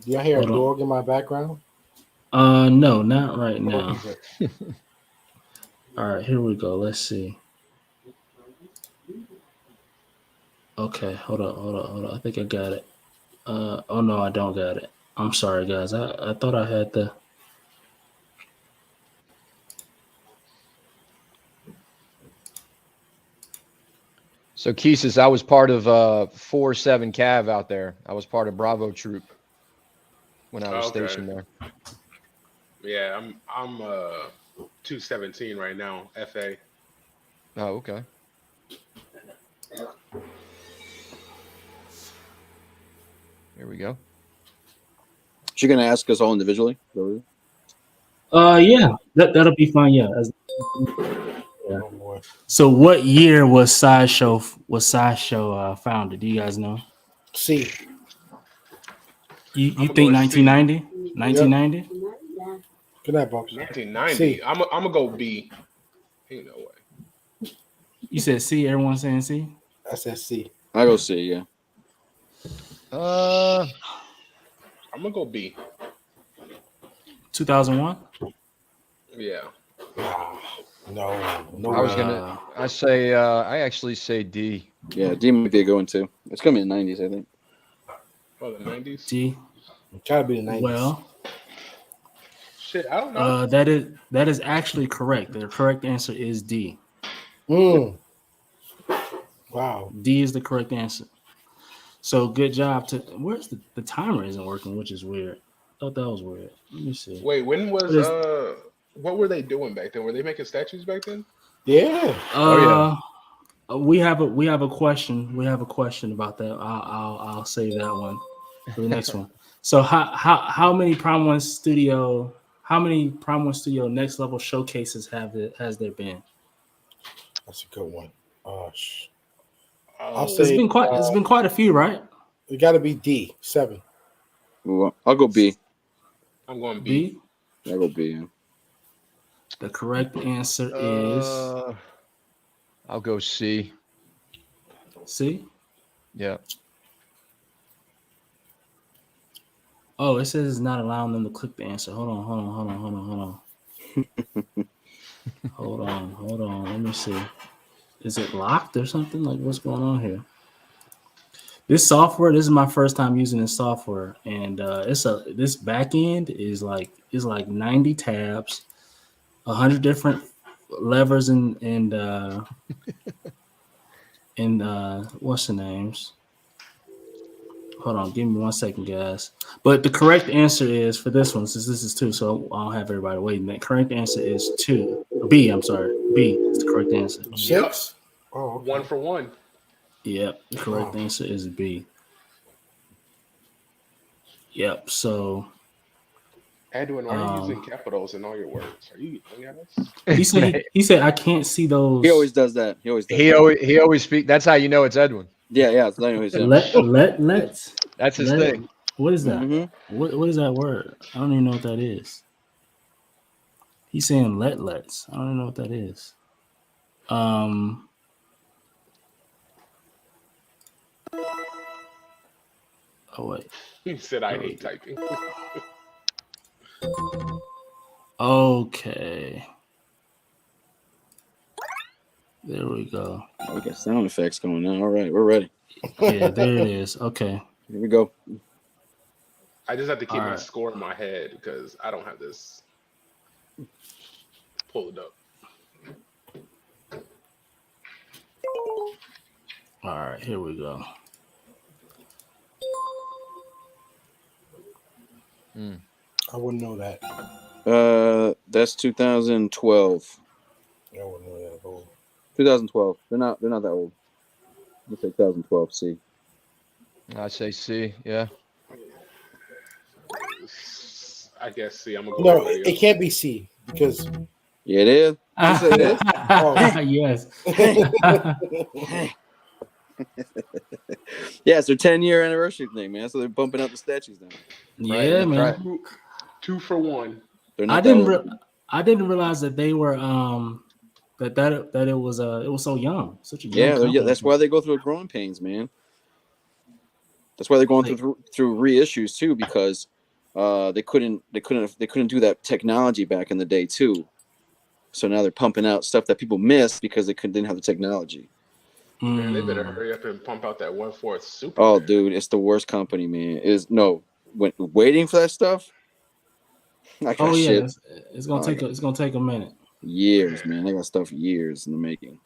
Do y'all hear a dog in my background? No, not right now. All right, here we go. Let's see. Okay, hold on. I think I got it. Oh no, I don't got it. I'm sorry, guys. I thought I had the. So Keesis, I was part of 4-7 Cav out there. I was part of Bravo Troop when I was stationed there. Yeah, I'm 217 right now, FA. Oh, okay. Here we go. Is she gonna ask us all individually? Yeah, that'll be fine. Yeah, Yeah. Oh boy. So, what year was Sideshow founded? Do you guys know? C. You I'm gonna think go C. 1990? 1990? Good night, Bucks. 1990. C. I'm gonna go B. Ain't no way. You said C. Everyone saying C. I said C. I go C. Yeah. I'm gonna go B. 2001. Yeah. No. I was gonna. I actually say D. Yeah. D might be a good one too. It's gonna be in the 90s, I think. Oh, the 90s. D. Try to be the 90s. Well, Shit, I don't know. that is actually correct. The correct answer is D. Wow. D is the correct answer. So good job to. Where's the timer isn't working, which is weird. I thought that was weird. Let me see. Wait, when was what were they doing back then? Were they making statues back then? Yeah. We have a question. We have a question about that. I'll save that one for the next one. So how many Prime One Studio Next Level showcases has there been? That's a good one. I'll It's been quite a few, right? It got to be D. 7. Well, I'll go B. I'm going B. I'll go B. Yeah. The correct answer is I'll go C. C. Yeah. Oh, it says it's not allowing them to click the answer. Hold on. Hold on. Let me see. Is it locked or something? Like, what's going on here? This is my first time using this software, and this back end is like 90 tabs, 100 different levers and what's the names? Hold on, give me 1 second, guys. But the correct answer is for this one, since this is 2, so I don't have everybody waiting. The correct answer is 2. B. I'm sorry, B is the correct answer. 6. Oh, okay. 1 for 1. Yep, the correct answer is B. Yep. So Edwin, why are you using capitals in all your words? Are you yelling at us? he said I can't see those. He always does that. He always speak. That's how you know it's Edwin. Yeah. It's always him. Let's. That's his thing. What is that? Mm-hmm. What is that word? I don't even know what that is. He's saying let's. I don't even know what that is. Oh wait. He said I hate typing. Okay. There we go. We got sound effects going on. All right, we're ready. Yeah, there it is. Okay. Here we go. I just have to keep All my right. score in my head because I don't have this. Pull it up. All right, here we go. I wouldn't know that. That's 2012. I wouldn't know that at all. 2012. They're not that old. Let's say 2012. C. I say C. Yeah. I guess C. I'm gonna go. No, with it can't be C because Yeah, it is. You say it is? Yes. Yeah, it's their 10-year anniversary thing, man. So they're bumping out the statues now. Yeah, that's man. right. 2 for 1. They're I not didn't realize that they were that it was so young, such a young Yeah, company. that's why they go through growing pains, man. That's why they're going through reissues too, because they couldn't do that technology back in the day too. So now they're pumping out stuff that people missed because they didn't have the technology. Man, they better hurry up and pump out that 1/4 super. Oh, dude, it's the worst company, man. Waiting for that stuff. I got shit. It's gonna take a minute. Years, man. I got stuff years in the making.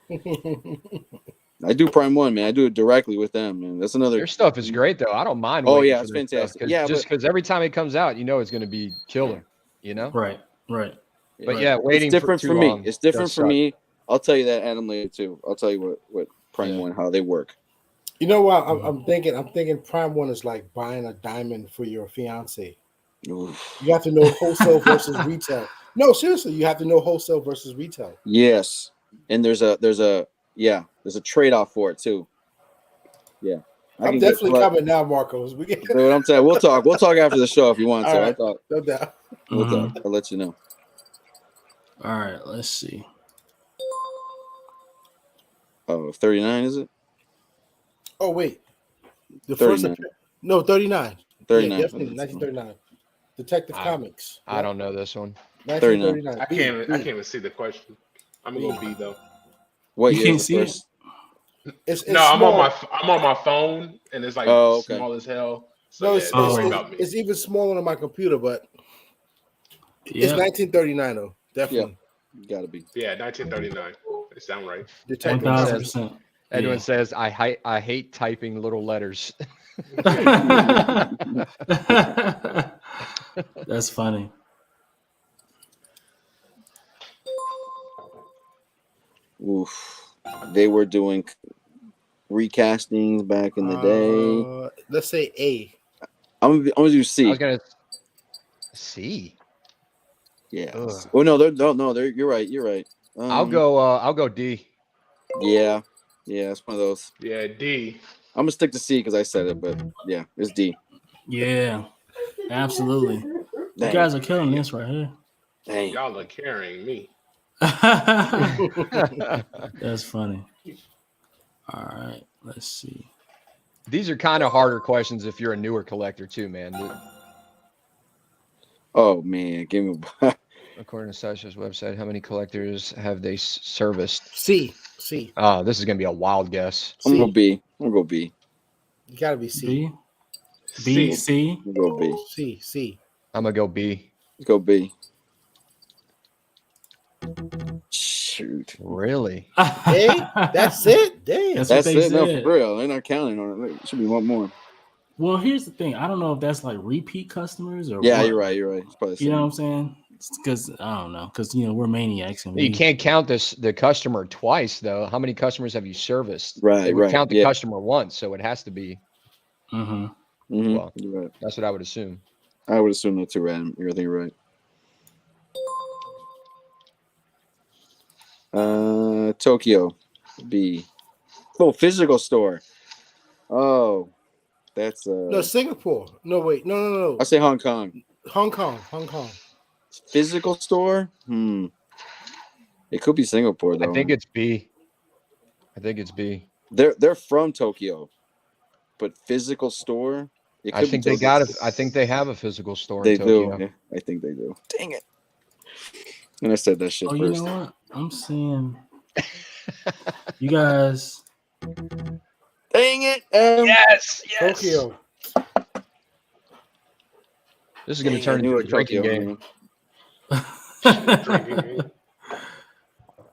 I do Prime One, man. I do it directly with them, man. That's another. Their stuff is great though. I don't mind. Oh waiting yeah, for it's their fantastic. stuff, Yeah, just because every time it comes out, you know it's going to be killer. You know. Right. But yeah, waiting. It's different for for too me. long It's different does for suck. me. I'll tell you that, Adam, later too. I'll tell you what Prime One, how they work. You know what? I'm thinking Prime One is like buying a diamond for your fiance. Oof. You have to know wholesale versus retail. No, seriously, you have to know wholesale versus retail. Yes, and there's a trade-off for it too. Yeah, I'm definitely coming now, Marcos. Dude, I'm saying we'll talk after the show if you want to. Right. I'll talk. No doubt. We'll talk. I'll let you know. All right, let's see. Oh, 39 is it? Oh wait, the 39. first. No, 39. 39. Yeah, definitely 1939. Detective Comics. I don't know this one. 1939. I can't even see the question. I'm gonna go B though. What You year can't is see the it? first? It's No, I'm on my phone and it's like small as hell. So No, yeah, don't worry about me. it's even smaller on my computer, but Yeah. it's 1939 though. Definitely. Gotta be. Yeah, 1939. It sound right. Detective 1000%. Edwin says, I hate typing little letters. That's funny. Oof. They were doing recastings back in the day. Let's say A. I'm gonna do C. I was gonna C. Yeah. Ugh. Oh no, they're you're right. You're right. I'll go D. Yeah. Yeah, it's one of those. Yeah, D. I'm gonna stick to C because I said it, but yeah, it's D. Yeah, absolutely. Dang. You guys are killing this right here. Dang. Y'all are carrying me. That's funny. All right, let's see. These are kind of harder questions if you're a newer collector too, man. Oh man, give me. According to Sasha's website, how many collectors have they serviced? C. Oh, this is gonna be a wild guess. I'm gonna go B. I'm gonna go B. You gotta be C. B, C. I'm gonna go B. C. I'm gonna go B. Let's go B. Shoot. Really? A? That's it? Damn. That's That's what they it. No, said. for real. They're not counting on it. It should be one more. Well, here's the thing. I don't know if that's like repeat customers or Yeah, what. you're right. You're right. It's probably the You know what same. I'm saying? Because I don't know. Because we're maniacs and You can't count the customer twice, though. How many customers have you serviced? Right, They would right, count the yeah. customer once, so it has to be. Mhm, Well, you're right. that's what I would assume. I would assume that too, Ryan. You're right. Tokyo, B. Oh, physical store. Oh, that's No, Singapore. No, wait. No. I say Hong Kong. Hong Kong. Physical store? It could be Singapore though. I think it's B. They're from Tokyo, but physical store. I think they got it. I think they have a physical store. They in Tokyo. do. Yeah, I think they do. Dang it! And I said that shit Oh, first. you know what? I'm seeing you guys. Dang it! Yes. Tokyo. This is going to Dang, turn I knew into a it was drinking Tokyo, game. man.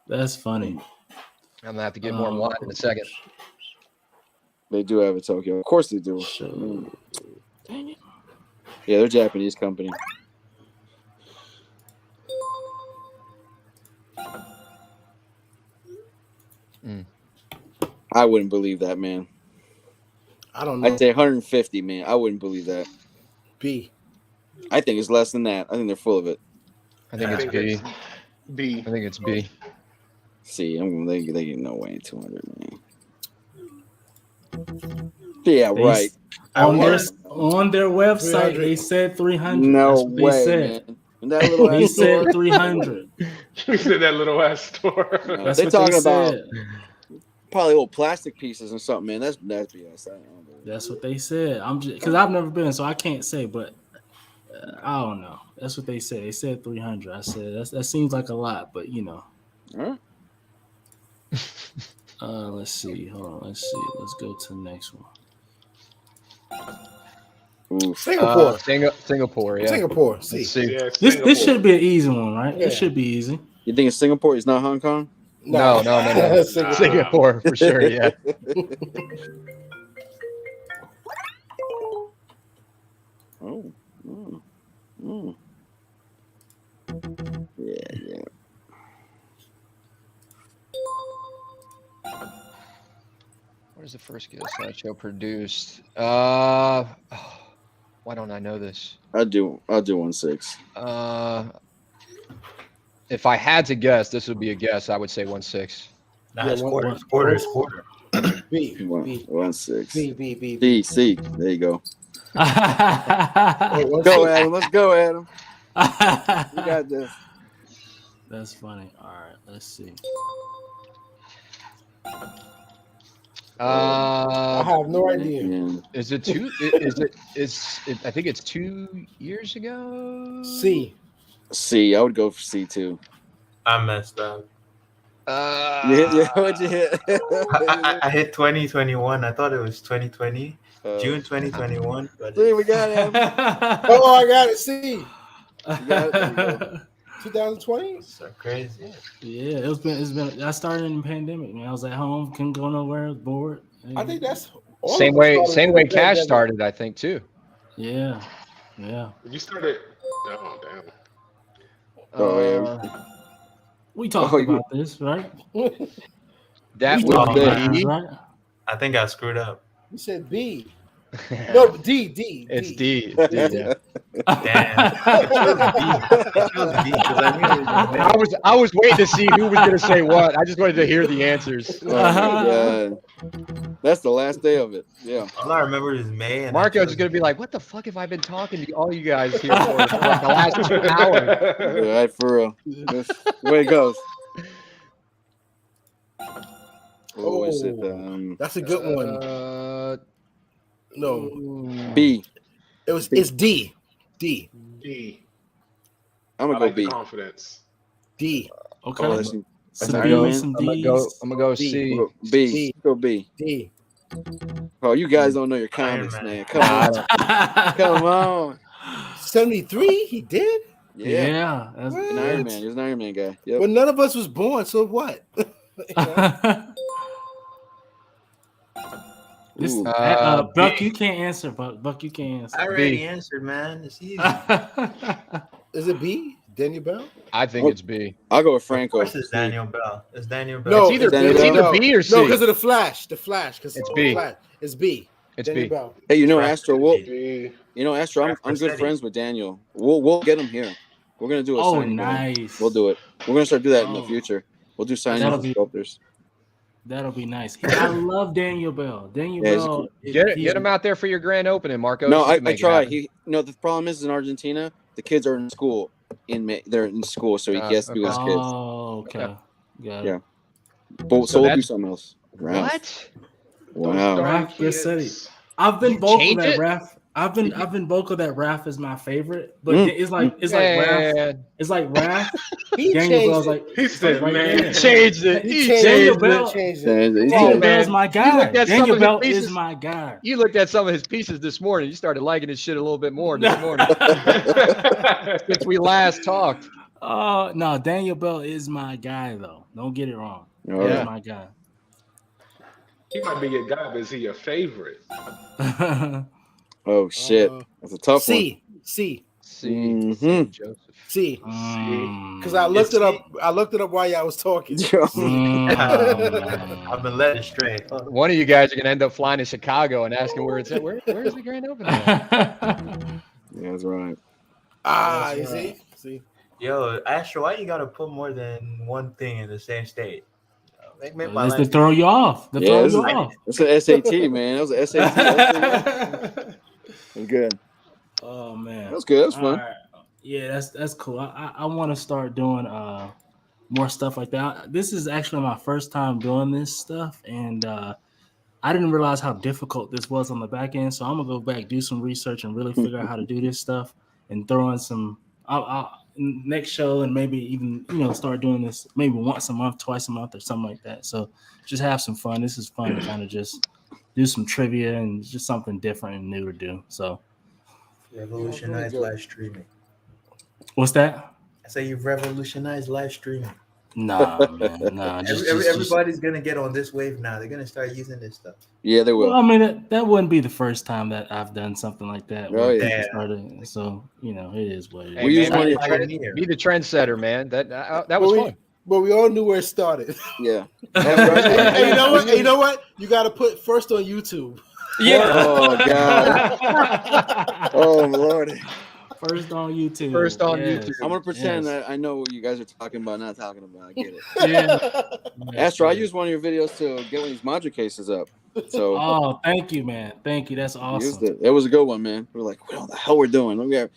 That's funny. I'm gonna have to get more wine in a second. They do have a Tokyo. Of course they do. Dang it. Yeah, they're a Japanese company. I wouldn't believe that, man. I don't know. I'd say 150, man. I wouldn't believe that. B. I think it's less than that. I think they're full of it. I think it's B. B. I think it's B. See, they get no way 200, man. Yeah, right. On their website, 300. they said 300. No That's what they way, said. man. And that little They ass store. said 300. We said that little ass store. That's They're what talking they about said. probably little plastic pieces or something, man. That's BS. I don't know. That's what they said. I'm just because I've never been, so I can't say, but I don't know. That's what they said. They said 300. I said that seems like a lot, but All right. Let's see. Hold on. Let's see. Let's go to the next one. Ooh. Singapore. Singapore. Yeah. Singapore. C. Let's see. Yeah, This should be an easy one, right? Yeah. This should be easy. You think it's Singapore? It's not Hong Kong? No. Singapore. Singapore for sure. Yeah. Oh. Yeah. What is the first Guild Sideshow produced? Why don't I know this? I'll do 1.6. If I had to guess, this would be a guess. I would say 1.6. Nah, Yeah, it's one- quarter. one- It's quarter. It's quarter. B. 1.6. B. B, C. There you go. Oh, one Go, six. Adam. Let's go, Adam. You got this. That's funny. All right, let's see. I have no idea. Yeah. Is it two? I think it's 2 years ago. C. C. I would go for C too. I messed up. What'd you hit? I hit 2021. I thought it was 2020. June 2021. But See, we got him. Oh, I got it. C. You got it. There you go. 2020. it's so crazy. Yeah, it's been. I started in the pandemic, man. I was at home, couldn't go nowhere, was bored. I think that's all Same of us way. started Same in way the Cash pandemic. started, I think too. Yeah. You started. Oh, damn. Oh, We talked Oh, you- about this, right? That We would talked be about this, right? I think I screwed up. You said B. No, D. It's D. It's D, yeah. Damn. I chose B because I knew it was gonna I was waiting to see who was going to say what. I just wanted to hear the answers. Oh my God. That's the last day of it. Yeah. All I remember is May. And Marco's just going to be like, "What the fuck have I been talking to all you guys here for like the last 2 hours?" Yeah, right, for real. That's the way it goes. Oh, is it? That's a good one. No, B. it's D. D. D. I'm I gonna like go the B. confidence. D. Okay. Oh, that's Some Iron B's, Man. some I'm D's. gonna go D. C. We'll go B. D. Go B. D. Oh, you guys don't know your comics, Man. man. Come on. Come on. 73. He did. Yeah. Yeah. That's, An Iron Man. He was an Iron Man guy. Yep. Well, none of us was born. So what? This, Ooh. Buck, B. you can't answer. Buck, you can't answer. I already answered, man. It's easy. Is it B? Daniel Bell? I think it's B. I'll go with Of Franco. course, it's Daniel Bell. It's Daniel Bell. No, It's either Daniel it's either Bell. B or C. No, because of the Flash. The Flash. Because It's B. It's B. It's Daniel B. Bell. Hey, you know, Frank Astro. B. Astro. I'm good Rossetti. friends with Daniel. We'll get him here. We're gonna do a Oh, signing. event. nice. We'll do it. We're gonna start do that in the Oh. future. We'll do signings That'll and be- sculptors. That'll be nice. I love Daniel Bell. Daniel Yeah, he's Bell. Get him out there for your grand opening, Marco. No, You can I make it try. happen. The problem is in Argentina, the kids are in school. They're in school, so he has to do his kids. Oh, okay. Got it. Yeah. But, So so we'll do that's- something else. Wow. What? Wow. Ralph Kids. Rossetti. I've been You vocal change that it? Raph. I've been vocal that Raph is my favorite, but Mm. it's like Raph. Man. It's like Raph. He Daniel changed Bell's it. like He said, right man. there. He changed it. He He changed Daniel changed Bell. it. Changed it. Daniel Daniel man. Bell's my guy. looked at some Daniel of his Bell pieces. is my guy. You looked at some of his pieces this morning. You started liking his shit a little bit more this morning since we last talked. Oh no, Daniel Bell is my guy though. Don't get it wrong. All He's right. my guy. He might be your guy, but is he your favorite? Oh shit. That's a tough C. C. C. Mhm. Joseph. C. Mm. Because I looked it up. I looked it up while y'all was talking. Mm. I've been led astray. One of you guys are gonna end up flying to Chicago and asking where it's at. Where's the grand opening? At? Yeah, that's right. Ah, you That's see? right. See? Yo, Astro, why you gotta put more than one thing in the same state? Make my That's to life throw you off. To Yeah, throw this you is- off. That's an SAT, man. That was an SAT. That was good. Oh man. That was good. That was All fun. right. Yeah, that's cool. I want to start doing more stuff like that. This is actually my first time doing this stuff, and I didn't realize how difficult this was on the back end. So I'm gonna go back, do some research, and really figure out how to do this stuff, and throw in some. I'll next show, and maybe even start doing this maybe once a month, twice a month, or something like that. So just have some fun. This is fun to kind of just do some trivia and just something different and new to do. So revolutionized live streaming. what's that? I say you've revolutionized live streaming. Nah, man, nah. Everybody's gonna get on this wave now. They're gonna start using this stuff. Yeah, they will. Well, I mean, that wouldn't be the first time that I've done something like that. Oh, where yeah. people started, so it is what it is. Hey, We use man, one be, of the your- trend- be the trendsetter, man. That was fun. But we all knew where it started. Yeah. And you know what? And you know what? You got to put first on YouTube. Yeah. Oh god. Oh lord. First on YouTube. First on Yes. YouTube. I'm gonna pretend Yes. that I know what you guys are talking about, not talking about. I get it. Yeah. Astro, I Yes. used one of your videos to get one of these module cases up. So Oh, thank you, man. Thank you. That's we awesome. used it. It was a good one, man. We were like, what the hell we're doing?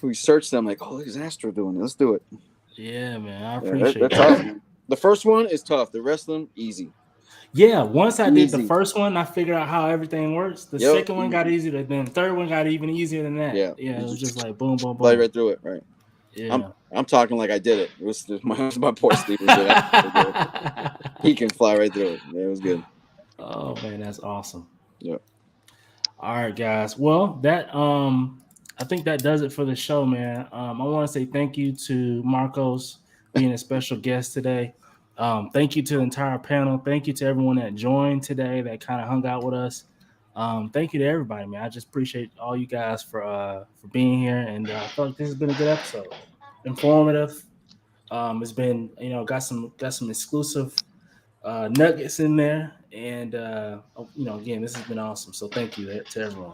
We searched them like, oh, look, is Astro doing it? Let's do it. Yeah, man. I Yeah, appreciate they're that. tough. The first one is tough. The rest of them, easy. Yeah, once I did the Easy. first one, I figured out how everything works. The Yep, second one got easier, then the third one got even easier than that. Yeah. Yeah, it was just like boom, boom, Play boom. right through it, right? Yeah. I'm talking like I did it. It was my poor Steve. He can fly right through it. Yeah, it was good. Oh man, that's awesome. Yeah. All right, guys. Well, that I think that does it for the show, man. I want to say thank you to Marcos being a special guest today. Thank you to the entire panel. Thank you to everyone that joined today, that kind of hung out with us. Thank you to everybody, man. I just appreciate all you guys for being here, and I feel like this has been a good episode. Informative. It's been, got some exclusive nuggets in there, and again, this has been awesome. So thank you to everyone.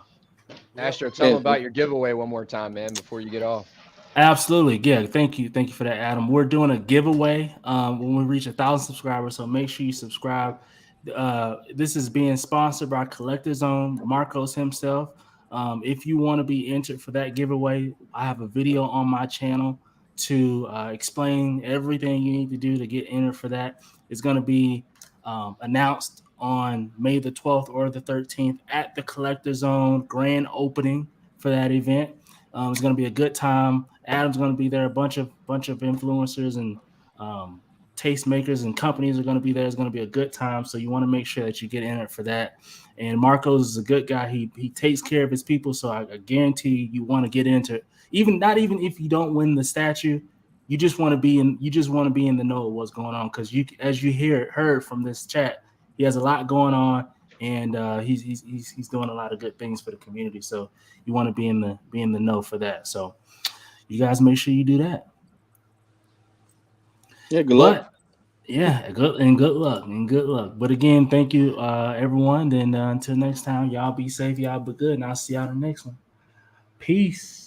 Astro, tell them about your giveaway one more time, man, before you get off. Absolutely. Yeah. Thank you for that, Adam. We're doing a giveaway when we reach 1,000 subscribers. So make sure you subscribe. This is being sponsored by Collector Zone, Marcos himself. If you want to be entered for that giveaway, I have a video on my channel to explain everything you need to do to get entered for that. It's going to be announced on May the 12th or the 13th at the Collector Zone grand opening for that event. It's going to be a good time. Adam's going to be there. A bunch of influencers and tastemakers and companies are going to be there. It's going to be a good time. So you want to make sure that you get in it for that. And Marcos is a good guy. He takes care of his people. So I guarantee you want to get into it. Not even if you don't win the statue, you just want to be in the know of what's going on. Because as you heard from this chat, he has a lot going on. And he's doing a lot of good things for the community. So you want to be in the know for that. So you guys make sure you do that. Yeah, good luck. Yeah, good luck. But again, thank you, everyone. Then until next time, y'all be safe, y'all be good, and I'll see y'all in the next one. Peace.